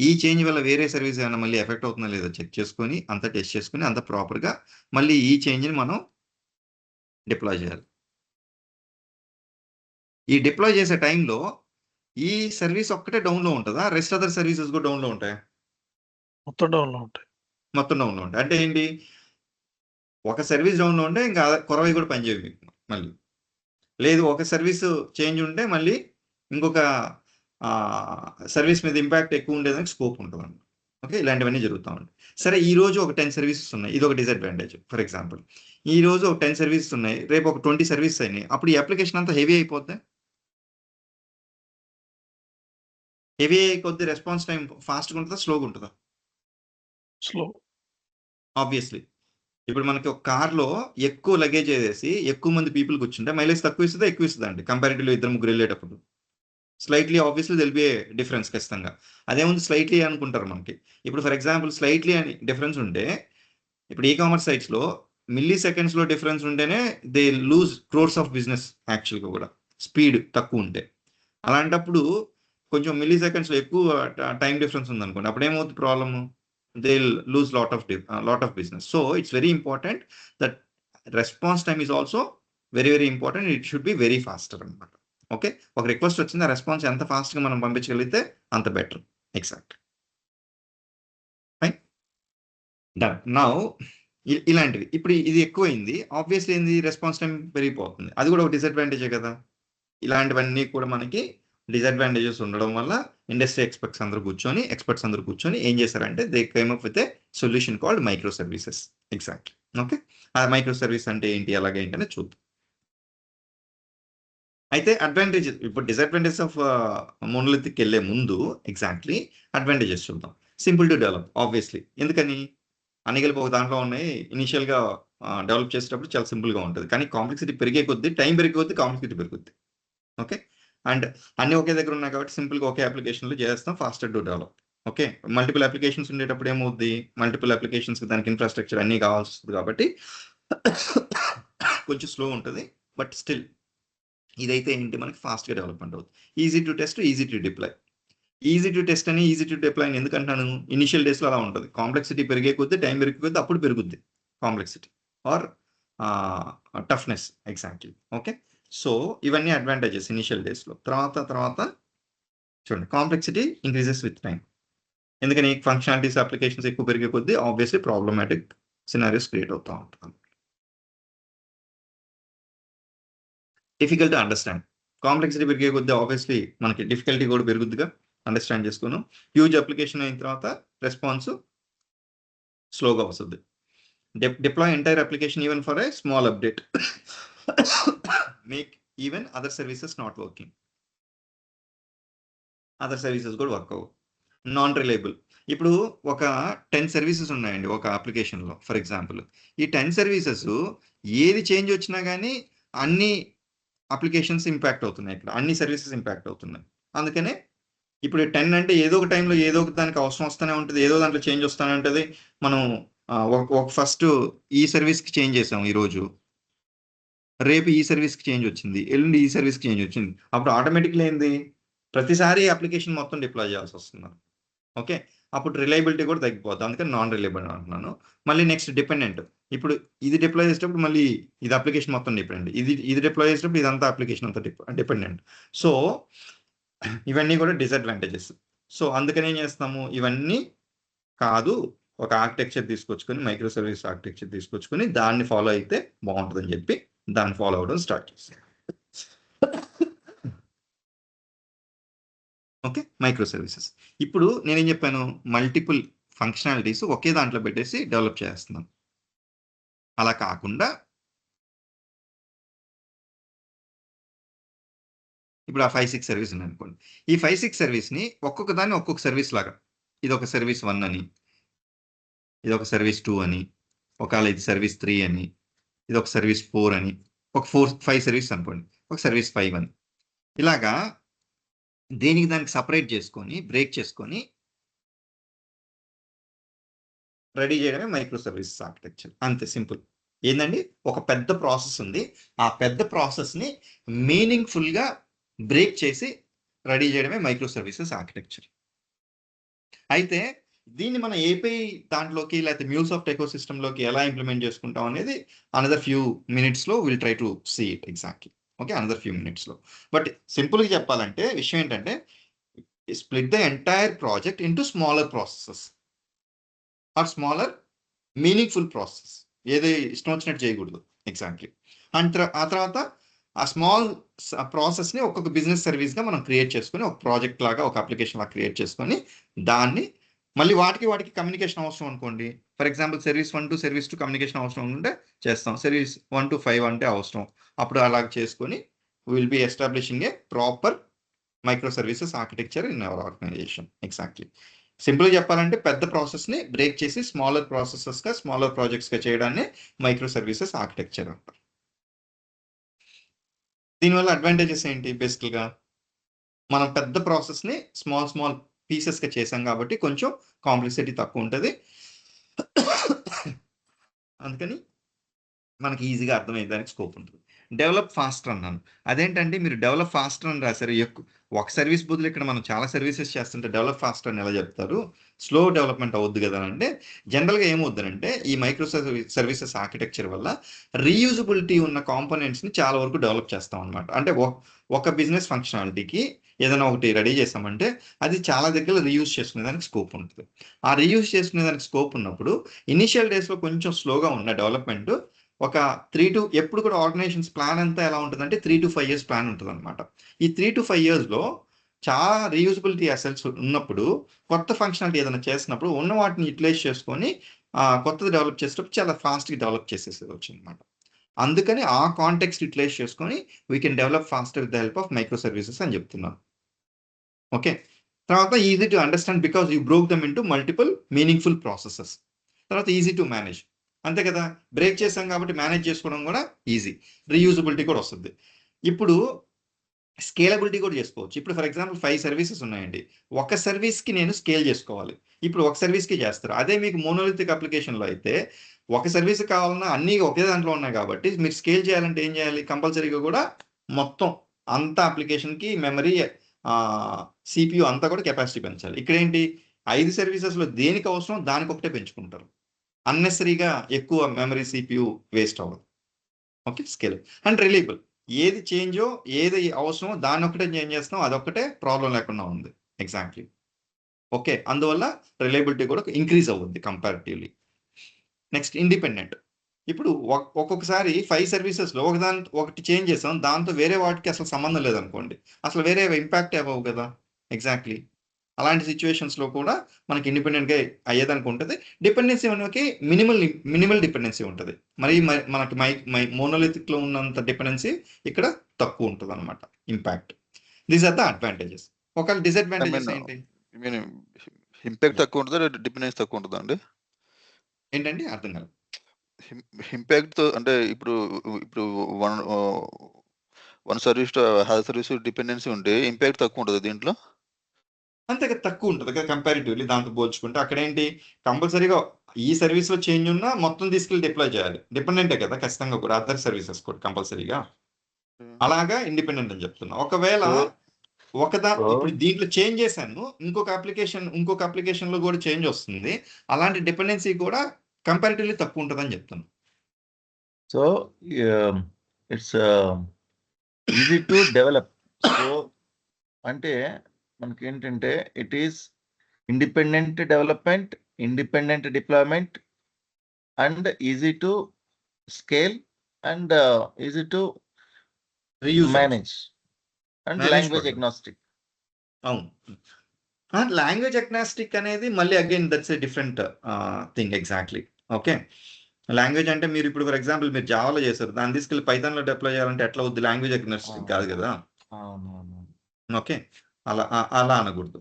ఈ చేంజ్ వల్ల వేరే సర్వీస్ ఏమైనా మళ్ళీ ఎఫెక్ట్ అవుతుందా లేదో చెక్ చేసుకొని, అంతా టెస్ట్ చేసుకొని, అంత ప్రాపర్గా మళ్ళీ ఈ చేంజ్ని మనం డిప్లాయ్ చేయాలి. ఈ డిప్లాయ్ చేసే టైంలో ఈ సర్వీస్ ఒక్కటే డౌన్లో ఉంటుందా, రెస్ట్ అదర్ సర్వీసెస్ కూడా డౌన్లో ఉంటాయా? మొత్తం డౌన్లో ఉంటాయి. మొత్తం డౌన్లో ఉంటాయి. అంటే ఏంటి, ఒక సర్వీస్ డౌన్లో ఉంటే ఇంకా కొరవై కూడా పనిచేయవు మళ్ళీ. లేదు, ఒక సర్వీస్ చేంజ్ ఉంటే మళ్ళీ ఇంకొక సర్వీస్ మీద ఇంపాక్ట్ ఎక్కువ ఉండేదానికి స్కోప్ ఉంటుంది అన్నమాట. ఓకే, ఇలాంటివన్నీ జరుగుతూ ఉంటాయి. సరే, ఈ రోజు ఒక 10 సర్వీసెస్ ఉన్నాయి, ఇది ఒక డిసడ్వాంటేజ్. ఫర్ ఎగ్జాంపుల్ ఈ రోజు ఒక 10 సర్వీసెస్ ఉన్నాయి, రేపు ఒక 20 సర్వీసెస్ అయినాయి, అప్పుడు ఈ అప్లికేషన్ అంతా హెవీ అయిపోద్ది. హెవీ అయ్యే కొద్ది రెస్పాన్స్ టైం ఫాస్ట్గా ఉంటుందా, స్లోగా ఉంటుందా? స్లో. ఆబ్వియస్లీ. ఇప్పుడు మనకి ఒక కార్లో ఎక్కువ లగేజ్ వేసేసి ఎక్కువ మంది పీపుల్ కూర్చుంటే మైలేజ్ తక్కువ ఇస్తుందా, ఎక్కువ ఇస్తుందా అండి కంపారిటివ్లీ ఇద్దరు ముగ్గురు వెళ్ళేటప్పుడు? Slightly obviously there'll B a difference ఖచ్చితంగా. అదేముంది స్లైట్లీ అనుకుంటారు మనకి. ఇప్పుడు ఫర్ ఎగ్జాంపుల్ స్లైట్లీ అని డిఫరెన్స్ ఉంటే ఇప్పుడు ఈ కామర్స్ సైట్స్లో మిల్లీ సెకండ్స్లో డిఫరెన్స్ ఉంటేనే they lose crores of business యాక్చువల్గా కూడా, స్పీడ్ తక్కువ ఉంటే. అలాంటప్పుడు కొంచెం మిల్లీ సెకండ్స్లో ఎక్కువ టైం డిఫరెన్స్ ఉందనుకోండి, అప్పుడు ఏమవుతుంది problem? They lose lot of business. So it's very important that response time is also very very important. It should be very faster అనమాట. ఓకే, ఒక రిక్వెస్ట్ వచ్చింది, ఆ రెస్పాన్స్ ఎంత ఫాస్ట్గా మనం పంపించగలిగితే అంత better. Exact. Fine, done. Now ఇలాంటివి ఇప్పుడు ఇది ఎక్కువైంది, ఆబ్వియస్లీ ఏంది, రెస్పాన్స్ టైం పెరిగిపోతుంది. అది కూడా ఒక డిసడ్వాంటేజే కదా. ఇలాంటివన్నీ కూడా మనకి డిసడ్వాంటేజెస్ ఉండడం వల్ల ఇండస్ట్రీ ఎక్స్పర్ట్స్ అందరూ కూర్చొని ఏం చేశారంటే they came up with a solution called micro services. Exactly. Okay, ఆ మైక్రో సర్వీస్ అంటే ఏంటి, అలాగేంటి అనేది చూద్దాం. అయితే అడ్వాంటేజెస్, ఇప్పుడు డిసడ్వాంటేజెస్ ఆఫ్ మోనోలిథిక్ వెళ్ళే ముందు ఎగ్జాక్ట్లీ అడ్వాంటేజెస్ చూద్దాం. Simple to develop obviously. ఎందుకని? అన్నిగలిపి ఒక దాంట్లో ఉన్నాయి. ఇనిషియల్గా డెవలప్ చేసేటప్పుడు చాలా సింపుల్గా ఉంటుంది, కానీ కాంప్లెక్సిటీ పెరిగే కొద్దీ, టైం పెరిగే కొద్దీ కాంప్లెక్సిటీ పెరుగుద్ది. ఓకే, అండ్ అన్ని ఒకే దగ్గర ఉన్నాయి కాబట్టి సింపుల్గా ఒకే అప్లికేషన్లో చేస్తాం, faster to develop. Okay, multiple applications ఉండేటప్పుడు ఏమవుద్ది, మల్టిపుల్ అప్లికేషన్స్ దానికి ఇన్ఫ్రాస్ట్రక్చర్ అన్నీ కావాల్సి వస్తుంది కాబట్టి కొంచెం స్లో ఉంటుంది. బట్ స్టిల్ ఇదైతే ఏంటి, మనకి ఫాస్ట్గా డెవలప్మెంట్ అవుతుంది. Easy to test, easy to deploy. Easy to test అని, ఈజీ టు డిప్లాయ్ అని ఎందుకంటాను? ఇనిషియల్ డేస్లో అలా ఉంటుంది. కాంప్లెక్సిటీ పెరిగే కొద్దీ, టైం పెరిగే కొద్దీ అప్పుడు పెరుగుద్ది complexity or toughness. Exactly. Okay, so ఇవన్నీ అడ్వాంటేజెస్ ఇనిషియల్ డేస్లో. తర్వాత చూడండి, కాంప్లెక్సిటీ ఇంక్రీజెస్ విత్ టైం. ఎందుకని? ఫంక్షనాలిటీస్, అప్లికేషన్స్ ఎక్కువ పెరిగే కొద్దీ ఆబ్వియస్లీ ప్రాబ్లమాటిక్ సినారియోస్ క్రియేట్ అవుతూ ఉంటుంది. Difficult to understand. కాంప్లెక్సిటీ పెరిగే కొద్దీ ఆబ్వియస్లీ మనకి డిఫికల్టీ కూడా పెరుగుద్దిగా, అండర్స్టాండ్ చేసుకున్నాం. హ్యూజ్ అప్లికేషన్ అయిన తర్వాత రెస్పాన్స్ స్లోగా వస్తుంది. Deploy entire application even for a small update, make even other services not working. Other services కూడా వర్క్ అవ్వవు. Non reliable. ఇప్పుడు ఒక 10 సర్వీసెస్ ఉన్నాయండి ఒక అప్లికేషన్లో ఫర్ ఎగ్జాంపుల్. ఈ 10 సర్వీసెస్ ఏది చేంజ్ వచ్చినా కానీ అన్ని అప్లికేషన్స్ ఇంపాక్ట్ అవుతున్నాయి, ఇక్కడ అన్ని సర్వీసెస్ ఇంపాక్ట్ అవుతున్నాయి. అందుకనే ఇప్పుడు 10 అంటే ఏదో ఒక టైంలో ఏదో ఒక దానికి అవసరం వస్తూనే ఉంటుంది, ఏదో దాంట్లో చేంజ్ వస్తూనే ఉంటుంది. మనం ఒక ఫస్ట్ ఈ సర్వీస్కి చేంజ్ చేసాం ఈరోజు, రేపు ఈ సర్వీస్కి చేంజ్ వచ్చింది, ఎల్లుండి ఈ సర్వీస్కి చేంజ్ వచ్చింది. అప్పుడు ఆటోమేటిక్లీ ఏంది, ప్రతిసారి అప్లికేషన్ మొత్తం డిప్లాయ్ చేయాల్సి వస్తుంది. ఓకే, అప్పుడు రిలయబిలిటీ కూడా తగ్గిపోతుంది. అందుకని నాన్ రిలయబుల్ అంటున్నాను. మళ్ళీ నెక్స్ట్ డిపెండెంట్. ఇప్పుడు ఇది డిప్లాయ్ చేసేటప్పుడు మళ్ళీ ఇది అప్లికేషన్ మొత్తం డిపెండెంట్, ఇది డిప్లాయ్ చేసేటప్పుడు ఇదంతా అప్లికేషన్ అంతా డిపెండెంట్. సో ఇవన్నీ కూడా డిసడ్వాంటేజెస్. సో అందుకని ఏం చేస్తాము, ఇవన్నీ కాదు, ఒక ఆర్కిటెక్చర్ తీసుకొచ్చుకొని, మైక్రో సర్వీస్ ఆర్కిటెక్చర్ తీసుకొచ్చుకొని దాన్ని ఫాలో అయితే బాగుంటుందని చెప్పి దాన్ని ఫాలో అవ్వడం స్టార్ట్ చేస్తాం. Okay, micro services. ఇప్పుడు నేనేం చెప్పాను, మల్టిపుల్ ఫంక్షనాలిటీస్ ఒకే దాంట్లో పెట్టేసి డెవలప్ చేస్తున్నాను. అలా కాకుండా ఇప్పుడు ఆ 5-6 సర్వీస్ ఉన్నాయి అనుకోండి. ఈ 5-6 సర్వీస్ని ఒక్కొక్క దాన్ని ఒక్కొక్క సర్వీస్ లాగా, ఇది ఒక సర్వీస్ 1 అని, ఇది ఒక సర్వీస్ 2 అని, ఒకవేళ ఇది సర్వీస్ 3 అని, ఇది ఒక సర్వీస్ 4 అని, ఒక 5 సర్వీస్ అనుకోండి, ఒక సర్వీస్ 5 అని, ఇలాగా దేనికి దానికి సపరేట్ చేసుకొని, బ్రేక్ చేసుకొని రెడీ చేయడమే మైక్రో సర్వీసెస్ ఆర్కిటెక్చర్. అంతే సింపుల్. ఏంటండి, ఒక పెద్ద ప్రాసెస్ ఉంది, ఆ పెద్ద ప్రాసెస్ని మీనింగ్ఫుల్గా బ్రేక్ చేసి రెడీ చేయడమే మైక్రో సర్వీసెస్ ఆర్కిటెక్చర్. అయితే దీన్ని మనం ఏపీఐ దాంట్లోకి లేకపోతే మ్యూల్సాఫ్ట్ ఎకో సిస్టంలోకి ఎలా ఇంప్లిమెంట్ చేసుకుంటాం అనేది అనదర్ ఫ్యూ మినిట్స్లో will try to see it exactly. Okay, another few మినిట్స్లో. బట్ సింపుల్గా చెప్పాలంటే విషయం ఏంటంటే, split the entire project into smaller processes or smaller meaningful process. ఏది ఇష్టం వచ్చినట్టు చేయకూడదు. ఎగ్జాక్ట్లీ. అండ్ ఆ తర్వాత ఆ స్మాల్ ప్రాసెస్ని ఒక్కొక్క బిజినెస్ సర్వీస్గా మనం క్రియేట్ చేసుకొని, ఒక ప్రాజెక్ట్ లాగా, ఒక అప్లికేషన్ లాగా క్రియేట్ చేసుకొని, దాన్ని మళ్ళీ వాటికి కమ్యూనికేషన్ అవసరం అనుకోండి. For example service 1 to service 2 communication అవసరం ఉంటే చేస్తాం, సర్వీస్ 1 to 5 అంటే అవసరం. అప్పుడు అలాగ చేసుకొని will be establishing a proper microservices architecture in our organisation. Exactly. సింపుల్గా చెప్పాలంటే పెద్ద ప్రాసెస్ని బ్రేక్ చేసి స్మాలర్ ప్రాసెసెస్గా స్మాలర్ ప్రాజెక్ట్స్గా చేయడాన్ని మైక్రో సర్వీసెస్ ఆర్కిటెక్చర్ అంటారు. దీనివల్ల అడ్వాంటేజెస్ ఏంటి? బేసికల్గా మనం పెద్ద ప్రాసెస్ని స్మాల్ పీసెస్గా చేసాం కాబట్టి కొంచెం కాంప్లెక్సిటీ తక్కువ ఉంటుంది. అందుకని మనకి ఈజీగా అర్థమయ్యేదానికి స్కోప్ ఉంటుంది. డెవలప్ ఫాస్టర్ అన్నాను. అదేంటంటే మీరు డెవలప్ ఫాస్టర్ అని రాశారు. ఒక సర్వీస్ బదులు ఇక్కడ మనం చాలా సర్వీసెస్ చేస్తుంటే డెవలప్ ఫాస్టర్ అని ఎలా చెప్తారు? స్లో డెవలప్మెంట్ అవద్దు కదా అంటే జనరల్గా ఏమవుద్దంటే ఈ మైక్రో సర్వీసెస్ ఆర్కిటెక్చర్ వల్ల రీయూజబిలిటీ ఉన్న కాంపోనెంట్స్ని చాలా వరకు డెవలప్ చేస్తాం అనమాట. అంటే ఒక బిజినెస్ ఫంక్షనాలిటీకి ఏదైనా ఒకటి రెడీ చేసామంటే అది చాలా దగ్గర రీయూజ్ చేసుకునేదానికి స్కోప్ ఉంటుంది. ఆ రీయూజ్ చేసుకునేదానికి స్కోప్ ఉన్నప్పుడు ఇనిషియల్ డేస్లో కొంచెం స్లోగా ఉన్న డెవలప్మెంట్ ఒక 3 to ఎప్పుడు కూడా ఆర్గనైజేషన్స్ ప్లాన్ అంతా ఎలా ఉంటుందంటే 3 to 5 years ప్లాన్ ఉంటుంది అనమాట. ఈ 3 to 5 yearsలో చాలా రీయూజబిలిటీ అసెట్స్ ఉన్నప్పుడు కొత్త ఫంక్షనాలిటీ ఏదైనా చేసినప్పుడు ఉన్న వాటిని యూటిలైజ్ చేసుకొని కొత్తది డెవలప్ చేసేటప్పుడు చాలా ఫాస్ట్గా డెవలప్ చేసేసేవచ్చు అనమాట. అందుకని ఆ కాంటెక్స్ట్ యూటిలైజ్ చేసుకొని we can develop faster with the help of microservices అని చెప్తున్నాను. ఓకే. తర్వాత easy to understand because you broke them into multiple meaningful processes. తర్వాత ఈజీ టు మేనేజ్. అంతే కదా, బ్రేక్ చేసాం కాబట్టి మేనేజ్ చేసుకోవడం కూడా ఈజీ. రీయూజబిలిటీ కూడా వస్తుంది. ఇప్పుడు స్కేలబిలిటీ కూడా చేసుకోవచ్చు. ఇప్పుడు ఫర్ ఎగ్జాంపుల్ 5 సర్వీసెస్ ఉన్నాయండి. ఒక సర్వీస్కి నేను స్కేల్ చేసుకోవాలి. ఇప్పుడు ఒక సర్వీస్కి చేస్తారు. అదే మీకు మోనోలిథిక్ అప్లికేషన్లో అయితే ఒక సర్వీస్ కావాలన్నా అన్నీ ఒకే దాంట్లో ఉన్నాయి కాబట్టి మీరు స్కేల్ చేయాలంటే ఏం చేయాలి? కంపల్సరీగా కూడా మొత్తం అంత అప్లికేషన్కి మెమరీ CPU అంతా కూడా కెపాసిటీ పెంచాలి. ఇక్కడ ఏంటి 5 సర్వీసెస్లో దేనికి అవసరం దానికి ఒకటే పెంచుకుంటారు. అన్నెసరీగా ఎక్కువ మెమరీ CPU వేస్ట్ అవ్వదు. ఓకే. Scale and reliable. ఏది చేంజో ఏది అవసరమో దాన్ని ఒకటే చేంజ్ చేస్తాం, అదొక్కటే ప్రాబ్లం లేకుండా ఉంది. ఎగ్జాక్ట్లీ. ఓకే. అందువల్ల రిలయబిలిటీ కూడా ఇంక్రీజ్ అవుద్ది కంపారిటివ్లీ. Next independent. ఇప్పుడు ఒక్కొక్కసారి 5 సర్వీసెస్లో ఒకటి చేంజ్ చేస్తాం, దాంతో వేరే వాటికి అసలు సంబంధం లేదనుకోండి, అసలు వేరే ఇంపాక్ట్ అవ్వవు కదా. ఎగ్జాక్ట్లీ. అలాంటి సిచ్యువేషన్స్లో కూడా మనకి ఇండిపెండెంట్గా అయ్యేదానికి ఉంటుంది. డిపెండెన్సీ మనకి మినిమల్ డిపెండెన్సీ ఉంటుంది. మరి మనకి మోనోలిథిక్లో ఉన్నంత డిపెండెన్సీ ఇక్కడ తక్కువ ఉంటుంది అనమాట. Impact. These are the advantages. ఒక డిసడ్వాంటేజెస్ ఏంటి? ఇంపాక్ట్ తక్కువ ఉంటుందా, డిపెండెన్స్ తక్కువ ఉంటుందా అండి? ఏంటండి? అర్థం కాదు. ఇంపాక్ట్ అంటే ఇప్పుడు one service hall service dependency ఉంటే ఇంపాక్ట్ తక్కువ ఉంటుంది దీంట్లో. అంతే కదా, తక్కువ ఉంటుంది కదా కంపారిటివ్లీ దాంతో పోల్చుకుంటే. అక్కడ ఏంటి కంపల్సరీగా ఈ సర్వీస్లో చేంజ్ ఉన్నా మొత్తం తీసుకెళ్ళి డిప్లాయ్ చేయాలి. డిపెండెంటే కదా ఖచ్చితంగా కూడా అదర్ సర్వీసెస్ కూడా కంపల్సరీగా. అలాగా ఇండిపెండెంట్ అని చెప్తున్నా. ఒకవేళ ఇప్పుడు దీంట్లో చేంజ్ చేశాను, ఇంకొక అప్లికేషన్లో కూడా చేంజ్ వస్తుంది, అలాంటి డిపెండెన్సీ కూడా కంపారిటివ్లీ తక్కువ ఉంటుంది అని చెప్తాను. So it's easy to develop. So అంటే మనకి ఏంటంటే it is independent development, independent deployment and easy to scale and easy to manage and language agnostic. అవును. లాంగ్వేజ్ అగ్నాస్టిక్ అనేది మళ్ళీ again that's a different thing. Exactly. Okay. Language అంటే మీరు ఇప్పుడు for example మీరు జావాలో చేశారు, దాన్ని తీసుకెళ్ళి పైథాన్లో డిప్లాయ్ చేయాలంటే ఎట్లా అవుద్ది? లాంగ్వేజ్ అగ్నాస్టిక్ కాదు కదా. ఓకే. అలా అనకూడదు.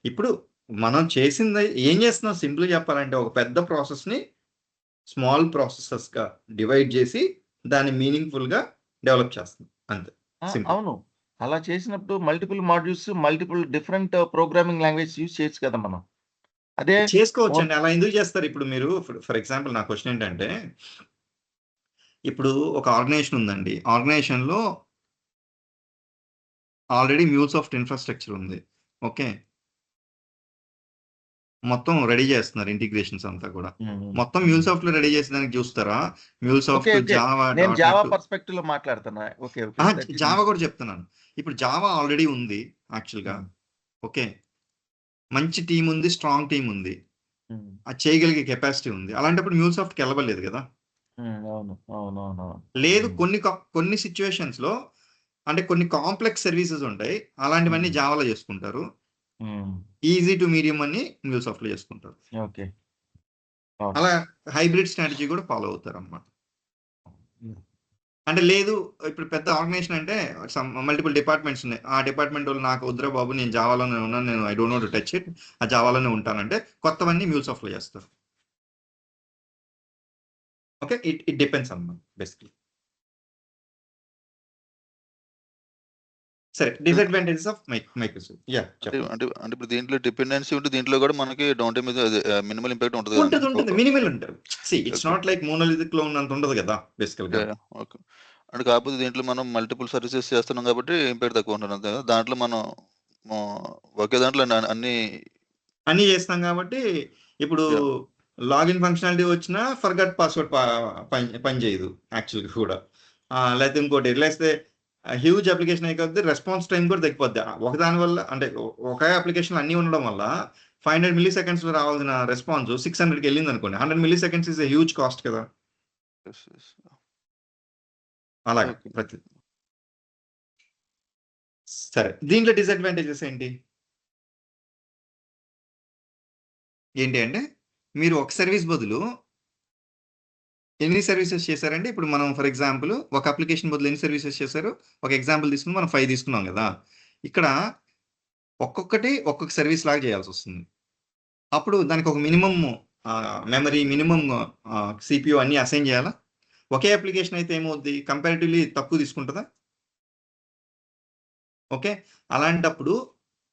ఇప్పుడు మనం చేసింది ఏం చేస్తున్నాం? సింపుల్ చెప్పాలంటే ఒక పెద్ద ప్రాసెస్ని స్మాల్ ప్రాసెసెస్గా డివైడ్ చేసి దాన్ని మీనింగ్ఫుల్గా డెవలప్ చేస్తాం అంతే. అవును. అలా చేసినప్పుడు multiple modules, multiple different programming language use చేయొచ్చు కదా మనం. అదే చేసుకోవచ్చు అండి. అలా ఎందుకు చేస్తారు? ఇప్పుడు మీరు ఫర్ ఎగ్జాంపుల్ నా క్వశ్చన్ ఏంటంటే, ఇప్పుడు ఒక ఆర్గనైజేషన్ ఉందండి. ఆర్గనైజేషన్లో ఆల్రెడీ మ్యూల్సాఫ్ట్ ఇన్ఫ్రాస్ట్రక్చర్ ఉంది. ఓకే. మొత్తం రెడీ చేస్తున్నారు ఇంటిగ్రేషన్స్ అంతా కూడా. మొత్తం మ్యూల్సాఫ్ట్ లో రెడీ చేసేదానికి చూస్తారా? మ్యూల్సాఫ్ట్, జావా, నేను జావా పర్స్పెక్టివ్ లో మాట్లాడుతున్నా. ఓకే. జావా కూడా చెప్తున్నాను. ఇప్పుడు జావా ఆల్రెడీ ఉంది యాక్చువల్గా. ఓకే. మంచి టీం ఉంది, స్ట్రాంగ్ టీం ఉంది, అది చేయగలిగే కెపాసిటీ ఉంది. అలాంటప్పుడు మ్యూల్సాఫ్ట్కి వెళ్ళలేదు కదా. లేదు, కొన్ని సిచ్యువేషన్స్ లో అంటే కొన్ని కాంప్లెక్స్ సర్వీసెస్ ఉంటాయి, అలాంటివన్నీ జావాలో చేసుకుంటారు. ఈజీ టు మీడియం అని మ్యూల్సాఫ్ట్ లో చేసుకుంటారు. ఓకే. అలా హైబ్రిడ్ స్ట్రాటజీ కూడా ఫాలో అవుతారు అన్నమాట. అంటే లేదు ఇప్పుడు పెద్ద ఆర్గనైజేషన్ అంటే మల్టిపుల్ డిపార్ట్మెంట్స్ ఉన్నాయి. ఆ డిపార్ట్మెంట్ వాళ్ళు నాకు వద్దురా బాబు నేను జావాలోనే ఉన్నాను, నేను I don't no to touch it, ఆ జావాలోనే ఉంటానంటే కొత్తవన్నీ MuleSoft లో చేస్తారు. ఓకే, ఇట్ డిపెండ్స్ అన్నమాట బేసిక్లీ. సరే, డిసడ్వాంటేజెస్ ఆఫ్ మైక్రోసాఫ్ట్. అంటే చెప్పండి. అంటే అంటే ఇప్పుడు దీంట్లో డిపెండెన్సీ ఉంటే దీంట్లో కూడా మనకి డౌన్ టైమ్ మీద మినిమల్ ఇంపాక్ట్ ఉంటుంది ఉంటుంది కదండి. మినిమల్ ఉంటుంది. It's okay. Not like monolithic లో ఉన్నంత ఉండదు కదా బేసికల్ గా. ఓకే. అంటే కాకపోతే దీంట్లో మనం మల్టిపుల్ సర్వీసెస్ చేస్తున్నాం కాబట్టి ఇంపాక్ట్ తక్కువ ఉంటుంది అంతే కదా. దాంట్లో మనం ఒకే దాంట్లో అన్ని చేస్తాం కాబట్టి ఇప్పుడు Yeah. లాగిన్ ఫంక్షనాలిటీ వచ్చినా ఫర్గట్ పాస్వర్డ్ పని చేయదు యాక్చువల్గా కూడా. లేకపోతే ఇంకోటి లేస్తే హ్యూజ్ అప్లికేషన్ అయిపోద్ది, రెస్పాన్స్ టైం కూడా తగ్గిపోద్ది. ఒకదాని వల్ల అంటే ఒకే అప్లికేషన్ అన్ని ఉండడం వల్ల 500 మిల్లీ సెకండ్స్ రావాల్సిన రెస్పాన్స్ 600కి వెళ్ళింది అనుకోండి. 100 milli seconds is huge cost కదా. Yes, yes. అలాగే Okay. ప్రతి సరే, దీంట్లో డిసడ్వాంటేజెస్ ఏంటి అంటే మీరు ఒక సర్వీస్ బదులు ఎన్ని సర్వీసెస్ చేశారంటే ఇప్పుడు మనం ఫర్ ఎగ్జాంపుల్ ఒక అప్లికేషన్ బదులు ఎన్ని సర్వీసెస్ చేశారు, ఒక ఎగ్జాంపుల్ తీసుకుని మనం 5 తీసుకున్నాం కదా. ఇక్కడ ఒక్కొక్కటి ఒక్కొక్క సర్వీస్ లాగా చేయాల్సి వస్తుంది. అప్పుడు దానికి ఒక మినిమం మెమరీ, మినిమం CPU అన్ని అసైన్ చేయాలా. ఒకే అప్లికేషన్ అయితే ఏమవుద్ది, కంపారిటివ్లీ తక్కువ తీసుకుంటుందా. ఓకే, అలాంటప్పుడు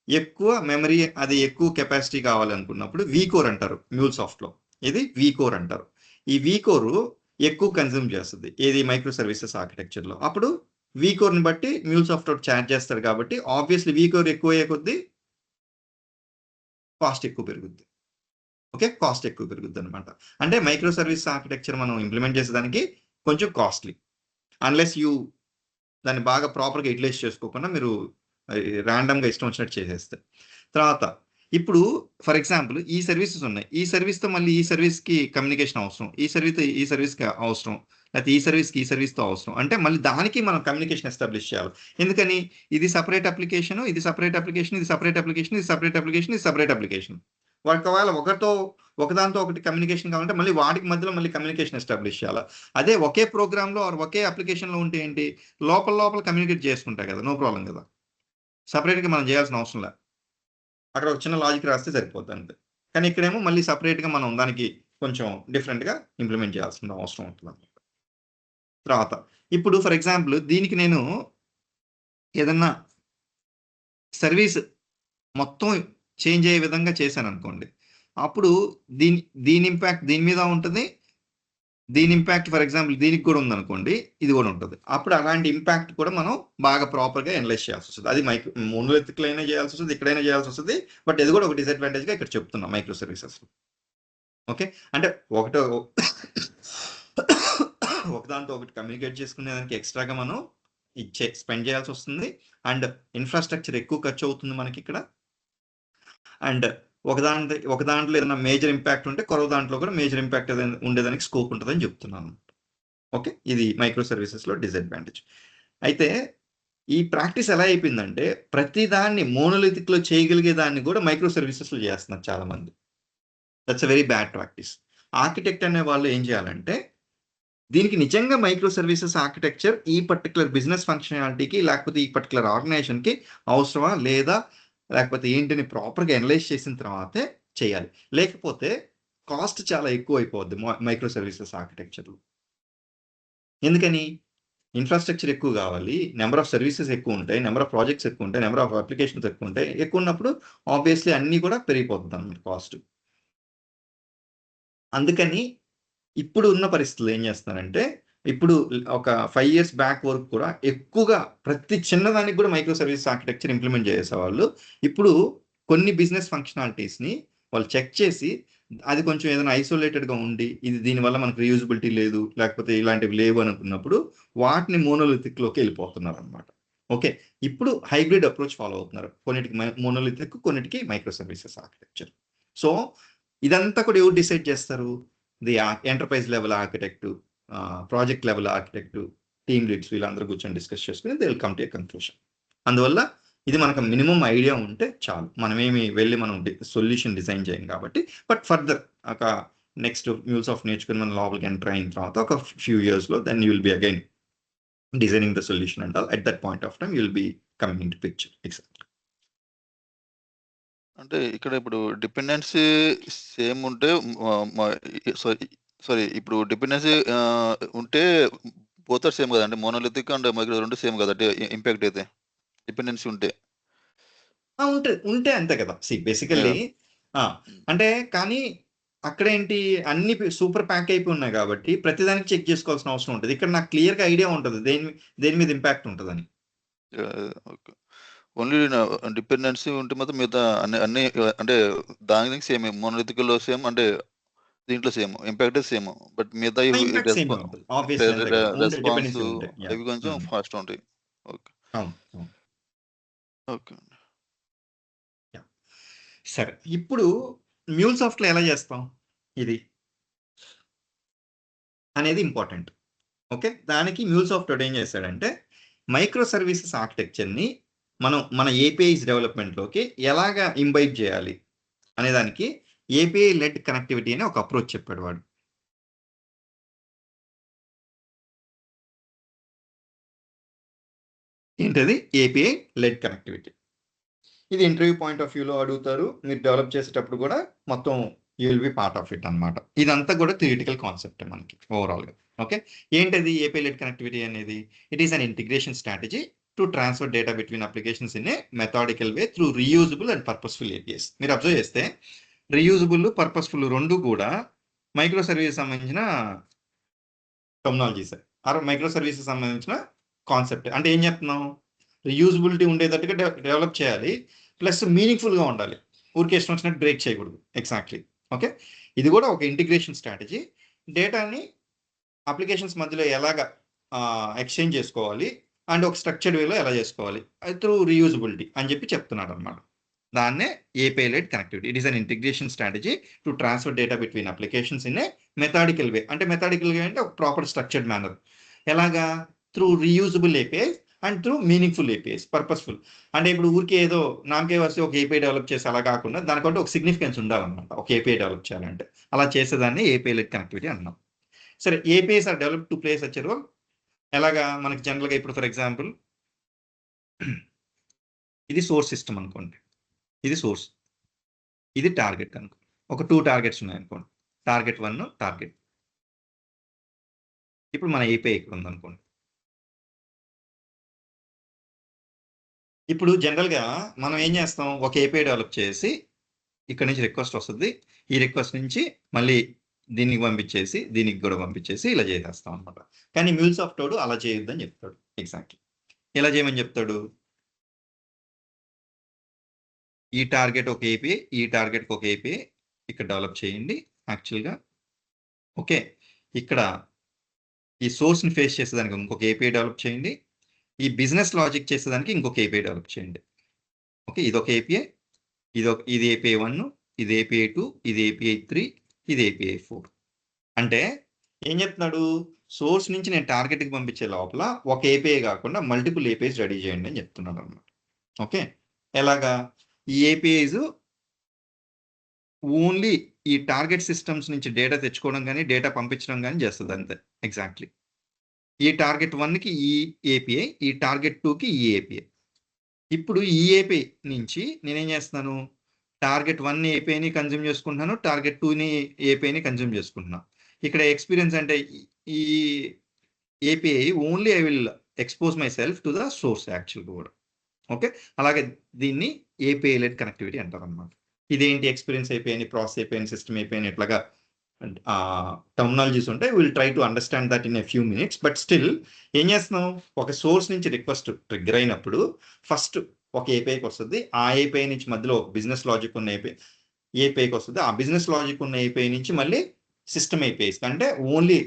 ఎక్కువ మెమరీ, అది ఎక్కువ కెపాసిటీ కావాలనుకున్నప్పుడు VCore అంటారు MuleSoft లో. ఇది VCore అంటారు. ఈ VCore ఎక్కువ కన్జ్యూమ్ చేస్తుంది ఏది మైక్రో సర్వీసెస్ ఆర్కిటెక్చర్ లో. అప్పుడు VCore ని బట్టి MuleSoft చార్జ్ చేస్తారు కాబట్టి ఆబ్వియస్లీ VCore ఎక్కువ అయ్యే కొద్దీ కాస్ట్ ఎక్కువ పెరుగుద్ది. ఓకే, కాస్ట్ ఎక్కువ పెరుగుద్ది అనమాట. అంటే మైక్రో సర్వీస్ ఆర్కిటెక్చర్ మనం ఇంప్లిమెంట్ చేసేదానికి కొంచెం కాస్ట్లీ, అన్లెస్ దాన్ని బాగా ప్రాపర్గా యూటిలైజ్ చేసుకోకుండా మీరు ర్యాండమ్గా ఇష్టం వచ్చినట్టు చేసేస్తే. తర్వాత ఇప్పుడు ఫర్ ఎగ్జాంపుల్ ఈ సర్వీసెస్ ఉన్నాయి, ఈ సర్వీస్తో మళ్ళీ ఈ సర్వీస్కి కమ్యూనికేషన్ అవసరం, ఈ సర్వీస్కి అవసరం, లేకపోతే ఈ సర్వీస్తో అవసరం. అంటే మళ్ళీ దానికి మనం కమ్యూనికేషన్ ఎస్టాబ్లిష్ చేయాలి. ఎందుకని, ఇది సపరేట్ అప్లికేషన్, ఇది సపరేట్ అప్లికేషన్, ఇది సపరేట్ అప్లికేషన్, ఇది సపరేట్ అప్లికేషన్, ఇది సపరేట్ అప్లికేషన్. ఒకవేళ ఒకదాంతో ఒకటి కమ్యూనికేషన్ కావాలంటే మళ్ళీ వాటికి మధ్యలో మళ్ళీ కమ్యూనికేషన్ ఎస్టాబ్లిష్ చేయాలి. అదే ఒకే ప్రోగ్రామ్లో ఒకే అప్లికేషన్లో ఉంటే ఏంటి, లోపల కమ్యూనికేట్ చేసుకుంటాయి కదా, నో ప్రాబ్లం కదా. సపరేట్గా మనం చేయాల్సిన అవసరం లేదు, అక్కడ ఒక చిన్న లాజిక్ రాస్తే సరిపోద్ది అంతే. కానీ ఇక్కడేమో మళ్ళీ సపరేట్గా మనం దానికి కొంచెం డిఫరెంట్గా ఇంప్లిమెంట్ చేయాల్సిన అవసరం ఉంటుంది. తర్వాత ఇప్పుడు ఫర్ ఎగ్జాంపుల్ దీనికి నేను ఏదన్నా సర్వీస్ మొత్తం చేంజ్ అయ్యే విధంగా చేశాను అనుకోండి, అప్పుడు దీని ఇంపాక్ట్ దీని మీద ఉంటుంది, దీని ఇంపాక్ట్ ఫర్ ఎగ్జాంపుల్ దీనికి కూడా ఉందనుకోండి, ఇది కూడా ఉంటుంది. అప్పుడు అలాంటి ఇంపాక్ట్ కూడా మనం బాగా ప్రాపర్గా అనలైజ్ చేయాల్సి వస్తుంది. అది మోనోలిథిక్ అయినా చేయాల్సి వస్తుంది, ఇక్కడైనా చేయాల్సి వస్తుంది. బట్ ఇది కూడా ఒక డిసడ్వాంటేజ్గా ఇక్కడ చెప్తున్నాం మైక్రో సర్వీసెస్. ఓకే, అంటే ఒకదాంతో ఒకటి కమ్యూనికేట్ చేసుకునేదానికి ఎక్స్ట్రాగా మనం స్పెండ్ చేయాల్సి వస్తుంది. అండ్ ఇన్ఫ్రాస్ట్రక్చర్ ఎక్కువ ఖర్చు అవుతుంది మనకి ఇక్కడ. అండ్ ఒక దాంట్లో ఏదైనా మేజర్ ఇంపాక్ట్ ఉంటే కొరవ దాంట్లో కూడా మేజర్ ఇంపాక్ట్ ఉండేదానికి స్కోప్ ఉంటుందని చెప్తున్నాను. ఓకే, ఇది మైక్రో సర్వీసెస్లో డిసడ్వాంటేజ్. అయితే ఈ ప్రాక్టీస్ ఎలా అయిపోయిందంటే ప్రతి దాన్ని మోనోలిథిక్లో చేయగలిగే దాన్ని కూడా మైక్రో సర్వీసెస్లో చేస్తున్నారు చాలా మంది. That's a very bad practice. Architect అనే వాళ్ళు ఏం చేయాలంటే దీనికి నిజంగా మైక్రో సర్వీసెస్ ఆర్కిటెక్చర్ ఈ పర్టికులర్ బిజినెస్ ఫంక్షనాలిటీకి లేకపోతే ఈ పర్టికులర్ ఆర్గనైజేషన్కి అవసరమా లేదా లేకపోతే ఏంటిని ప్రాపర్గా అనలైజ్ చేసిన తర్వాతే చేయాలి. లేకపోతే కాస్ట్ చాలా ఎక్కువ అయిపోద్ది మైక్రో సర్వీసెస్ ఆర్కిటెక్చర్లో. ఎందుకని, ఇన్ఫ్రాస్ట్రక్చర్ ఎక్కువ కావాలి, నెంబర్ ఆఫ్ సర్వీసెస్ ఎక్కువ ఉంటాయి, నెంబర్ ఆఫ్ ప్రాజెక్ట్స్ ఎక్కువ ఉంటాయి, నెంబర్ ఆఫ్ అప్లికేషన్స్ ఎక్కువ ఉంటాయి. ఎక్కువ ఉన్నప్పుడు ఆబ్వియస్లీ అన్నీ కూడా పెరిగిపోతుంది అన్నమాట కాస్ట్. అందుకని ఇప్పుడు ఉన్న పరిస్థితులు ఏం చేస్తున్నారంటే ఇప్పుడు ఒక 5 years బ్యాక్ వరకు కూడా ఎక్కువగా ప్రతి చిన్నదానికి కూడా మైక్రో సర్వీస్ ఆర్కిటెక్చర్ ఇంప్లిమెంట్ చేసేవాళ్ళు. ఇప్పుడు కొన్ని బిజినెస్ ఫంక్షనాలిటీస్ని వాళ్ళు చెక్ చేసి అది కొంచెం ఏదైనా ఐసోలేటెడ్గా ఉండి ఇది దీనివల్ల మనకు రీయూజబిలిటీ లేదు లేకపోతే ఇలాంటివి లేవు అనుకున్నప్పుడు వాటిని మోనోలిథిక్లోకి వెళ్ళిపోతున్నారు అనమాట. ఓకే, ఇప్పుడు హైబ్రిడ్ అప్రోచ్ ఫాలో అవుతున్నారు. కొన్నిటికి మోనోలిథిక్, కొన్నిటికి మైక్రో సర్వీసెస్ ఆర్కిటెక్చర్. సో ఇదంతా కూడా ఎవరు డిసైడ్ చేస్తారు, the enterprise level architect, project level architect, team leads వీళ్ళందరూ కూర్చొని డిస్కస్ చేసుకుని they will come to a conclusion. అందువల్ల ఇది మనకు మినిమం ఐడియా ఉంటే చాలు, మనమేమి వెళ్ళి మనం సొల్యూషన్ డిజైన్ చేయం కాబట్టి. బట్ ఫర్దర్ ఒక నెక్స్ట్ MuleSoft నేర్చుకుని మనం లోపలికి ఎంటర్ అయిన తర్వాత ఒక few yearsలో then you will be again designing the solution and all. At that point of time, you will be coming into picture. Exactly. అంటే ఇక్కడ ఇప్పుడు డిపెండెన్సీ సేమ్ ఉంటే సారీ ఇప్పుడు డిపెండెన్సీ ఉంటే బోత్ ఆర్ సేమ్ కదండి, మోనోలిథిక్ అండ్ మైక్రో రెండు same కదండి impact అయితే డిపెండెన్సీ ఉంటే. ఉంటే అంతే కదా. బేసికల్లీ అంటే కానీ అక్కడ ఏంటి అన్ని సూపర్ ప్యాక్ అయిపోయి ఉన్నాయి కాబట్టి ప్రతిదానికి చెక్ చేసుకోవాల్సిన అవసరం ఉంటుంది. ఇక్కడ నాకు క్లియర్గా ఐడియా ఉంటుంది దేని మీద ఇంపాక్ట్ ఉంటుందని. ఓకే, ఓన్లీ డిపెండెన్సీ ఉంటే మాత్రం మిగతా అన్ని అంటే దానికి సేమ్, మోనోలిథికల్ సేమ్, అంటే దీంట్లో సేమ్ ఇంపాక్ట్ సేమ్, బట్ మిగతా రెస్పాన్స్ అవి కొంచెం ఫాస్ట్ ఉంటాయి. ఓకే ఓకే సరే, ఇప్పుడు మ్యూల్సాఫ్ట్లో ఎలా చేస్తాం ఇది అనేది ఇంపార్టెంట్. ఓకే, దానికి మ్యూల్సాఫ్ట్ ఏం చేశాడంటే మైక్రో సర్వీసెస్ ఆర్కిటెక్చర్ని మన ఏపీఐస్ డెవలప్మెంట్లోకి ఎలాగా ఇంబైబ్ చేయాలి అనే దానికి ఏపీఐ లెడ్ కనెక్టివిటీ అనే ఒక అప్రోచ్ చెప్పాడు వాడు. ఏంటది? API led connectivity. ఇది ఇంటర్వ్యూ పాయింట్ ఆఫ్ వ్యూలో అడుగుతారు. మీరు డెవలప్ చేసేటప్పుడు కూడా మొత్తం you will be part of it అనమాట. ఇదంతా కూడా థియరిటికల్ కాన్సెప్ట్ మనకి ఓవరాల్గా. ఓకే, ఏంటది ఏపీఐ లెడ్ కనెక్టివిటీ అనేది? It is an integration strategy to transfer data between applications in a methodical way through reusable and purposeful APIs. మీరు observe చేస్తే reusable, purposeful రెండు కూడా మైక్రో సర్వీస్ సంబంధించిన టెక్నాలజీస్, మైక్రో సర్వీసెస్ సంబంధించిన concept. అంటే ఏం చెప్తున్నాం? రీయూజబిలిటీ ఉండేటట్టుగా డెవలప్ చేయాలి, ప్లస్ మీనింగ్ఫుల్గా ఉండాలి, ఊరికే ఇష్టం వచ్చినట్టు బ్రేక్ చేయకూడదు. ఎగ్జాక్ట్లీ. ఓకే, ఇది కూడా ఒక ఇంటిగ్రేషన్ స్ట్రాటజీ. డేటాని అప్లికేషన్స్ మధ్యలో ఎలాగ ఎక్స్చేంజ్ చేసుకోవాలి అండ్ ఒక స్ట్రక్చర్డ్ వేలో ఎలా చేసుకోవాలి త్రూ రీయూజబిలిటీ అని చెప్పి చెప్తున్నాడు అనమాట. దాన్నే API led connectivity. It is an integration strategy to transfer data between applications in a methodical way. అంటే మెథాడికల్ వే అంటే ఒక ప్రాపర్ స్ట్రక్చర్డ్ మేనర్. ఎలాగా? Through reusable APIs and through meaningful APIs, purposeful. అంటే ఇప్పుడు ఊరికే ఏదో నామకే వస్తే ఒక ఏపీఐ డెవలప్ చేసి అలా కాకుండా దానికంటే ఒక సిగ్నిఫికెన్స్ ఉండాలన్నమాట. ఒక ఏపీఐ డెవలప్ చేయాలంటే అలా చేసేదాన్ని ఏపీఐ లెడ్ కనెక్టివిటీ అన్నాం. సరే, APIs are develop to place such a role. ఎలాగా? మనకి జనరల్గా ఇప్పుడు ఫర్ ఎగ్జాంపుల్ ఇది సోర్స్ సిస్టమ్ అనుకోండి, ఇది సోర్స్, ఇది టార్గెట్ అనుకో. ఒక 2 టార్గెట్స్ ఉన్నాయనుకోండి, టార్గెట్ 1, టార్గెట్. ఇప్పుడు మన ఏపీఐ ఇక్కడ ఉందనుకోండి. ఇప్పుడు జనరల్గా మనం ఏం చేస్తాం? ఒక ఏపీఐ డెవలప్ చేసి ఇక్కడ నుంచి రిక్వెస్ట్ వస్తుంది, ఈ రిక్వెస్ట్ నుంచి మళ్ళీ దీనికి పంపించేసి దీనికి కూడా పంపించేసి ఇలా చేసేస్తాం అనమాట. కానీ మ్యూల్సాఫ్ట్ వాడు అలా చేయొద్దని చెప్తాడు. ఎగ్జాక్ట్లీ ఎలా చేయమని చెప్తాడు? ఈ టార్గెట్ ఒక ఏపీఐ, ఈ టార్గెట్కి ఒక ఏపీఐ ఇక్కడ డెవలప్ చేయండి యాక్చువల్గా. ఓకే, ఇక్కడ ఈ సోర్స్ని ఫేస్ చేసేదానికి ఇంకొక ఏపీఐ డెవలప్ చేయండి, ఈ బిజినెస్ లాజిక్ చేసేదానికి ఇంకొక ఏపీఐ డెవలప్ చేయండి. ఓకే, ఇదొక ఏపీఐ, ఇది ఏపీఐ 1, ఇది ఏపీఐ 2, ఇది ఏపీఐ 3, ఇది ఏపీఐ 4. అంటే ఏం చెప్తున్నాడు? సోర్స్ నుంచి నేను టార్గెట్కి పంపించే లోపల ఒక ఏపీఐ కాకుండా మల్టిపుల్ ఏపీఐస్ రెడీ చేయండి అని చెప్తున్నాడు అనమాట. ఓకే, ఎలాగా? ఈ ఏపీఐస్ ఓన్లీ ఈ టార్గెట్ సిస్టమ్స్ నుంచి డేటా తెచ్చుకోవడం కానీ డేటా పంపించడం కానీ చేస్తుంది అంతే. ఎగ్జాక్ట్లీ. ఈ టార్గెట్ 1కి ఈ ఏపీఐ, ఈ టార్గెట్ 2కి ఈ ఏపీఐ. ఇప్పుడు ఈ ఏపీఐ నుంచి నేనేం చేస్తున్నాను? టార్గెట్ 1 ఏపీఐని కన్జ్యూమ్ చేసుకుంటున్నాను, టార్గెట్ 2ని ఏపీఐని కన్జ్యూమ్ చేసుకుంటున్నాను. ఇక్కడ ఎక్స్పీరియన్స్ అంటే ఈ API only I will expose my self to the source యాక్చువల్గా కూడా. ఓకే, అలాగే దీన్ని ఏపీఐ లెడ్ కనెక్టివిటీ అంటారు అనమాట. ఇదేంటి? ఎక్స్పీరియన్స్ ఏపీఐని, ప్రాసెస్ ఏపీఐని, సిస్టమ్ ఏపీఐని ఎట్లాగా టర్మినాలజీస్ ఉంటాయి. Will try to understand that in a few minutes. But still ఏం చేస్తున్నాం? ఒక సోర్స్ నుంచి రిక్వెస్ట్ ట్రిగ్గర్ అయినప్పుడు ఫస్ట్ ఒక ఏపీఐకి వస్తుంది, ఆ ఏపీఐ నుంచి మధ్యలో ఒక బిజినెస్ లాజిక్ ఉన్న ఏపీఐకి వస్తుంది, ఆ బిజినెస్ లాజిక్ ఉన్న ఏపీఐ నుంచి మళ్ళీ సిస్టమ్ ఏపీఐస్, అంటే ఓన్లీ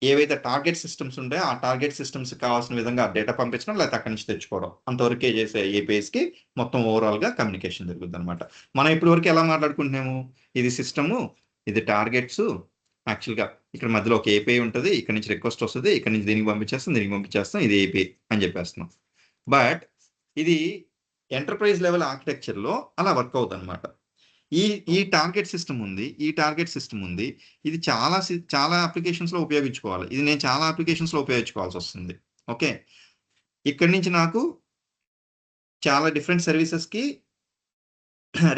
ఏవైతే టార్గెట్ సిస్టమ్స్ ఉంటాయో ఆ టార్గెట్ సిస్టమ్స్ కావాల్సిన విధంగా డేటా పంపించడం, లేకపోతే అక్కడి నుంచి తెచ్చుకోవడం, అంతవరకే చేసే ఏపీఐస్కి మొత్తం ఓవరాల్గా కమ్యూనికేషన్ జరుగుతుంది అనమాట. మనం ఇప్పటి వరకు ఎలా మాట్లాడుకుంటున్నాము? ఇది సిస్టము, ఇది టార్గెట్స్. యాక్చువల్గా ఇక్కడ మధ్యలో ఒక ఏపీఐ ఉంటుంది, ఇక్కడ నుంచి రిక్వెస్ట్ వస్తుంది, ఇక్కడ నుంచి దీనికి పంపించేస్తాం, ఇది ఏపీఐ అని చెప్పేస్తున్నాం. బట్ ఇది ఎంటర్ప్రైజ్ లెవెల్ ఆర్కిటెక్చర్లో అలా వర్క్ అవుతుంది అనమాట. ఈ టార్గెట్ సిస్టమ్ ఉంది, ఇది చాలా అప్లికేషన్స్లో ఉపయోగించుకోవాలి. ఇది నేను చాలా అప్లికేషన్స్లో ఉపయోగించుకోవాల్సి వస్తుంది. ఓకే, ఇక్కడి నుంచి నాకు చాలా డిఫరెంట్ సర్వీసెస్కి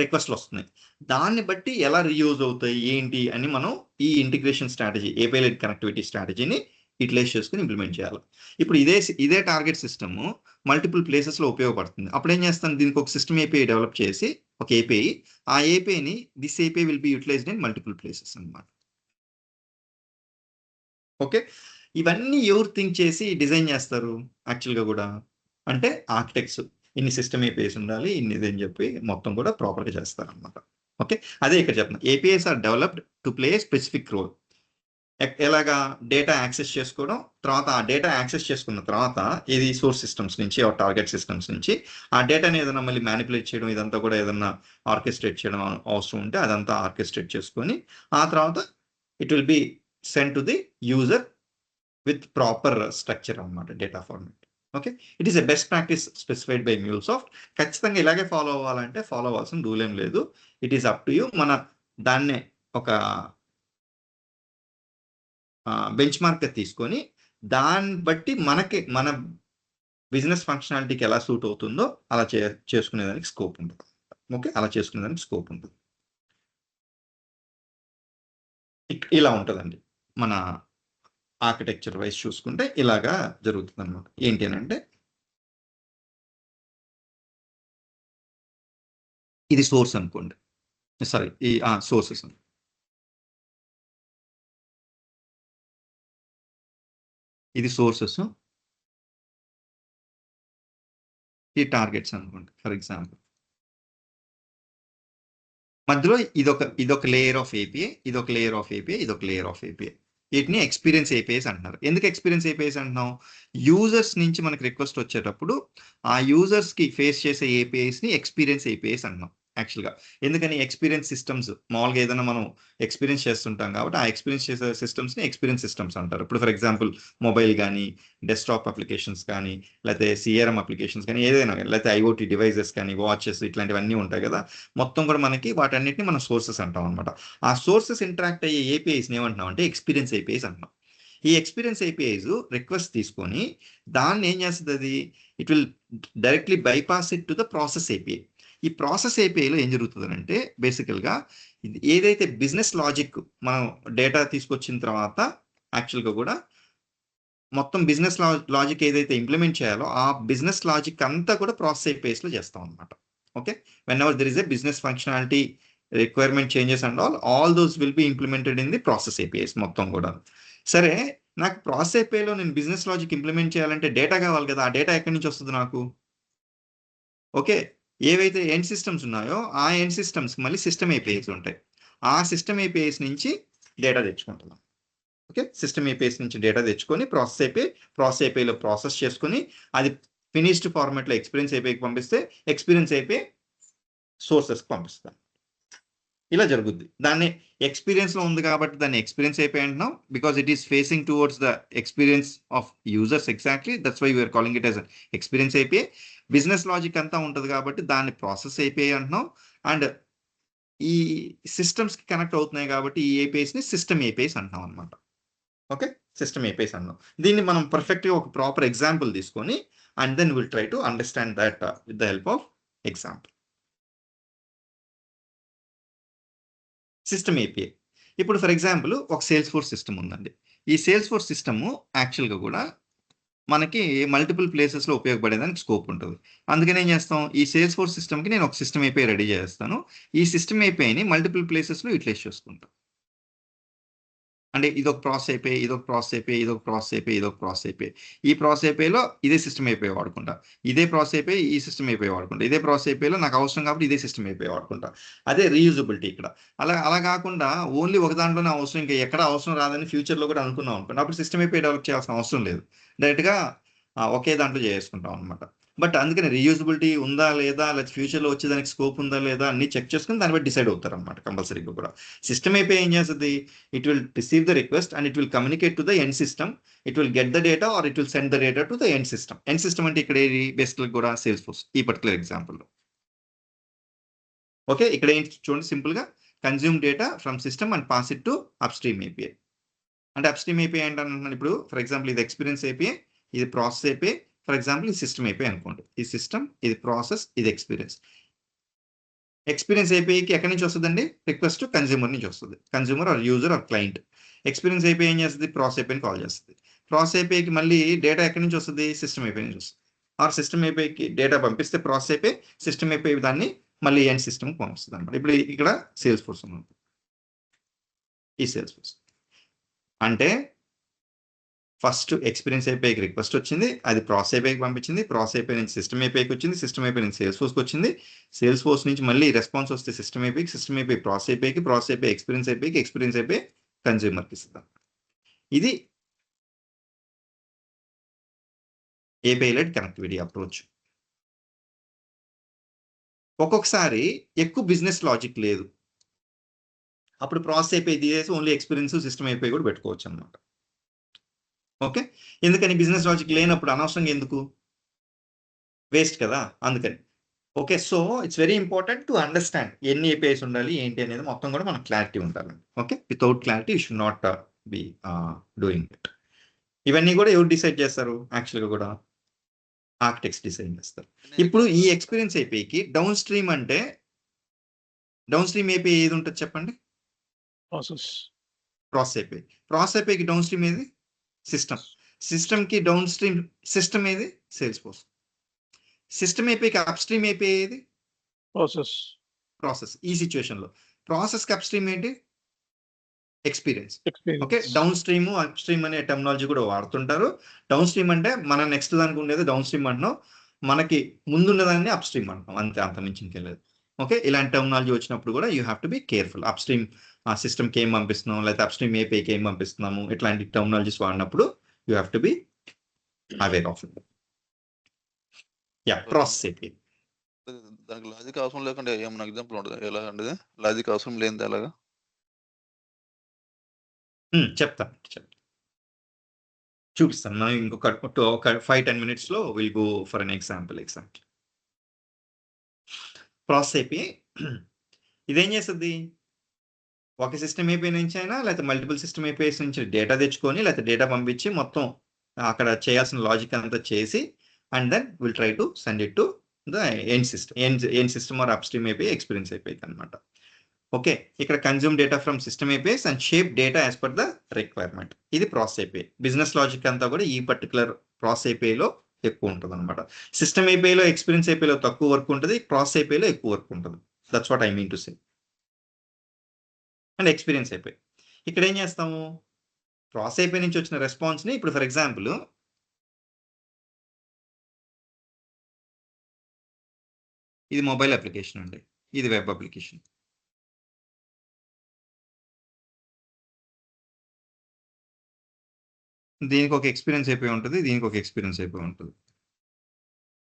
రిక్వెస్ట్లు వస్తున్నాయి. దాన్ని బట్టి ఎలా రీయూజ్ అవుతాయి ఏంటి అని మనం ఈ integration strategy, API led connectivity స్ట్రాటజీని యూటిలైజ్ చేసుకుని ఇంప్లిమెంట్ చేయాలి. ఇప్పుడు ఇదే టార్గెట్ సిస్టమ్ మల్టిపుల్ ప్లేసెస్లో ఉపయోగపడుతుంది. అప్పుడు ఏం చేస్తాను, దీనికి ఒక సిస్టమ్ ఏపీఐ డెవలప్ చేసి ఒక ఏపీఐ, ఆ ఏపీఐని this API will be utilised in multiple places అన్నమాట. ఓకే, ఇవన్నీ ఎవరు థింక్ చేసి డిజైన్ చేస్తారు యాక్చువల్గా కూడా అంటే ఆర్కిటెక్ట్స్. ఇన్ని సిస్టమ్ ఏపీఐస్ ఉండాలి, ఇన్ని ఇది అని చెప్పి మొత్తం కూడా ప్రాపర్గా చేస్తారు అనమాట. ఓకే, అదే ఇక్కడ చెప్తున్నా, APIs are developed to play specific role. ఎలాగా డేటా యాక్సెస్ చేసుకోవడం, తర్వాత ఆ డేటా యాక్సెస్ చేసుకున్న తర్వాత ఇది సోర్స్ సిస్టమ్స్ నుంచి టార్గెట్ సిస్టమ్స్ నుంచి ఆ డేటాని ఏదైనా మళ్ళీ మ్యానిపులేట్ చేయడం, ఇదంతా కూడా ఏదైనా ఆర్కెస్ట్రేట్ చేయడం అవసరం ఉంటే అదంతా ఆర్కెస్ట్రేట్ చేసుకొని ఆ తర్వాత it will be send to the user with proper structure అన్నమాట, data format. Okay, it is a best practice specified by MuleSoft. ఖచ్చితంగా ఇలాగే ఫాలో అవ్వాలంటే ఫాలో అవ్వాల్సిన రూల్ ఏం లేదు. It is up to you. మన దాన్నే ఒక బెంచ్ మార్క్ తీసుకొని దాన్ని బట్టి మన బిజినెస్ ఫంక్షనాలిటీకి ఎలా సూట్ అవుతుందో అలా చేసుకునేదానికి స్కోప్ ఉంటుంది. ఓకే, అలా చేసుకునేదానికి స్కోప్ ఉంటుంది. ఇలా ఉంటుందండి మన ఆర్కిటెక్చర్ వైజ్ చూసుకుంటే ఇలాగా జరుగుతుంది అనమాట. ఏంటి అని అంటే ఇది సోర్స్ అనుకోండి, సారీ ఈ సోర్సెస్, ఇది సోర్సెస్, ఈ టార్గెట్స్ అనుకోండి ఫర్ ఎగ్జాంపుల్. మధ్యలో ఇదొక లేయర్ ఆఫ్ ఏపీఐ, ఇదొక లేయర్ ఆఫ్ ఏపీఐ, ఇదొక లేయర్ ఆఫ్ ఏపీఐ. వీటిని ఎక్స్పీరియన్స్ ఏపీఐస్ అంటున్నారు. ఎందుకు ఎక్స్పీరియన్స్ ఏపీఐస్ అంటున్నాం, యూజర్స్ నుంచి మనకి రిక్వెస్ట్ వచ్చేటప్పుడు ఆ యూజర్స్కి ఫేస్ చేసే ఏపీఐస్ని ఎక్స్పీరియన్స్ ఏపీఐస్ అంటున్నాం యాక్చువల్గా. ఎందుకని ఎక్స్పీరియన్స్ సిస్టమ్స్ మామూలుగా ఏదైనా మనం ఎక్స్పీరియన్స్ చేస్తుంటాం కాబట్టి ఆ ఎక్స్పీరియన్స్ చేసే సిస్టమ్స్ని ఎక్స్పీరియన్స్ సిస్టమ్స్ అంటారు. ఇప్పుడు ఫర్ ఎగ్జాంపుల్ మొబైల్ కానీ, డెస్క్టాప్ అప్లికేషన్స్ కానీ, లేకపోతే సిఆర్ఎం అప్లికేషన్స్ కానీ, ఏదైనా కానీ, లేకపోతే ఐఓటీ డివైజెస్ కానీ, వాచెస్ ఇట్లాంటివన్నీ ఉంటాయి కదా, మొత్తం కూడా మనకి వాటన్నిటిని మనం సోర్సెస్ అంటాం అనమాట. ఆ సోర్సెస్ ఇంటరాక్ట్ అయ్యే ఏపీఐస్ని ఏమంటున్నాం అంటే ఎక్స్పీరియన్స్ ఏపీఐస్ అంటున్నాం. ఈ ఎక్స్పీరియన్స్ ఏపీఐస్ రిక్వెస్ట్ తీసుకొని దాన్ని ఏం చేస్తుంది, అది it will directly bypass it to the process API. ఈ ప్రాసెస్ ఏపీఐలో ఏం జరుగుతుంది అంటే బేసికల్గా ఏదైతే బిజినెస్ లాజిక్ మనం డేటా తీసుకొచ్చిన తర్వాత యాక్చువల్గా కూడా మొత్తం బిజినెస్ లాజిక్ ఏదైతే ఇంప్లిమెంట్ చేయాలో ఆ బిజినెస్ లాజిక్ అంతా కూడా ప్రాసెస్ ఏపీఐస్లో చేస్తాం అనమాట. Okay, when ever there is a business functionality requirement changes and all those will be implemented in the process APIs మొత్తం కూడా. సరే, నాకు ప్రాసెస్ ఏపీఐలో నేను బిజినెస్ లాజిక్ ఇంప్లిమెంట్ చేయాలంటే డేటా కావాలి కదా, ఆ డేటా ఎక్కడి నుంచి వస్తుంది నాకు? ఓకే, ఏవైతే ఎండ్ సిస్టమ్స్ ఉన్నాయో ఆ ఎండ్ సిస్టమ్స్ మళ్ళీ సిస్టమ్ ఏపీఐస్ ఉంటాయి. ఆ సిస్టమ్ ఏపీఐస్ నుంచి డేటా తెచ్చుకుంటున్నాం. ఓకే, సిస్టమ్ ఏపీఐస్ నుంచి డేటా తెచ్చుకొని ప్రాసెస్ ఏపీఐలో ప్రాసెస్ చేసుకొని అది ఫినిష్డ్ ఫార్మాట్లో ఎక్స్పీరియన్స్ ఏపీఐకి పంపిస్తే ఎక్స్పీరియన్స్ ఏపీఐ సోర్సెస్కి పంపిస్తాం. ఇలా జరుగుద్ది. దాన్ని ఎక్స్పీరియన్స్లో ఉంది కాబట్టి దాన్ని ఎక్స్పీరియన్స్ ఏపీఐ అంటున్నాం, because it is facing towards the experience of users. Exactly that's why we're calling it as experience API. Business logic అంతా ఉంటుంది కాబట్టి దాన్ని ప్రాసెస్ ఏపీఐ అంటున్నాం. అండ్ ఈ సిస్టమ్స్కి కనెక్ట్ అవుతున్నాయి కాబట్టి ఈ ఏపీఐస్ని సిస్టమ్ ఏపీఐస్ అంటున్నాం అనమాట. ఓకే, సిస్టమ్ ఏపీఐస్ అంటున్నాం. దీన్ని మనం పర్ఫెక్ట్గా ఒక ప్రాపర్ ఎగ్జాంపుల్ తీసుకొని and then will try to understand that with the help of example. System API. ఇప్పుడు ఫర్ ఎగ్జాంపుల్ ఒక సేల్స్ ఫోర్స్ సిస్టమ్ ఉందండి. ఈ సేల్స్ ఫోర్స్ సిస్టమ్ యాక్చువల్గా కూడా మనకి మల్టిపుల్ ప్లేసెస్లో ఉపయోగపడేదానికి స్కోప్ ఉంటుంది. అందుకని ఏం చేస్తాం, ఈ సేల్స్ ఫోర్స్ సిస్టమ్కి నేను ఒక సిస్టమ్ ఏపీఐ రెడీ చేస్తాను. ఈ సిస్టమ్ ఏపీఐని మల్టిపుల్ ప్లేసెస్లో యూటిలైజ్ చేసుకుంటాను. అంటే ఇదొక ప్రాసెస్ ఏపీఐ, ఇదొక ప్రాసెస్ ఏపీఐ, ఇదొక ప్రాసెస్ ఏపీఐ, ఇదొక ప్రాసెస్ ఏపీఐ. ఈ ప్రాసెస్ ఏపీఐలో ఇదే సిస్టమ్ ఏపీఐ వాడుకుంటా, ఇదే ప్రాసెస్ ఏపీఐ ఈ సిస్టమ్ ఏపీఐ వాడుకుంటా, ఇదే ప్రాసెస్ ఏపీఐలో నాకు అవసరం కాబట్టి ఇదే సిస్టమ్ ఏపీఐ వాడుకుంటా. అదే రీయూజబిలిటీ ఇక్కడ. అలా కాకుండా ఓన్లీ ఒక దాంట్లోనే అవసరం, ఇంకా ఎక్కడ అవసరం రాదని ఫ్యూచర్లో కూడా అనుకున్నాం అనుకోండి, అప్పుడు సిస్టమ్ ఏపీఐ డెవలప్ చేయాల్సిన అవసరం లేదు, డైరెక్ట్గా ఒకే దాంట్లో చేసుకుంటాం అనమాట. బట్ అందుకని రీయూజబిలిటీ ఉందా లేదా, లేదా ఫ్యూచర్లో వచ్చేదానికి స్కోప్ ఉందా లేదా అన్ని చెక్ చేసుకుని దాన్ని బట్టి డిసైడ్ అవుతారు అనమాట కంపల్సరీగా కూడా. సిస్టమ్ ఏపీఐ ఏం చేస్తుంది, it will receive the request and it will communicate to the end system. It will get the data or it will send the data to the end system. End system అంటే ఇక్కడ ఏది బేసికల్గా కూడా Salesforce ఈ particular ఎగ్జాంపుల్లో. Okay, ఇక్కడ ఏంటి చూడండి, సింపుల్గా consume data from system and pass it to upstream API. అంటే అప్స్ట్రీమ్ ఏపీఐ అంటే ఇప్పుడు ఫర్ ఎగ్జాంపుల్ ఇది ఎక్స్పీరియన్స్ ఏపీఐ, ఇది ప్రాసెస్ అయిపోయి ఫర్ ఎగ్జాంపుల్ ఈ సిస్టమ్ అయిపోయి అనుకోండి. ఈ సిస్టమ్, ఇది ప్రాసెస్, ఇది ఎక్స్పీరియన్స్. ఎక్స్పీరియన్స్ అయిపోయికి ఎక్కడి నుంచి వస్తుందండి? రిక్వెస్ట్ కన్జ్యూమర్ నుంచి వస్తుంది. Consumer are user are client. Experience అయిపోయి ఏం చేస్తుంది? ప్రాసెస్ అయిపోయి కాల్ చేస్తుంది. ప్రాసెస్ అయిపోయికి మళ్ళీ డేటా ఎక్కడి నుంచి వస్తుంది? సిస్టమ్ అయిపోయి నుంచి వస్తుంది. ఆర్ సిస్టమ్ అయిపోయికి డేటా పంపిస్తే ప్రాసెస్ అయిపోయి సిస్టమ్ అయిపోయి దాన్ని మళ్ళీ ఎండ్ సిస్టమ్కి పంపిస్తుంది అనమాట. ఇప్పుడు ఇక్కడ సేల్స్ ఫోర్స్ ఉంది. ఈ సేల్స్ ఫోర్స్ అంటే ఫస్ట్ ఎక్స్పీరియన్స్ అయిపోయి రిక్వెస్ట్ వచ్చింది, అది ప్రాసెస్ అయిపోయి పంపించింది, ప్రాసెస్ అయిపోయి నుంచి సిస్టమ్ అయిపోయికి వచ్చింది, సిస్టమ్ అయిపోయి నుంచి సేల్స్ ఫోర్స్కి వచ్చింది, సేల్స్ ఫోర్స్ నుంచి మళ్ళీ రెస్పాన్స్ వస్తే సిస్టమ్ అయిపోయి, సిస్టమ్ అయిపోయి ప్రాసెస్ అయిపోయి, ప్రాసెస్ అయిపోయి ఎక్స్పీరియన్స్ అయిపోయి, ఎక్స్పీరియన్స్ అయిపోయి కన్జ్యూమర్కి ఇస్తాం. ఇది ఏపీఐ లెడ్ కనెక్టివిటీ అప్రోచ్. ఒక్కొక్కసారి ఎక్కువ బిజినెస్ లాజిక్ లేదు, అప్పుడు ప్రాసెస్ అయిపోయి తీసేసి ఓన్లీ ఎక్స్పీరియన్స్ సిస్టమ్ అయిపోయి కూడా పెట్టుకోవచ్చు అనమాట. ఓకే, ఎందుకని బిజినెస్ లాజిక్ లేనప్పుడు అనవసరంగా ఎందుకు, వేస్ట్ కదా, అందుకని. Okay, so it's very important to understand ఎన్ని ఏపీఐస్ ఉండాలి ఏంటి అనేది మొత్తం కూడా మనకు క్లారిటీ ఉండాలి. Okay, without clarity you should not be doing it. ఇవన్నీ కూడా ఎవరు డిసైడ్ చేస్తారు? యాక్చువల్గా కూడా ఆర్కిటెక్ట్స్ డిసైడ్ చేస్తారు. ఇప్పుడు ఈ ఎక్స్పీరియన్స్ ఏపీకి డౌన్ స్ట్రీమ్ అంటే, డౌన్ స్ట్రీమ్ ఏపీ ఏది ఉంటుంది చెప్పండి? ప్రాసెస్. Process AP. ప్రాసెస్ ఏపీకి డౌన్ స్ట్రీమ్ ఏది? సిస్టమ్. సిస్టమ్కి డౌన్ స్ట్రీమ్ సిస్టమ్ ఏది? Sales force. సిస్టమ్ ఏపీకి అప్ స్ట్రీమ్ ఏపీ ఏది? ప్రాసెస్. ప్రాసెస్. ఈ సిచ్యువేషన్లో ప్రాసెస్కి అప్ స్ట్రీమ్ ఏంటి? Experience. Okay, experience. Down stream up stream అనే టెర్మినాలజీ కూడా వాడుతుంటారు. డౌన్ స్ట్రీమ్ అంటే మన నెక్స్ట్ దానికి ఉండేది డౌన్ స్ట్రీమ్ అంటున్నాం, మనకి ముందున్న దాన్ని అప్ స్ట్రీమ్ అంటున్నాం, అంతే, అంత మించి ఇంకెళ్ళలేదు. ఓకే, ఇలాంటి టెర్మినాలజీ వచ్చినప్పుడు కూడా you have to be careful. Up stream సిస్టమ్కి ఏం పంపిస్తున్నాం, లేకపోతే అప్ స్ట్రీమ్ ఏపీకి ఏం పంపిస్తున్నాము, ఇట్లాంటి టెర్మినాలజీస్ వాడినప్పుడు you have to be aware of it. Yeah, process AP. దానికి లాజిక్ అవసరం లేకుండా ఏమన్నా ఎగ్జాంపుల్ ఉంటుంది ఎలా అంటే? లాజిక్ అవసరం లేనిది ఎలాగా? చెప్తాను, చూపిస్తాను. మనం ఇంకొక 5-10 minutesలో will go for an example. Process అయిపోయి ఇదేం చేస్తుంది? ఒక సిస్టమ్ ఏపీ నుంచి అయినా లేకపోతే మల్టిపుల్ సిస్టమ్ ఏపీఎస్ నుంచి డేటా తెచ్చుకొని లేకపోతే డేటా పంపించి మొత్తం అక్కడ చేయాల్సిన లాజిక్ అంతా చేసి and then will try to send it to the end system. End system or upstream API experience అయిపోయింది అనమాట. ఓకే, ఇక్కడ consume data from system APIs and shape data as per the requirement. ఇది process API. Business logic అంతా కూడా ఈ particular process ఏపీఐలో ఎక్కువ ఉంటుంది అనమాట. సిస్టమ్ ఏపీఐలో ఎక్స్పీరియన్స్ ఏపీఐలో తక్కువ వర్క్ ఉంటుంది, ప్రాసెస్ ఏపీఐలో ఎక్కువ వర్క్ ఉంటుంది. That's what I mean to say. And experience అయిపోయి ఇక్కడ ఏం చేస్తాము? ప్రాసెస్ అయిపోయి నుంచి వచ్చిన రెస్పాన్స్ని ఇప్పుడు ఫర్ ఎగ్జాంపుల్ ఇది మొబైల్ అప్లికేషన్ అండి, ఇది వెబ్ అప్లికేషన్. దీనికి ఒక ఎక్స్పీరియన్స్ అయిపోయి ఉంటుంది, దీనికి ఒక ఎక్స్పీరియన్స్ అయిపోయి ఉంటుంది.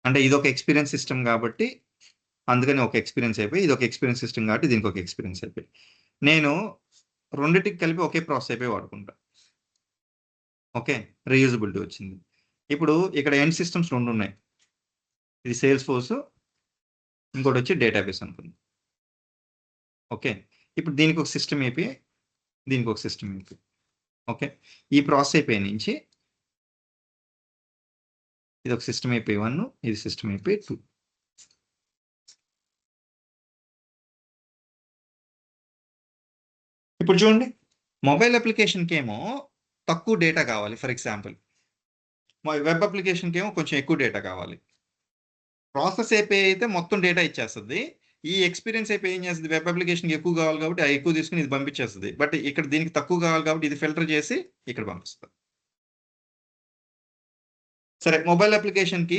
అంటే ఇది ఒక ఎక్స్పీరియన్స్ సిస్టమ్ కాబట్టి అందుకని ఒక ఎక్స్పీరియన్స్ అయిపోయి, ఇది ఒక ఎక్స్పీరియన్స్ సిస్టమ్ కాబట్టి దీనికి ఒక ఎక్స్పీరియన్స్ అయిపోయి. నేను రెండింటికి కలిపి ఒకే ప్రాసెస్ అయిపోయి వాడుకుంటా. ఓకే, రీయూజబిలిటీ వచ్చింది. ఇప్పుడు ఇక్కడ ఎండ్ సిస్టమ్స్ 2 ఉన్నాయి, ఇది సేల్స్ ఫోర్స్, ఇంకోటి వచ్చి డేటాబేస్ అనుకుంది. ఓకే, ఇప్పుడు దీనికి ఒక సిస్టమ్ అయిపోయి, దీనికి ఒక సిస్టమ్ అయిపోయి. ఓకే, ఈ ప్రాసెస్ అయిపోయి నుంచి ఇది ఒక సిస్టమ్ అయిపోయి 1, ఇది సిస్టమ్ అయిపోయి 2. ఇప్పుడు చూడండి, మొబైల్ అప్లికేషన్కి ఏమో తక్కువ డేటా కావాలి. ఫర్ ఎగ్జాంపుల్ వెబ్ అప్లికేషన్కి ఏమో కొంచెం ఎక్కువ డేటా కావాలి. ప్రాసెస్ ఏపీ అయితే మొత్తం డేటా ఇచ్చేస్తుంది. ఈ ఎక్స్పీరియన్స్ అయిపోయి ఏం చేస్తుంది? వెబ్ అప్లికేషన్కి ఎక్కువ కావాలి కాబట్టి అది ఎక్కువ తీసుకుని ఇది పంపించేస్తుంది. బట్ ఇక్కడ దీనికి తక్కువ కావాలి కాబట్టి ఇది ఫిల్టర్ చేసి ఇక్కడ పంపిస్తుంది. సరే, మొబైల్ అప్లికేషన్కి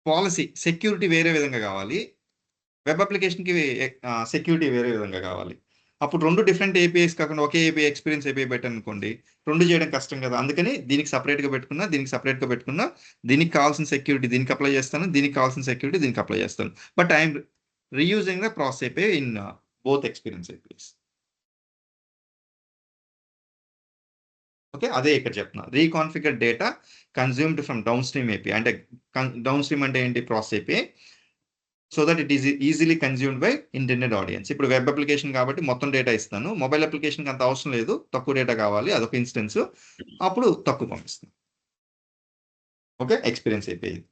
పాలసీ సెక్యూరిటీ వేరే విధంగా కావాలి, వెబ్ అప్లికేషన్కి సెక్యూరిటీ వేరే విధంగా కావాలి. అప్పుడు 2 డిఫరెంట్ ఏపీఐస్ కాకుండా ఒకే ఏపీఐ ఎక్స్పీరియన్స్ ఏపీఐ పెట్టనుకోండి, 2 చేయడం కష్టం కదా. అందుకని దీనికి సపరేట్గా పెట్టుకున్నా, దీనికి సపరేట్గా పెట్టుకున్నా, దీనికి కావాల్సిన సెక్యూరిటీ దీనికి అప్లై చేస్తాను, దీనికి కావాల్సిన సెక్యూరిటీ దీనికి అప్లై చేస్తాను. But I'm reusing the process API in both experience APIs. Okay, అదే ఇక్కడ చెప్తున్నా. Reconfigure data consumed from downstream API. అంటే డౌన్ స్ట్రీమ్ అంటే ఏంటి? Process API. So that it is easily consumed by internet audience. ఇప్పుడు web application కాబట్టి మొత్తం data ఇస్తాను, మొబైల్ అప్లికేషన్కి అంత అవసరం లేదు, తక్కువ డేటా కావాలి, అదొక ఇన్స్టెన్స్, అప్పుడు తక్కువ పంపిస్తాను. ఓకే, ఎక్స్పీరియన్స్ అయిపోయింది.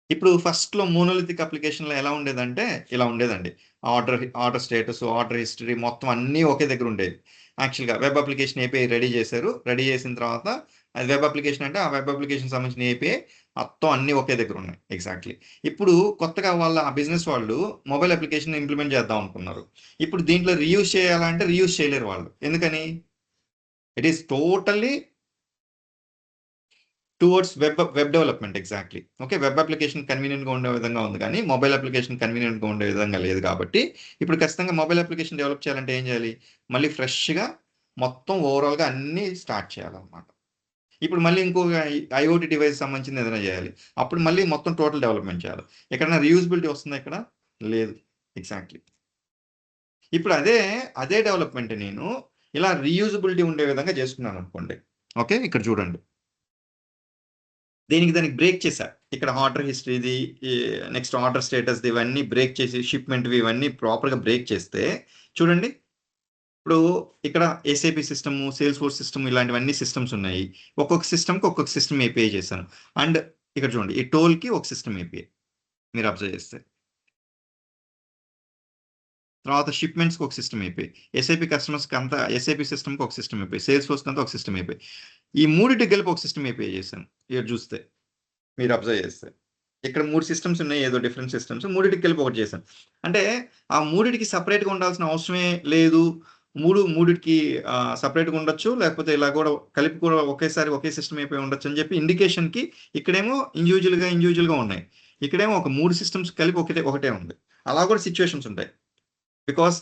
ఇప్పుడు ఫస్ట్‌లో మోనోలిథిక్ అప్లికేషన్‌లో ఎలా ఉండేదంటే, ఇలా ఉండేదండి. ఆర్డర్ స్టేటస్, ఆర్డర్ హిస్టరీ మొత్తం అన్నీ ఒకే దగ్గర ఉండేవి. యాక్చువల్‌గా వెబ్ అప్లికేషన్ ఏపీఐ రెడీ చేశారు. రెడీ చేసిన తర్వాత అది వెబ్ అప్లికేషన్ అంటే, ఆ వెబ్ అప్లికేషన్ సంబంధించిన ఏపీఐ మొత్తం అన్నీ ఒకే దగ్గర ఉన్నాయి. ఎగ్జాక్ట్‌లీ. ఇప్పుడు కొత్తగా ఆ బిజినెస్ వాళ్ళు మొబైల్ అప్లికేషన్ ఇంప్లిమెంట్ చేద్దాం అనుకున్నారు. ఇప్పుడు దీంట్లో రీయూజ్ చేయాలంటే రీయూజ్ చేయలేరు వాళ్ళు. ఎందుకని? It is totally towards web development exactly. Okay. Web application కన్వీనియంట్‌గా ఉండే విధంగా ఉంది కానీ, మొబైల్ అప్లికేషన్ కన్వీనియంట్‌గా ఉండే విధంగా లేదు కాబట్టి, ఇప్పుడు ఖచ్చితంగా మొబైల్ అప్లికేషన్ డెవలప్ చేయాలంటే ఏం చేయాలి? మళ్ళీ ఫ్రెష్‌గా మొత్తం ఓవరాల్‌గా అన్నీ స్టార్ట్ చేయాలన్నమాట. ఇప్పుడు మళ్ళీ ఇంకొక ఐఓటీ డివైస్ సంబంధించింది ఏదైనా చేయాలి. అప్పుడు మళ్ళీ మొత్తం టోటల్ డెవలప్‌మెంట్ చేయాలి. ఎక్కడైనా రీయూజబిలిటీ వస్తుందా ఇక్కడ? లేదు. ఎగ్జాక్ట్‌లీ. ఇప్పుడు అదే డెవలప్‌మెంట్ నేను ఇలా రీయూజబిలిటీ ఉండే విధంగా చేసుకున్నాననుకోండి. ఓకే. ఇక్కడ చూడండి. దానికి బ్రేక్ చేశా. ఇక్కడ ఆర్డర్ హిస్టరీది, ఈ నెక్స్ట్ ఆర్డర్ స్టేటస్‌ది ఇవన్నీ బ్రేక్ చేసి షిప్‌మెంట్‌వి ఇవన్నీ ప్రాపర్‌గా బ్రేక్ చేస్తే చూడండి. ఇప్పుడు ఇక్కడ ఎస్ఏపీ సిస్టము, సేల్స్‌ఫోర్స్ సిస్టమ్ ఇలాంటివన్నీ సిస్టమ్స్ ఉన్నాయి. ఒక్కొక్క సిస్టమ్‌కి ఒక్కొక్క సిస్టమ్ ఏపీఐ చేశాను. అండ్ ఇక్కడ చూడండి ఈ టోల్‌కి ఒక సిస్టమ్ ఏపీఐ మీరు అబ్జర్వ్ చేస్తే. తర్వాత షిప్‌మెంట్స్‌కి ఒక సిస్టమ్ ఏపీఐ. ఎస్ఏపీ కస్టమర్స్‌కి అంతా ఎస్ఏపీ సిస్టమ్‌కి ఒక సిస్టమ్ ఏపీఐ. సేల్స్‌ఫోర్స్‌కి అంతా ఒక సిస్టమ్ ఏపీఐ. ఈ మూడిటికి కలిపి ఒక సిస్టమ్ ఏపీఐ చేశాను. ఇక్కడ చూస్తే. మీరు అబ్జర్వ్ చేస్తే. ఇక్కడ 3 సిస్టమ్స్ ఉన్నాయి. ఏదో డిఫరెంట్ సిస్టమ్స్. మూడిటికి కలిపి ఒకటి చేశాను. అంటే ఆ మూడిటికి సెపరేట్‌గా ఉండాల్సిన అవసరమే లేదు. మూడిటికి సెపరేట్‌గా ఉండొచ్చు. లేకపోతే ఇలా కూడా కలిపి కూడా ఒకేసారి ఒకే సిస్టమ్ అయిపోయి ఉండొచ్చు అని చెప్పి ఇండికేషన్‌కి ఇక్కడేమో ఇండివిడ్యువల్‌గా ఉన్నాయి. ఇక్కడేమో ఒక 3 సిస్టమ్స్ కలిపి ఒకటే ఉంది. అలా కూడా సిట్యుయేషన్స్ ఉంటాయి. బికాజ్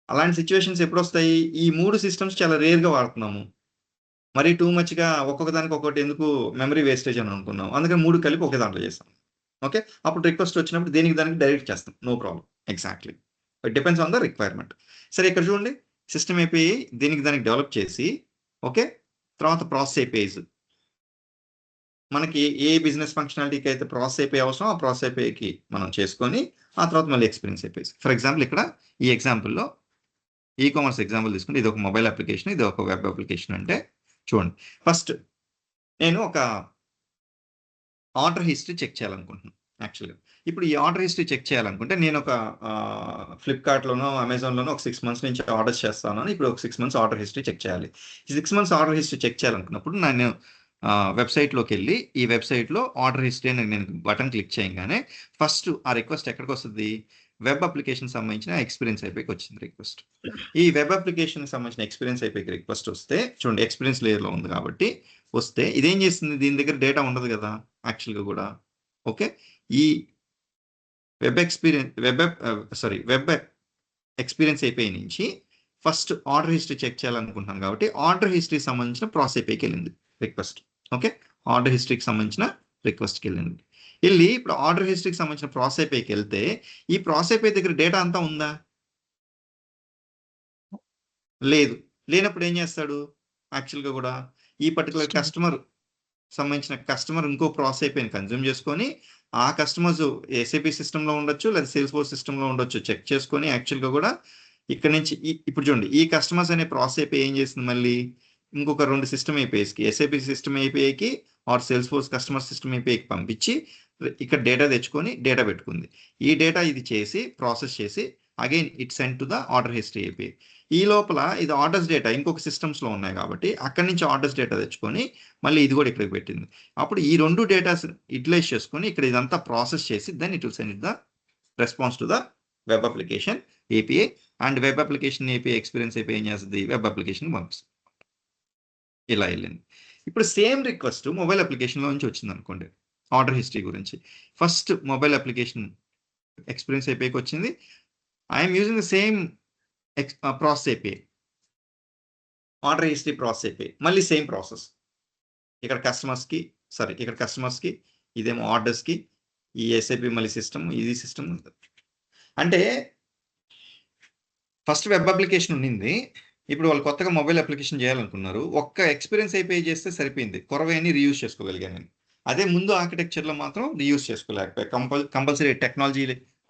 అలాంటి సిట్యుయేషన్స్ ఎప్పుడొస్తాయి? ఈ 3 సిస్టమ్స్ చాలా రేర్‌గా వాడుతున్నాము. మరీ టూ మచ్‌గా ఒక్కొక్క దానికి ఒక్కోటి ఎందుకు మెమరీ వేస్టేజ్ అని అనుకున్నాం. అందుకని 3 కలిపి ఒకే దాంట్లో చేసాం. ఓకే. అప్పుడు రిక్వెస్ట్ వచ్చినప్పుడు దానికి డైరెక్ట్ చేస్తాం. No problem. Exactly. It depends on the requirement. సరే ఇక్కడ చూడండి. సిస్టమ్ ఏపీఐ దానికి డెవలప్ చేసి ఓకే. తర్వాత ప్రాసెస్ ఏపీఐస్. మనకి ఏ బిజినెస్ ఫంక్షనాలిటీకి అయితే ప్రాసెస్ ఏపీఐ అవసరం ఆ ప్రాసెస్ ఏపీఐకి మనం చేసుకొని ఆ తర్వాత మళ్ళీ ఎక్స్‌పీరియన్స్ ఏపీఐస్. ఫర్ ఎగ్జాంపుల్ ఇక్కడ ఈ ఎగ్జాంపుల్‌లో కామర్స్ ఎగ్జాంపుల్ తీసుకుంటే ఇది ఒక మొబైల్ అప్లికేషన్, ఇది ఒక వెబ్ అప్లికేషన్ అంటే చూడండి. ఫస్ట్ నేను ఒక ఆర్డర్ హిస్టరీ చెక్ చేయాలనుకుంటున్నాను యాక్చువల్‌గా. ఇప్పుడు ఈ ఆర్డర్ హిస్టరీ చెక్ చేయాలనుకుంటే నేను ఒక ఫ్లిప్‌కార్ట్‌లోనో, అమెజాన్‌లోనో ఒక 6 మంత్స్ నుంచి ఆర్డర్స్ చేస్తున్నాను. ఇప్పుడు ఒక 6 మంత్స్ ఆర్డర్ హిస్టరీ చెక్ చేయాలి. ఈ 6 మంత్స్ ఆర్డర్ హిస్టరీ చెక్ చేయాలనుకున్నప్పుడు నేను వెబ్‌సైట్‌లోకెళ్ళి ఈ వెబ్‌సైట్‌లో ఆర్డర్ హిస్టరీ అని నేను బటన్ క్లిక్ చేయంగానే ఫస్ట్ ఆ రిక్వెస్ట్ ఎక్కడికొస్తది? వెబ్ అప్లికేషన్ సంబంధించిన ఎక్స్‌పీరియన్స్ ఏపీఐకి వచ్చింది రిక్వెస్ట్. ఈ వెబ్ అప్లికేషన్‌కి సంబంధించిన ఎక్స్‌పీరియన్స్ ఏపీఐకి రిక్వెస్ట్ వస్తే చూడండి ఎక్స్‌పీరియన్స్ లేయర్‌లో ఉంది కాబట్టి వస్తే ఇదేం చేస్తుంది? దీని దగ్గర డేటా ఉండదు కదా! యాక్చువల్‌గా కూడా. ఓకే. ఈ వెబ్ ఎక్స్‌పీరియన్స్ ఏపీఐ నుంచి ఫస్ట్ ఆర్డర్ హిస్టరీ చెక్ చేయాలనుకుంటున్నాను కాబట్టి ఆర్డర్ హిస్టరీకి సంబంధించిన ప్రాసెస్ ఏపీఐకెళ్ళింది రిక్వెస్ట్. ఓకే. ఆర్డర్ హిస్టరీకి సంబంధించిన రిక్వెస్ట్‌కెళ్ళింది. ఇప్పుడు ఆర్డర్ హిస్టరీకి సంబంధించిన ప్రాసెస్ ఏపీఐకెళ్తే ఈ ప్రాసెస్ ఏపీఐ దగ్గర డేటా అంతా ఉందా? లేదు. లేనప్పుడు ఏం చేస్తాడు? యాక్చువల్‌గా కూడా ఈ పర్టిక్యులర్ కస్టమర్ సంబంధించిన కస్టమర్ ఇంకో ప్రాసెస్ ఏపీఐని కన్జ్యూమ్ చేసుకొని, ఆ కస్టమర్స్ ఎస్ఏపీ సిస్టమ్‌లో ఉండొచ్చు, లేదా సేల్స్‌ఫోర్స్ సిస్టమ్‌లో ఉండొచ్చు. చెక్ చేసుకొని యాక్చువల్‌గా కూడా ఇక్కడ నుంచి ఇప్పుడు చూడండి ఈ కస్టమర్స్ అనే ప్రాసెస్ ఏపీఐ ఏం చేస్తుంది మళ్ళీ ఇంకొక 2 సిస్టమ్ ఏపీఐస్‌కి ఎస్ఏపీ సిస్టమ్ ఏపీఐకి ఆర్ సేల్స్‌ఫోర్స్ కస్టమర్ సిస్టమ్ ఏపీఐకి పంపించి ఇక్కడ డేటా తెచ్చుకొని డేటా పెట్టుకుంది. ఈ డేటా ఇది చేసి ప్రాసెస్ చేసి again it send to the order history API. ఈ లోపల ఇది ఆర్డర్స్ డేటా ఇంకొక సిస్టమ్స్‌లో ఉన్నాయి కాబట్టి అక్కడి నుంచి ఆర్డర్స్ డేటా తెచ్చుకొని మళ్ళీ ఇది కూడా ఇక్కడికి పెట్టింది. అప్పుడు ఈ 2 డేటాస్ యుటిలైజ్ చేసుకొని ఇక్కడ ఇదంతా ప్రాసెస్ చేసి then it will send the response to the web application API and web application API experience API ఏం చేస్తది? వెబ్ అప్లికేషన్‌కి పంపిస్తుంది. ఇలా ఎళ్ళింది. ఇప్పుడు సేమ్ రిక్వెస్ట్ మొబైల్ అప్లికేషన్‌లో నుంచి వచ్చిందనుకోండి. ఆర్డర్ హిస్టరీ గురించి. ఫస్ట్ మొబైల్ అప్లికేషన్ ఎక్స్‌పీరియన్స్ ఏపీఐకి వచ్చింది. I am using the same process API. Order history process API. మళ్ళీ సేమ్ ప్రాసెస్. ఇక్కడ కస్టమర్స్‌కి ఇదేమో ఆర్డర్స్‌కి ఈ ఎస్ఏపీ మళ్ళీ సిస్టమ్ ఇది సిస్టమ్ అంటే ఫస్ట్ వెబ్ అప్లికేషన్ ఉండింది. ఇప్పుడు వాళ్ళు కొత్తగా మొబైల్ అప్లికేషన్ చేయాలనుకున్నారు. ఒక్క ఎక్స్‌పీరియన్స్ ఏపీఐ చేస్తే సరిపోయింది. కొరవైనన్ని రీయూజ్ చేసుకోగలిగాను నేను. అదే ముందు ఆర్కిటెక్చర్‌లో మాత్రం రీయూజ్ చేసుకోలేకపోయా. కంపల్సరీ టెక్నాలజీ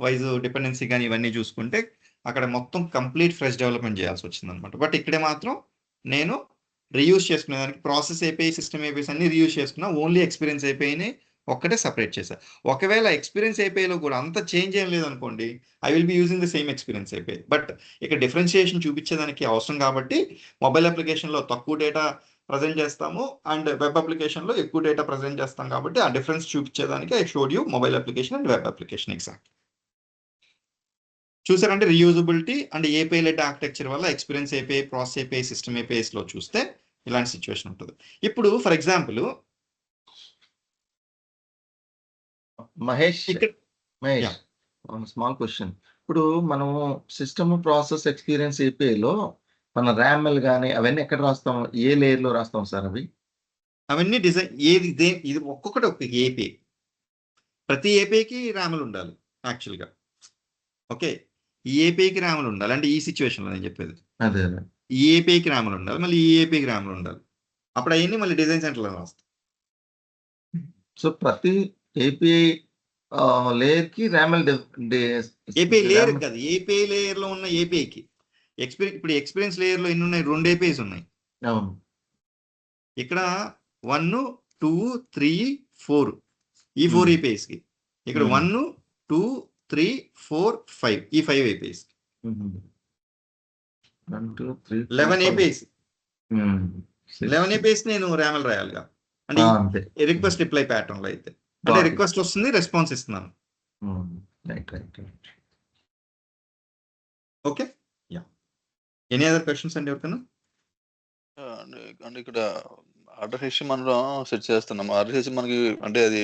వైస్ డిపెండెన్సీ గాని ఇవన్నీ చూసుకుంటే అక్కడ మొత్తం కంప్లీట్ ఫ్రెష్ డెవలప్‌మెంట్ చేయాల్సి వచ్చిందనమాట. బట్ ఇక్కడ మాత్రం నేను రీయూజ్ చేసుకునేదానికి ప్రాసెస్ అయిపోయి సిస్టమ్ అయిపోయి అన్ని రీయూజ్ చేసుకున్నా, ఓన్లీ ఎక్స్పీరియన్స్ అయిపోయినాయి ఒక్కటే సపరేట్ చేశా. ఒకవేళ ఎక్స్పీరియన్స్ అయిపోయిలో కూడా అంత చేంజ్ ఏం లేదనుకోండి, I will be using the same experience అయిపోయి. బట్ ఇక్కడ డిఫరెన్షియేషన్ చూపించేదానికి అవసరం కాబట్టి మొబైల్ అప్లికేషన్లో తక్కువ డేటా ప్రజెంట్ చేస్తాము అండ్ వెబ్ అప్లికేషన్లో ఎక్కువ డేటా ప్రజెంట్ చేస్తాం కాబట్టి ఆ డిఫరెన్స్ చూపించేదానికి I showed you mobile application and web application exact. చూసారంటే reusability and API led architecture వల్ల ఎక్స్పీరియన్స్ అయిపోయి ప్రాసెస్ అయిపోయి సిస్టమ్ అయిపోయిస్లో చూస్తే ఇలాంటి సిచ్యువేషన్ ఉంటుంది. ఇప్పుడు ఫర్ ఎగ్జాంపుల్ మహేష్ ఇక్కడ మహేష్ స్మాల్ క్వశ్చన్. ఇప్పుడు మనము సిస్టమ్ ప్రాసెస్ ఎక్స్పీరియన్స్ ఏపీఐలో మన ర్యామ్ఎల్ కానీ అవన్నీ ఎక్కడ రాస్తాం, ఏ లేయర్ లో రాస్తాం సార్ అవి? అవన్నీ డిజైన్ ఇది ఒక్కొక్కటి ఒక ఏపీఐ, ప్రతి ఏపీఐకి ర్యామ్లు ఉండాలి యాక్చువల్గా. ఓకే, ఈ ఏపీఐకి ర్యామ్లు ఉండాలి అంటే ఈ సిచ్యువేషన్లో నేను చెప్పేది. అదే అదే ఈ ఏపీఐకి ర్యామ్లు ఉండాలి, మళ్ళీ ఈ ఏపీఐకి ర్యామ్లు ఉండాలి. అప్పుడు అవన్నీ మళ్ళీ డిజైన్ సెంటర్లో రాస్తాం. సో ప్రతి ఏపీఐ లేయర్ కి ర్యామ్ఎల్ ఏపీఐ లేయర్ కాదు, ఏపీఐ లేయర్ లో ఉన్న ఏపీఐకి ఇప్పుడు ఎక్స్పీరియన్స్ లేయర్ లో ఎన్ని ఉన్నాయి, 2 ఏపీఐస్ ఉన్నాయి. అవును, ఇక్కడ 1, 2, 3, 4 ఈ 4 ఏపీఐస్ కి. ఇక్కడ 1, 2, 3, 4, 5 ఈ 5 ఏపీఐస్. 1, 2, 3, 11 ఏపీఐస్. 11 ఏపీఐస్ నేను ర్యామ్ఎల్ రాయాలిగా, అంటే అంతే. రిక్వెస్ట్ రిప్లై ప్యాటర్న్ లో అయితే అంటే రిక్వెస్ట్ వస్తుంది, రెస్పాన్స్ ఇస్తున్నాను. Okay, yeah. Any other questions అండి ఎవరికైనా? అంటే ఇక్కడ ఆర్డర్ చేసి మనం సెట్ చేస్తున్నాం. ఆర్డర్ చేసి మనకి అంటే అది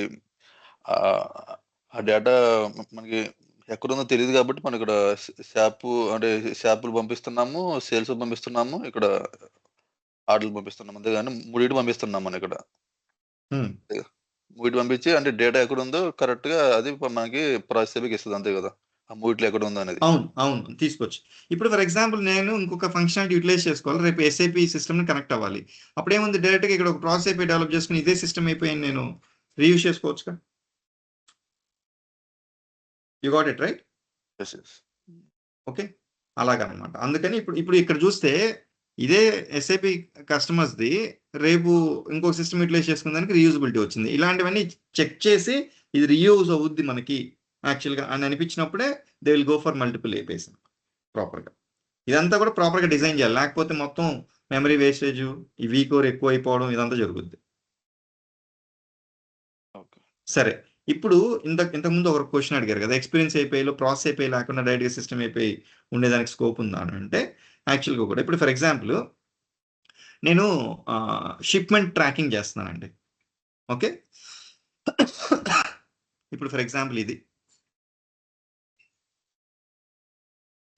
ఆ డేటా మనకి ఎక్కడుందో తెలియదు కాబట్టి మనం ఇక్కడ అంటే షాపులు పంపిస్తున్నాము, సేల్స్ పంపిస్తున్నాము, ఇక్కడ ఆర్డర్లు పంపిస్తున్నాం. అంతేగాని మూడింటి పంపిస్తున్నాం మనం ఇక్కడ. మూడింటి పంపించి అంటే డేటా ఎక్కడ ఉందో కరెక్ట్ గా అది మనకి ప్రాసెస్ ఇస్తుంది, అంతే కదా, ఆ మూడిట్లో ఎక్కడ ఉందో అనేది. అవును అవును తీసుకోవచ్చు. ఇప్పుడు ఫర్ ఎగ్జాంపుల్ నేను ఇంకొక ఫంక్షనాలిటీ యూటిలైజ్ చేసుకోవాలి, రేపు ఎస్ఐపి సిస్టమ్ కనెక్ట్ అవ్వాలి. అప్పుడు ఏముంది, డైరెక్ట్ గా ఇక్కడ ఒక ప్రాసెస్ అయిపోయి డెవలప్ చేసుకుని ఇదే సిస్టమ్ అయిపోయి నేను రీయూజ్ చేసుకోవచ్చు. You got it right? Okay, అలాగనమాట. అందుకని ఇప్పుడు ఇక్కడ చూస్తే ఇదే ఎస్ఐపి కస్టమర్స్ది రేపు ఇంకొక సిస్టమ్ యూటిలైజ్ చేసుకునే దానికి రీయూజబిలిటీ వచ్చింది. ఇలాంటివన్నీ చెక్ చేసి ఇది రీయూజ్ అవుద్ది మనకి యాక్చువల్గా అని అనిపించినప్పుడే they will go for multiple APIs ప్రాపర్గా. ఇదంతా కూడా ప్రాపర్గా డిజైన్ చేయాలి, లేకపోతే మొత్తం మెమరీ వేస్టేజ్, ఈ వీకోర్ ఎక్కువ అయిపోవడం ఇదంతా జరుగుద్ది. సరే, ఇప్పుడు ఇంతకుముందు ఒక క్వశ్చన్ అడిగారు కదా, ఎక్స్పీరియన్స్ అయిపోయిలో ప్రాసెస్ అయిపోయి లేకుండా డైరెక్ట్గా సిస్టమ్ అయిపోయి ఉండేదానికి స్కోప్ ఉందా అని అంటే యాక్చువల్గా కూడా ఇప్పుడు ఫర్ ఎగ్జాంపుల్ నేను షిప్మెంట్ ట్రాకింగ్ చేస్తున్నానండి. ఓకే, ఇప్పుడు ఫర్ ఎగ్జాంపుల్ ఇది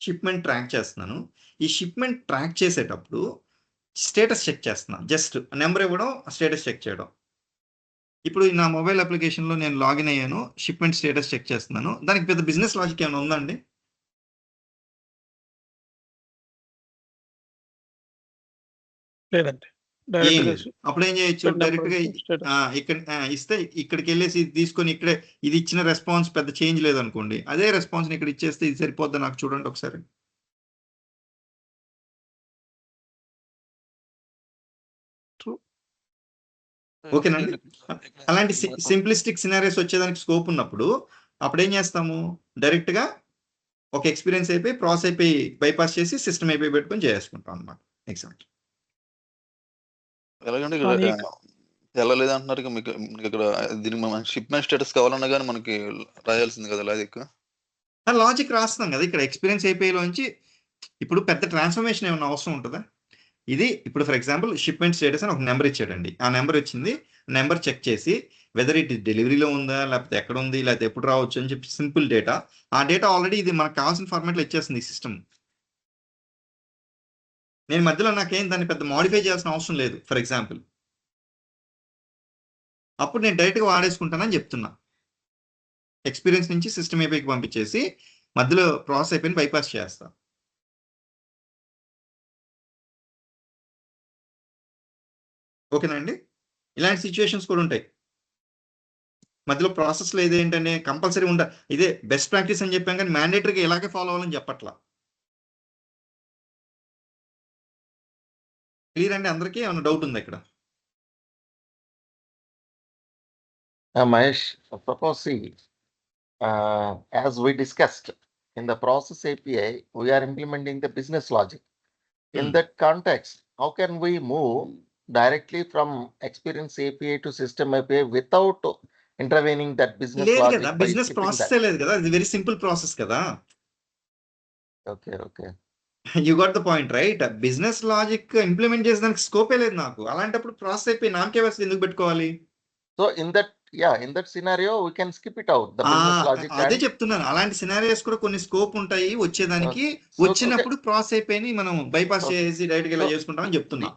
షిప్మెంట్ ట్రాక్ చేస్తున్నాను. ఈ షిప్మెంట్ ట్రాక్ చేసేటప్పుడు స్టేటస్ చెక్ చేస్తున్నాను, జస్ట్ నెంబర్ ఇవ్వడం, స్టేటస్ చెక్ చేయడం. ఇప్పుడు నా మొబైల్ అప్లికేషన్లో నేను లాగిన్ అయ్యాను, షిప్మెంట్ స్టేటస్ చెక్ చేస్తున్నాను. దానికి పెద్ద బిజినెస్ లాజిక్ ఏమైనా ఉందండి? లేదండి. అప్పుడు ఏం చేయొచ్చు, డైరెక్ట్ గా ఇక్కడ ఇస్తే ఇక్కడికి వెళ్ళేసి తీసుకొని ఇక్కడే ఇది ఇచ్చిన రెస్పాన్స్ పెద్ద చేంజ్ లేదనుకోండి, అదే రెస్పాన్స్ ఇక్కడ ఇచ్చేస్తే ఇది సరిపోద్దా నాకు చూడండి ఒకసారి. ఓకేనండి, అలాంటి సింప్లిస్టిక్ సినారియోస్ వచ్చేదానికి స్కోప్ ఉన్నప్పుడు అప్పుడు ఏం చేస్తాము, డైరెక్ట్ గా ఒక ఎక్స్పీరియన్స్ అయిపోయి ప్రాసెస్ అయిపోయి బైపాస్ చేసి సిస్టమ్ అయిపోయి పెట్టుకొని చేసుకుంటాం అనమాట. ఎగ్జాంపుల్ ఎలాగంటే ఎలా లేదంటున్నారు మీకు ఇక్కడ దీనికి మనం షిప్మెంట్ స్టేటస్ కావాలన్నా కానీ మనకి రాయాల్సింది కదా లాజిక్. లాజిక్ రాస్తున్నాం కదా ఇక్కడ ఎక్స్పీరియన్స్ అయిపోయేలోంచి. ఇప్పుడు పెద్ద ట్రాన్స్ఫర్మేషన్ ఏమైనా అవసరం ఉంటుందా? ఇది ఇప్పుడు ఫర్ ఎగ్జాంపుల్ షిప్మెంట్ స్టేటస్ అని ఒక నెంబర్ ఇచ్చాడండి, ఆ నెంబర్ వచ్చింది, నెంబర్ చెక్ చేసి వెదర్ ఇట్ డెలివరీలో ఉందా లేకపోతే ఎక్కడ ఉంది లేకపోతే ఎప్పుడు రావచ్చు అని చెప్పి సింపుల్ డేటా, ఆ డేటా ఆల్రెడీ ఇది మనకు కావాల్సిన ఫార్మాట్లో ఇచ్చేస్తుంది ఈ సిస్టమ్. నేను మధ్యలో నాకేం దాన్ని పెద్ద మాడిఫై చేయాల్సిన అవసరం లేదు ఫర్ ఎగ్జాంపుల్. అప్పుడు నేను డైరెక్ట్గా వాడేసుకుంటానని చెప్తున్నా. ఎక్స్పీరియన్స్ నుంచి సిస్టమ్ అయిపోయి పంపించేసి మధ్యలో ప్రాసెస్ అయిపోయి బైపాస్ చేస్తా. ఓకేనా అండి? ఇలాంటి సిచ్యువేషన్స్ కూడా ఉంటాయి. మధ్యలో ప్రాసెస్లో ఇదేంటంటే కంపల్సరీ ఇదే బెస్ట్ ప్రాక్టీస్ అని చెప్పాం కానీ మ్యాండేటరీగా ఇలాగే ఫాలో అవ్వాలని చెప్పట్లా. క్లియర్ అండి అందరికీ? ఏమైనా డౌట్ ఉందా ఇక్కడ? Mahesh, suppose see, as we discussed in the process API, we are implementing the business logic. In Hmm. that context, how can we move directly from experience API to system API without intervening that business లేదు logic కదా, by business skipping that? Process లేదు కదా, ఇది very simple process కదా. Okay, okay. You got the point right. Business logic implement చేసేదానికి స్కోపే లేదు నాకు. అలాంటప్పుడు ప్రాసెస్ అయిపోయి నామకే వస్తుంది ఎందుకు పెట్టుకోవాలి? So in that scenario, we can skip it out, the business logic అదే and చెప్తున్నాను. అలాంటి సినారియోస్ కూడా కొన్ని స్కోప్ ఉంటాయి వచ్చేదానికి. so, వచ్చినప్పుడు ప్రాసెస్ అయిపోయి మనం బైపాస్ Okay. చేసి డైరెక్ట్ గా ఇలా So, చేసుకుంటామని చెప్తున్నా.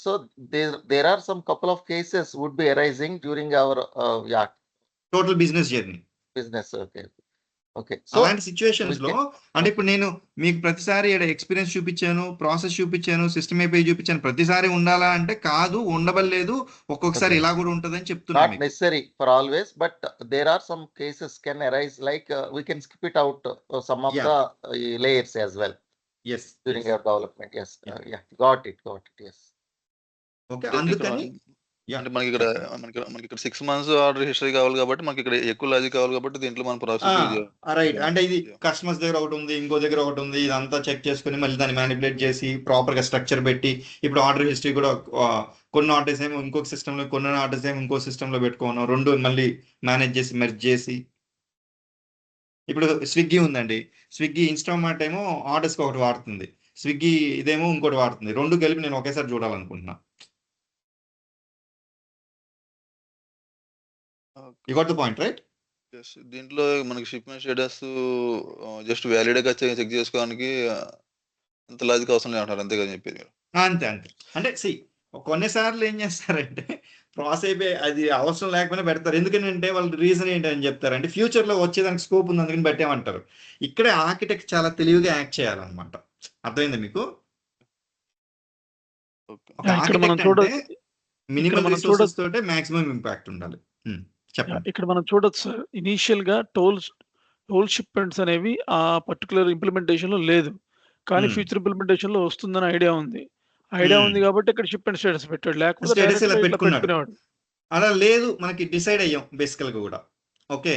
so there are some couple of cases would be arising during our total business journey. business. Okay. So అలాంటి సిచ్యువేషన్స్ we లో can- అంటే ఇప్పుడు నేను మీకు ప్రతిసారి ఎక్స్పీరియన్స్ చూపించాను, ప్రాసెస్ చూపించాను, సిస్టమ్ అయిపోయి చూపించాను, ప్రతిసారి ఉండాలా అంటే కాదు, ఉండబడలేదు. ఒక్కొక్కసారి Okay. ఇలా కూడా ఉంటదని చెప్తున్నా not మీకు. necessary for always, but there are some cases can arise like we can skip it out some of Yeah. the layers as well yes during our development. Yes. Got it. Yes. Okay. అంటే ఇక్కడ అందుకని అంటే మనకి ఇక్కడ 6 months order history కావాలి కాబట్టి మనకి ఇక్కడ ఎక్కువ లాజిక్ కావాలి కాబట్టి దీంట్లో మన ప్రాసెస్ రైట్. అంటే ఇది కస్టమర్స్ దగ్గర ఒకటి ఉంది, ఇంకో దగ్గర ఒకటి ఉంది, ఇదంతా చెక్ చేసుకుని మళ్ళీ దాన్ని మ్యానిపులేట్ చేసి ప్రాపర్ గా స్ట్రక్చర్ పెట్టి, ఇప్పుడు ఆర్డర్ హిస్టరీ కూడా కొన్ని ఆర్డర్స్ ఏమో ఇంకొక సిస్టమ్ లో, కొన్ని ఆర్డర్స్ ఏమో ఇంకో సిస్టమ్ లో పెట్టుకోను, రెండు మళ్ళీ మేనేజ్ చేసి మెర్జ్ చేసి. ఇప్పుడు స్విగ్గీ ఉందండి, స్విగ్గీ ఇన్స్టామార్ట్ ఏమో ఆర్డర్స్కి ఒకటి వాడుతుంది, స్విగ్గీ ఇదేమో ఇంకోటి వాడుతుంది, రెండు కలిపి నేను ఒకేసారి చూడాలనుకుంటున్నా. You got the point right? దీంట్లో మనకి షిప్మెంట్ స్టేటస్ జస్ట్ వ్యాలిడ్ గా చెక్ చేసుకోవడానికి అంత లాజిక్ అవసరం లేదు అంటారు, అంతే కదా చెప్పేది మీరు? అంతే. అంటే కొన్నిసార్లు ఏం చేస్తారంటే ప్రాసెస్ అయిపోయి అది అవసరం లేకపోయినా పెడతారు. ఎందుకంటే వాళ్ళ రీజన్ ఏంటని చెప్తారంటే ఫ్యూచర్ లో వచ్చేదానికి స్కోప్ ఉంది అందుకని పెట్టామంటారు. ఇక్కడే ఆర్కిటెక్ట్ చాలా తెలివిగా యాక్ట్ చేయాలన్నమాట. అర్థమైందా మీకు? ఒక ఇక్కడ మనం ఆర్కిటెక్ట్ అంటే చూడొచ్చు మినిమం మనం రిసోర్సెస్ తోటే మాక్సిమం ఇంపాక్ట్ ఉండాలి. చెప్పండి. ఇక్కడ మనం చూడొచ్చు సార్, ఇనీషియల్ గా టోల్ షిప్మెంట్స్ అనేవి ఆ పర్టికులర్ ఇంప్లిమెంటేషన్ లో లేదు, కానీ ఫ్యూచర్ ఇంప్లిమెంటేషన్ లో వస్తుందని ఐడియా ఉంది. ఉంది కాబట్టి ఇక్కడ షిప్మెంట్ స్టేటస్ పెట్టాడు, లేకపోతే స్టేటస్ direct ఇలా గా ఇట్లా పెట్టుకున్నాడు. పెట్టుకునేవాడు. అలా లేదు, మనకి డిసైడ్ అయ్యాం బేసికల్ గా కూడా. ఓకే,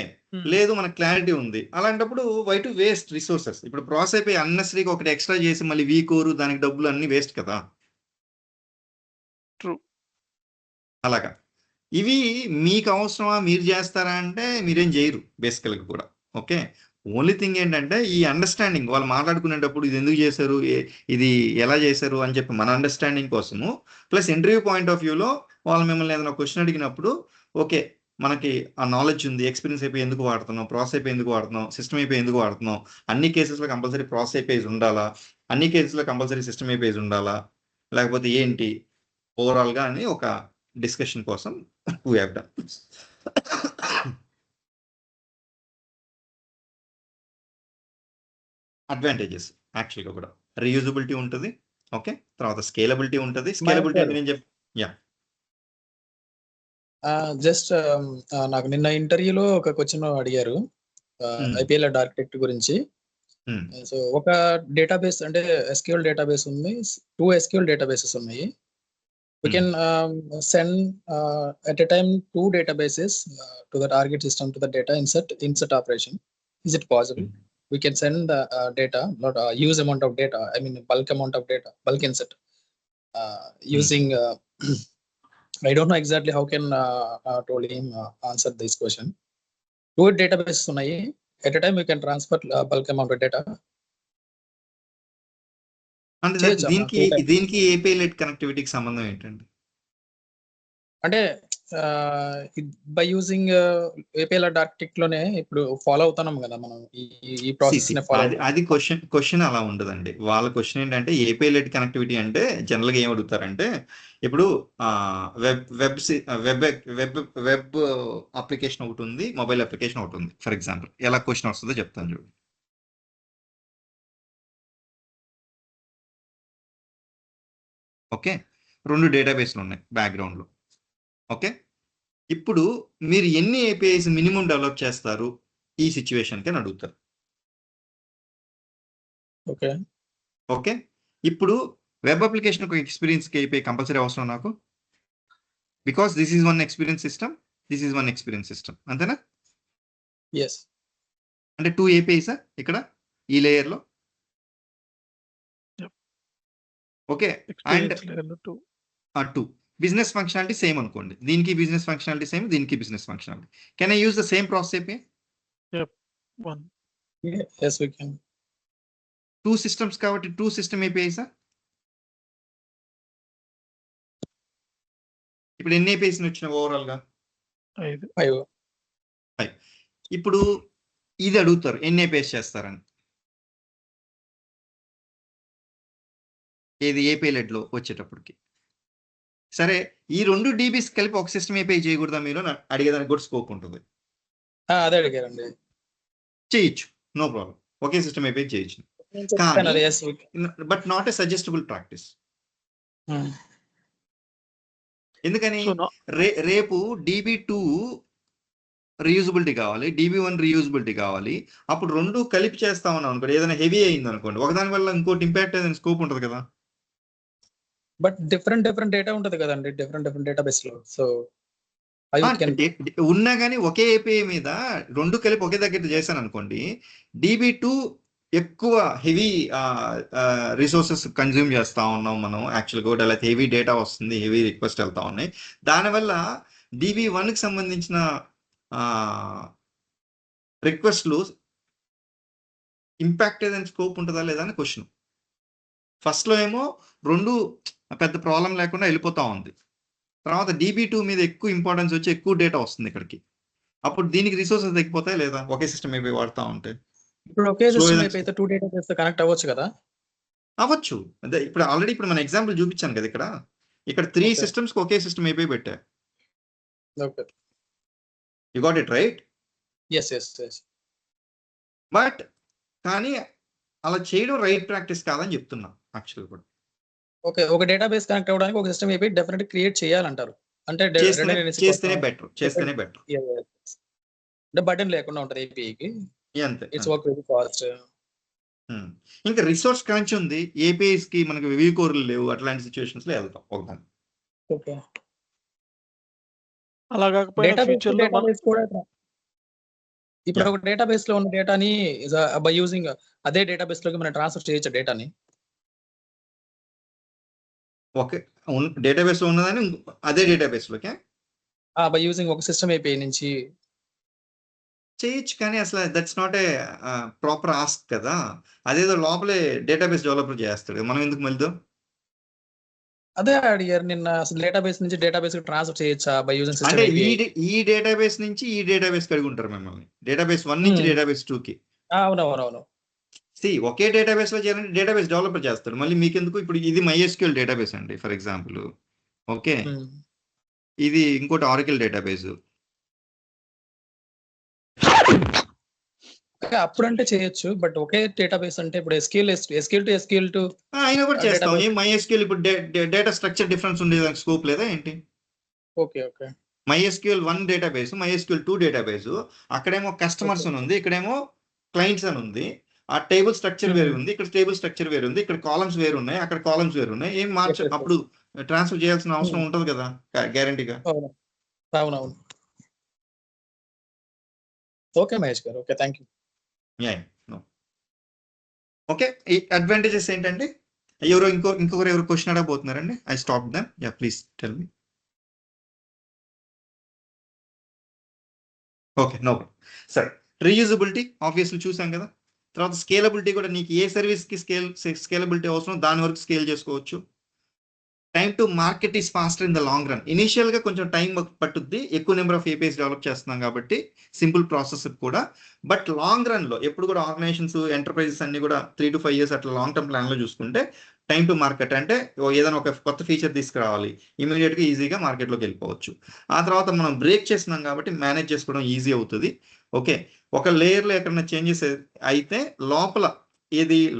లేదు మనకు క్లారిటీ ఉంది. అలాంటప్పుడు వై టు వేస్ట్ రిసోర్సెస్? ఇప్పుడు ప్రాసెస్ అయిపోయి అన్నెసరీగా ఒకటి ఎక్స్ట్రా చేసి మళ్ళీ వీకోరు దానికి డబ్బులు అన్ని వేస్ట్ కదా. ట్రూ. అలాగా ఇవి మీకు అవసరమా, మీరు చేస్తారా అంటే మీరేం చేయరు బేసికల్గా కూడా. ఓకే, ఓన్లీ థింగ్ ఏంటంటే ఈ అండర్స్టాండింగ్, వాళ్ళు మాట్లాడుకునేటప్పుడు ఇది ఎందుకు చేశారు, ఇది ఎలా చేశారు అని చెప్పి మన అండర్స్టాండింగ్ కోసము, ప్లస్ ఇంటర్వ్యూ పాయింట్ ఆఫ్ వ్యూలో వాళ్ళు మిమ్మల్ని ఏదైనా క్వశ్చన్ అడిగినప్పుడు ఓకే మనకి ఆ నాలెడ్జ్ ఉంది, ఎక్స్పీరియన్స్ అయిపోయి ఎందుకు వాడుతున్నాం, ప్రాసెస్ అయిపోయి ఎందుకు వాడుతున్నాం, సిస్టమ్ అయిపోయి ఎందుకు వాడుతున్నాం, అన్ని కేసెస్లో కంపల్సరీ ప్రాసెస్ అయిపోయి ఉండాలా, అన్ని కేసెస్లో కంపల్సరీ సిస్టమ్ అయిపోయి ఉండాలా, లేకపోతే ఏంటి ఓవరాల్గా అని ఒక డిస్కషన్ కోసం we have done. అడ్వాంటేజెస్ యాక్చువల్గా కూడా రీయూజబిలిటీ ఉంటుంది. ఓకే, తర్వాత స్కేలబిలిటీ ఉంటుంది. స్కేలబిలిటీ అంటే నేను జస్ట్ నాకు నిన్న ఇంటర్వ్యూలో ఒక క్వశ్చన్ అడిగారు ఐపీఎల్ ఆర్కిటెక్ట్ గురించి. సో ఒక డేటాబేస్ అంటే ఎస్క్యూఎల్ డేటాబేస్ ఉంది, 2 SQL డేటాబేసెస్ ఉన్నాయి. We can send at a time 2 databases to the target system to the data insert operation. Is it possible? We can send the data, not a huge amount of data. I mean bulk amount of data, bulk insert using. I don't know exactly how can told him answer this question. 2 databases ఉన్నాయి. At a time we can transfer bulk amount of data. అంటే దీనికి API lead కనెక్టివిటీకి సంబంధం ఏంటండి? అంటే by using API led architect లోనే ఇప్పుడు follow అవుతున్నాం కదా మనం ఈ ప్రాసెస్ ని ఫాలో. అది క్వశ్చన్ అలా ఉండదండి. వాళ్ళ క్వశ్చన్ ఏంటంటే ఏపీఐ లెడ్ కనెక్టివిటీ అంటే జనరల్ గా ఏం అడుగుతారంటే ఇప్పుడు వెబ్ అప్లికేషన్ ఒకటి ఉంది, మొబైల్ అప్లికేషన్ ఒకటి ఉంది. ఫర్ ఎగ్జాంపుల్ ఎలా క్వశ్చన్ వస్తుందో చెప్తాను చూడండి. ఓకే, 2 డేటాబేస్లు ఉన్నాయి బ్యాక్గ్రౌండ్లో. ఓకే, ఇప్పుడు మీరు ఎన్ని ఏపీఐస్ మినిమం డెవలప్ చేస్తారు ఈ సిచ్యువేషన్కి అని అడుగుతారు. ఓకే ఓకే, ఇప్పుడు వెబ్ అప్లికేషన్ ఒక ఎక్స్పీరియన్స్కి అయిపోయి కంపల్సరీ అవసరం నాకు, because this is one experience system, this is one experience system, అంతేనా? ఎస్ అంటే 2 ఏపీఐసా ఇక్కడ ఈ లేయర్లో? Yep. ఓకే. అండ్ ఎక్స్పీరియన్స్ లేయర్లో 2. 2 బిజినెస్ ఫంక్షనాలిటీ సేమ్ అనుకోండి, దీనికి బిజినెస్ ఫంక్షనాలిటీ సేమ్, దీనికి business functionality. Can I use the same process API? 1. Yes we can. 2 systems కాబట్టి 2 సిస్టమ్ ఏపీఐసా? ఇప్పుడు ఎన్ని ఏపీఐస్ వచ్చినాయి ఓవరాల్గా? 5. 5. ఇప్పుడు ఇది అడుగుతారు ఎన్ని ఏపీఐస్ చేస్తారని, ఏది ఏపీఐ లెడ్లో వచ్చేటప్పటికి. సరే, ఈ 2 డీబీస్ కలిపి ఒక సిస్టమ్ ఏపీఐ చేయకూడదా మీరు అని అడిగేదానికి కూడా స్కోప్ ఉంటుంది. అదే అడిగారండి. చేయొచ్చు, నో ప్రాబ్లం, ఒకే సిస్టమ్ ఏపీఐ చేయొచ్చు, నేను చెప్తాను కానీ అది. Yes we but not a suggestable practice. Can. ఎందుకని? సో రేపు DB2 రీయూజబిలిటీ కావాలి, DB1 రీయూజబిలిటీ కావాలి, అప్పుడు 2 కలిపి చేస్తా ఉన్నాం అనుకోండి, ఏదైనా హెవీ అయింది అనుకోండి, ఒకదాని వల్ల ఇంకోటి ఇంపాక్ట్ అయ్యేదని స్కోప్ ఉంటుంది కదా. బట్ డిఫరెంట్ డేటా ఉంటుంది కదండి, డిఫరెంట్ డేటాబేస్ లో. సో ఉన్నా కానీ ఒకే ఏపీఐ మీద 2 కలిపి ఒకే దగ్గర చేశాను అనుకోండి, DB2 ఎక్కువ హెవీ రిసోర్సెస్ కన్జ్యూమ్ చేస్తూ ఉన్నాం మనం యాక్చువల్గా కూడా, లేకపోతే హెవీ డేటా వస్తుంది, హెవీ రిక్వెస్ట్ వెళ్తా ఉన్నాయి, దానివల్ల DB1కి సంబంధించిన రిక్వెస్ట్లు ఇంపాక్ట్ ఏదైనా స్కోప్ ఉంటుందా లేదా అని క్వశ్చన్. ఫస్ట్లో ఏమో 2 పెద్ద ప్రాబ్లం లేకుండా వెళ్ళిపోతా ఉంది, తర్వాత DB2 మీద ఎక్కువ ఇంపార్టెన్స్ వచ్చి ఎక్కువ డేటా వస్తుంది ఇక్కడికి, అప్పుడు దీనికి రిసోర్సెస్ తగ్గిపోతాయి లేదా ఒకే సిస్టమ్ అయిపోయి వాడుతూ ఉంటే? ఇప్పుడు ఒకే సిస్టమ్ అయిపోతే 2 డేటాబేస్ కనెక్ట్ అవ్వచ్చు కదా. అవ్వచ్చు, అదే ఇప్పుడు ఆల్రెడీ ఇప్పుడు మన ఎగ్జాంపుల్ చూపించాను కదా, ఇక్కడ 3 సిస్టమ్స్ ఒకే సిస్టమ్ అయిపోయి పెట్టా. Okay. You got it right? Yes. But కానీ అలా చేయడం రైట్ ప్రాక్టీస్ కాదని చెప్తున్నా యాక్చువల్ కూడా. ఓకే, ఒక డేటాబేస్ కనెక్ట్ అవ్వడానికి ఒక సిస్టమ్ అయిపోయి డెఫినెట్ క్రియేట్ చేయాలంటారు. అంటే చేస్తేనే బెటర్. అంటే బటన్ లేకుండా ఉంటుంది ఏపీఐకి. అంతే. It's work very fast. ఇంకా రిసోర్స్ క్రంచ్ ఉంది, ఏపీఐస్ కి మనకి వెవీ కోర్లు లేవు, అట్లాంటి సిచ్యువేషన్స్ లో వెళ్తాం ఒకదాన్ని. ఓకే. అలా కాకపోయినా ఫ్యూచర్ లో డేటాబేస్ కూడా ఇప్పుడు ఒక డేటాబేస్ లో ఉన్న డేటాని బై యూజింగ్ అదే డేటాబేస్ లోకి మనం ట్రాన్స్ఫర్ చేయొచ్చు డేటాని. ఓకే, డేటాబేస్ లో ఉన్నదని అదే డేటాబేస్ లోకే బై యూజింగ్ ఒక సిస్టమ్ ఏపీఐ నుంచి చేయొచ్చు, కానీ అసలు that's not a proper ask కదా, అదేదో లోపలే డేటాబేస్ డెవలపర్ చేస్తాడు, మనం ఎందుకు మళ్ళీ? అదే అడిగారు నిన్న, అసలు డేటాబేస్ నుంచి డేటాబేస్ కి ట్రాన్స్ఫర్ చేయొచ్చా బై యూజింగ్ సిస్టమ్ అంటే ఏపీఐ. ఈ డేటాబేస్ నుంచి ఈ డేటాబేస్ కలిగి ఉంటారు మిమ్మల్ని, డేటాబేస్ 1 నుంచి డేటాబేస్ 2కి. అవునవునవును. ఒకే డేటాబేస్ లో చేయాలంటే డేటాబేస్ డెవలపర్ చేస్తాడు, మళ్ళీ మీకెందుకు? ఇప్పుడు ఇది MySQL డేటాబేస్ అండి ఫర్ ఎగ్జాంపుల్, ఓకే, ఇది ఇంకోటి ఆరకిల్ డేటాబేస్. అప్పుడంటే చేయొచ్చు, బట్ ఒకే డేటాబేస్ అంటే ఇప్పుడు SQL టు అయినా కూడా చేస్తాం. ఏం MySQL ఇప్పుడు డేటా స్ట్రక్చర్ డిఫరెన్స్ ఉండేదానికి స్కోప్ లేదా ఏంటి? Okay. MySQL 1 database, MySQL 2 database, అక్కడేమో కస్టమర్స్ అని ఉంది, ఇక్కడేమో క్లయింట్స్ అని ఉంది, ఆ టేబుల్ స్ట్రక్చర్ వేరు ఉంది, ఇక్కడ టేబుల్ స్ట్రక్చర్ వేరు ఉంది, ఇక్కడ కాలమ్స్ వేరు ఉన్నాయి, అక్కడ కాలమ్స్ వేరు ఉన్నాయి, ఏం అప్పుడు ట్రాన్స్ఫర్ చేయాల్సిన అవసరం ఉంటుంది కదా గ్యారంటీగా. అవునవును. Okay Mahesh garu, okay, thank you. Okay, ఈ అడ్వాంటేజెస్ ఏంటంటే ఇంకొకరు క్వశ్చన్ అడగబోతున్నారండి. I stop them. Please tell me. Okay, no problem. సరే, రీయూజబిలిటీ ఆబ్వియస్లీ చూసాం కదా, తర్వాత స్కేలబిలిటీ కూడా, నీకు ఏ సర్వీస్కి స్కేలబిలిటీ అవసరం దాని వరకు స్కేల్ చేసుకోవచ్చు. Time to market is faster in the long run. ఇనిషియల్గా కొంచెం టైం పట్టుద్ది, ఎక్కువ నెంబర్ ఆఫ్ ఏపీఐస్ డెవలప్ చేస్తున్నాం కాబట్టి సింపుల్ ప్రాసెస్ కూడా, బట్ లాంగ్ రన్లో ఎప్పుడు కూడా ఆర్గనైజేషన్స్ ఎంటర్ప్రైజెస్ అన్ని కూడా 3 to 5 years అట్లా లాంగ్ టర్మ్ ప్లాన్లో చూసుకుంటే టైం టు మార్కెట్ అంటే ఏదైనా ఒక కొత్త ఫీచర్ తీసుకురావాలి, ఇమీడియట్గా ఈజీగా మార్కెట్లోకి వెళ్ళిపోవచ్చు. ఆ తర్వాత మనం బ్రేక్ చేస్తున్నాం కాబట్టి మేనేజ్ చేసుకోవడం ఈజీ అవుతుంది. ఓకే, ఒక లేయర్లో ఎక్కడైనా చేంజెస్ అయితే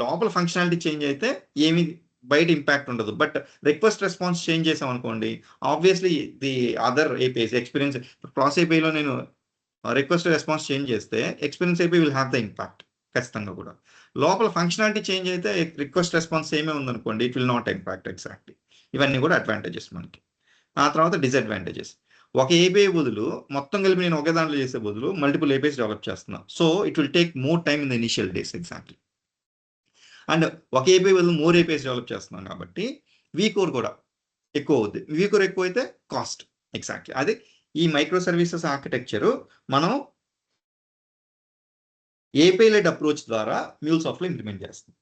లోపల ఫంక్షనాలిటీ చేంజ్ అయితే ఏమి బయట ఇంపాక్ట్ ఉండదు, బట్ రిక్వెస్ట్ రెస్పాన్స్ చేంజ్ చేసాం అనుకోండి, obviously the other APIs experience cross ఏపీఐలో నేను రిక్వెస్ట్ రెస్పాన్స్ చేంజ్ చేస్తే experience API will have the impact. ఖచ్చితంగా కూడా. లోపల ఫంక్షనాలిటీ చేంజ్ అయితే రిక్వెస్ట్ రెస్పాన్స్ సేమే ఉందనుకోండి, it will not impact exactly. ఇవన్నీ కూడా అడ్వాంటేజెస్ మనకి. ఆ తర్వాత డిసడ్వాంటేజెస్. ఒక ఏపీఐ బదులు మొత్తం కలిపి నేను ఒకే దాంట్లో చేసే బదులు మల్టిపుల్ ఏపీఐస్ డెవలప్ చేస్తున్నాను. So it will take more time in the initial days exactly. And ఒక ఏపీఐ బదులు మోర్ ఏపీఐస్ డెవలప్ చేస్తున్నాం కాబట్టి వీకోర్ కూడా ఎక్కువ అవుద్ది. వీకోర్ ఎక్కువ అయితే కాస్ట్ ఎగ్జాక్ట్లీ. అది ఈ మైక్రో సర్వీసెస్ ఆర్కిటెక్చరు మనం ఏపీఐ లెడ్ అప్రోచ్ ద్వారా MuleSoft లో ఇంప్లిమెంట్ చేస్తాం.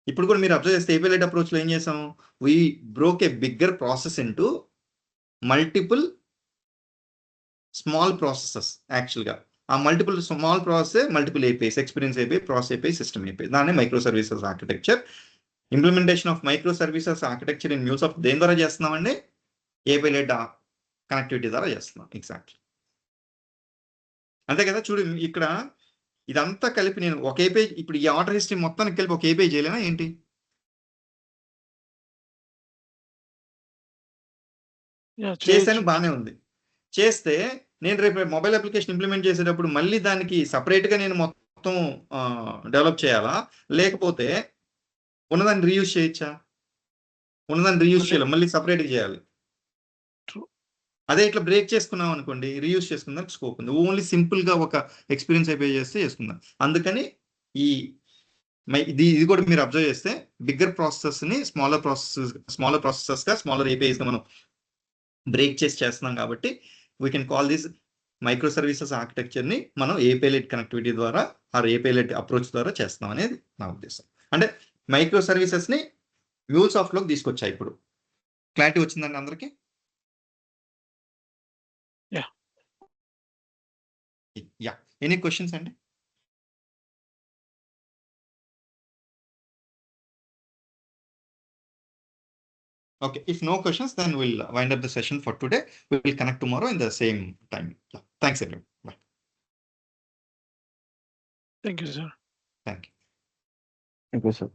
ఇప్పుడు కూడా మీరు అబ్జర్వ్ చేస్తే ఏపీఐ లెడ్ అప్రోచ్లో ఏం చేసాం, we broke a bigger process into multiple small processes. యాక్చువల్గా ఆ multiple small process multiple APIs, experience API, process API, system API. దాన్ని microservices architecture. Implementation of microservices architecture in MuleSoft దేని ద్వారా చేస్తున్నామండి, API led connectivity ద్వారా చేస్తున్నాం exactly. అంతే కదా. చూడు ఇక్కడ ఇదంతా కలిపి నేను ఒక ఏపీఐ, ఇప్పుడు ఈ ఆర్డర్ హిస్టరీ మొత్తానికి కలిపి ఒక ఏపీఐ చేయలేనా ఏంటి? చేశాను, బాగానే ఉంది. చేస్తే నేను రేపు మొబైల్ అప్లికేషన్ ఇంప్లిమెంట్ చేసేటప్పుడు మళ్ళీ దానికి సపరేట్గా నేను మొత్తం డెవలప్ చేయాలా, లేకపోతే ఉన్నదాన్ని రీయూజ్ చేయొచ్చా? ఉన్నదాన్ని రీయూజ్ చేయాలి, మళ్ళీ సపరేట్గా చేయాలి. అదే ఇట్లా బ్రేక్ చేసుకున్నాం అనుకోండి, రీయూజ్ చేసుకుందానికి స్కోప్ ఉంది. ఓన్లీ సింపుల్గా ఒక ఎక్స్పీరియన్స్ అయిపోయి చేస్తే చేసుకుందాం. అందుకని ఇది కూడా మీరు అబ్జర్వ్ చేస్తే బిగ్గర్ ప్రాసెసెస్ని స్మాలర్ ప్రాసెసెస్గా స్మాలర్ ఏపీఐస్గా మనం బ్రేక్ చేసి చేస్తున్నాం కాబట్టి we can call this microservices ఆర్కిటెక్చర్ని మనం ఏపీఐ లెడ్ కనెక్టివిటీ ద్వారా ఆర్ ఏపీఐ లెడ్ అప్రోచ్ ద్వారా చేస్తున్నాం అనేది నా ఉద్దేశం. అంటే మైక్రో సర్వీసెస్ని MuleSoftలోకి తీసుకొచ్చాయి. ఇప్పుడు క్లారిటీ వచ్చిందండి అందరికీ? యా, ఎనీ క్వశ్చన్స్ అండి? Okay, if no questions, then we'll wind up the session for today. We will connect tomorrow in the same time. Yeah. Thanks everyone. Bye. Thank you, sir. Thank you. Thank you, sir.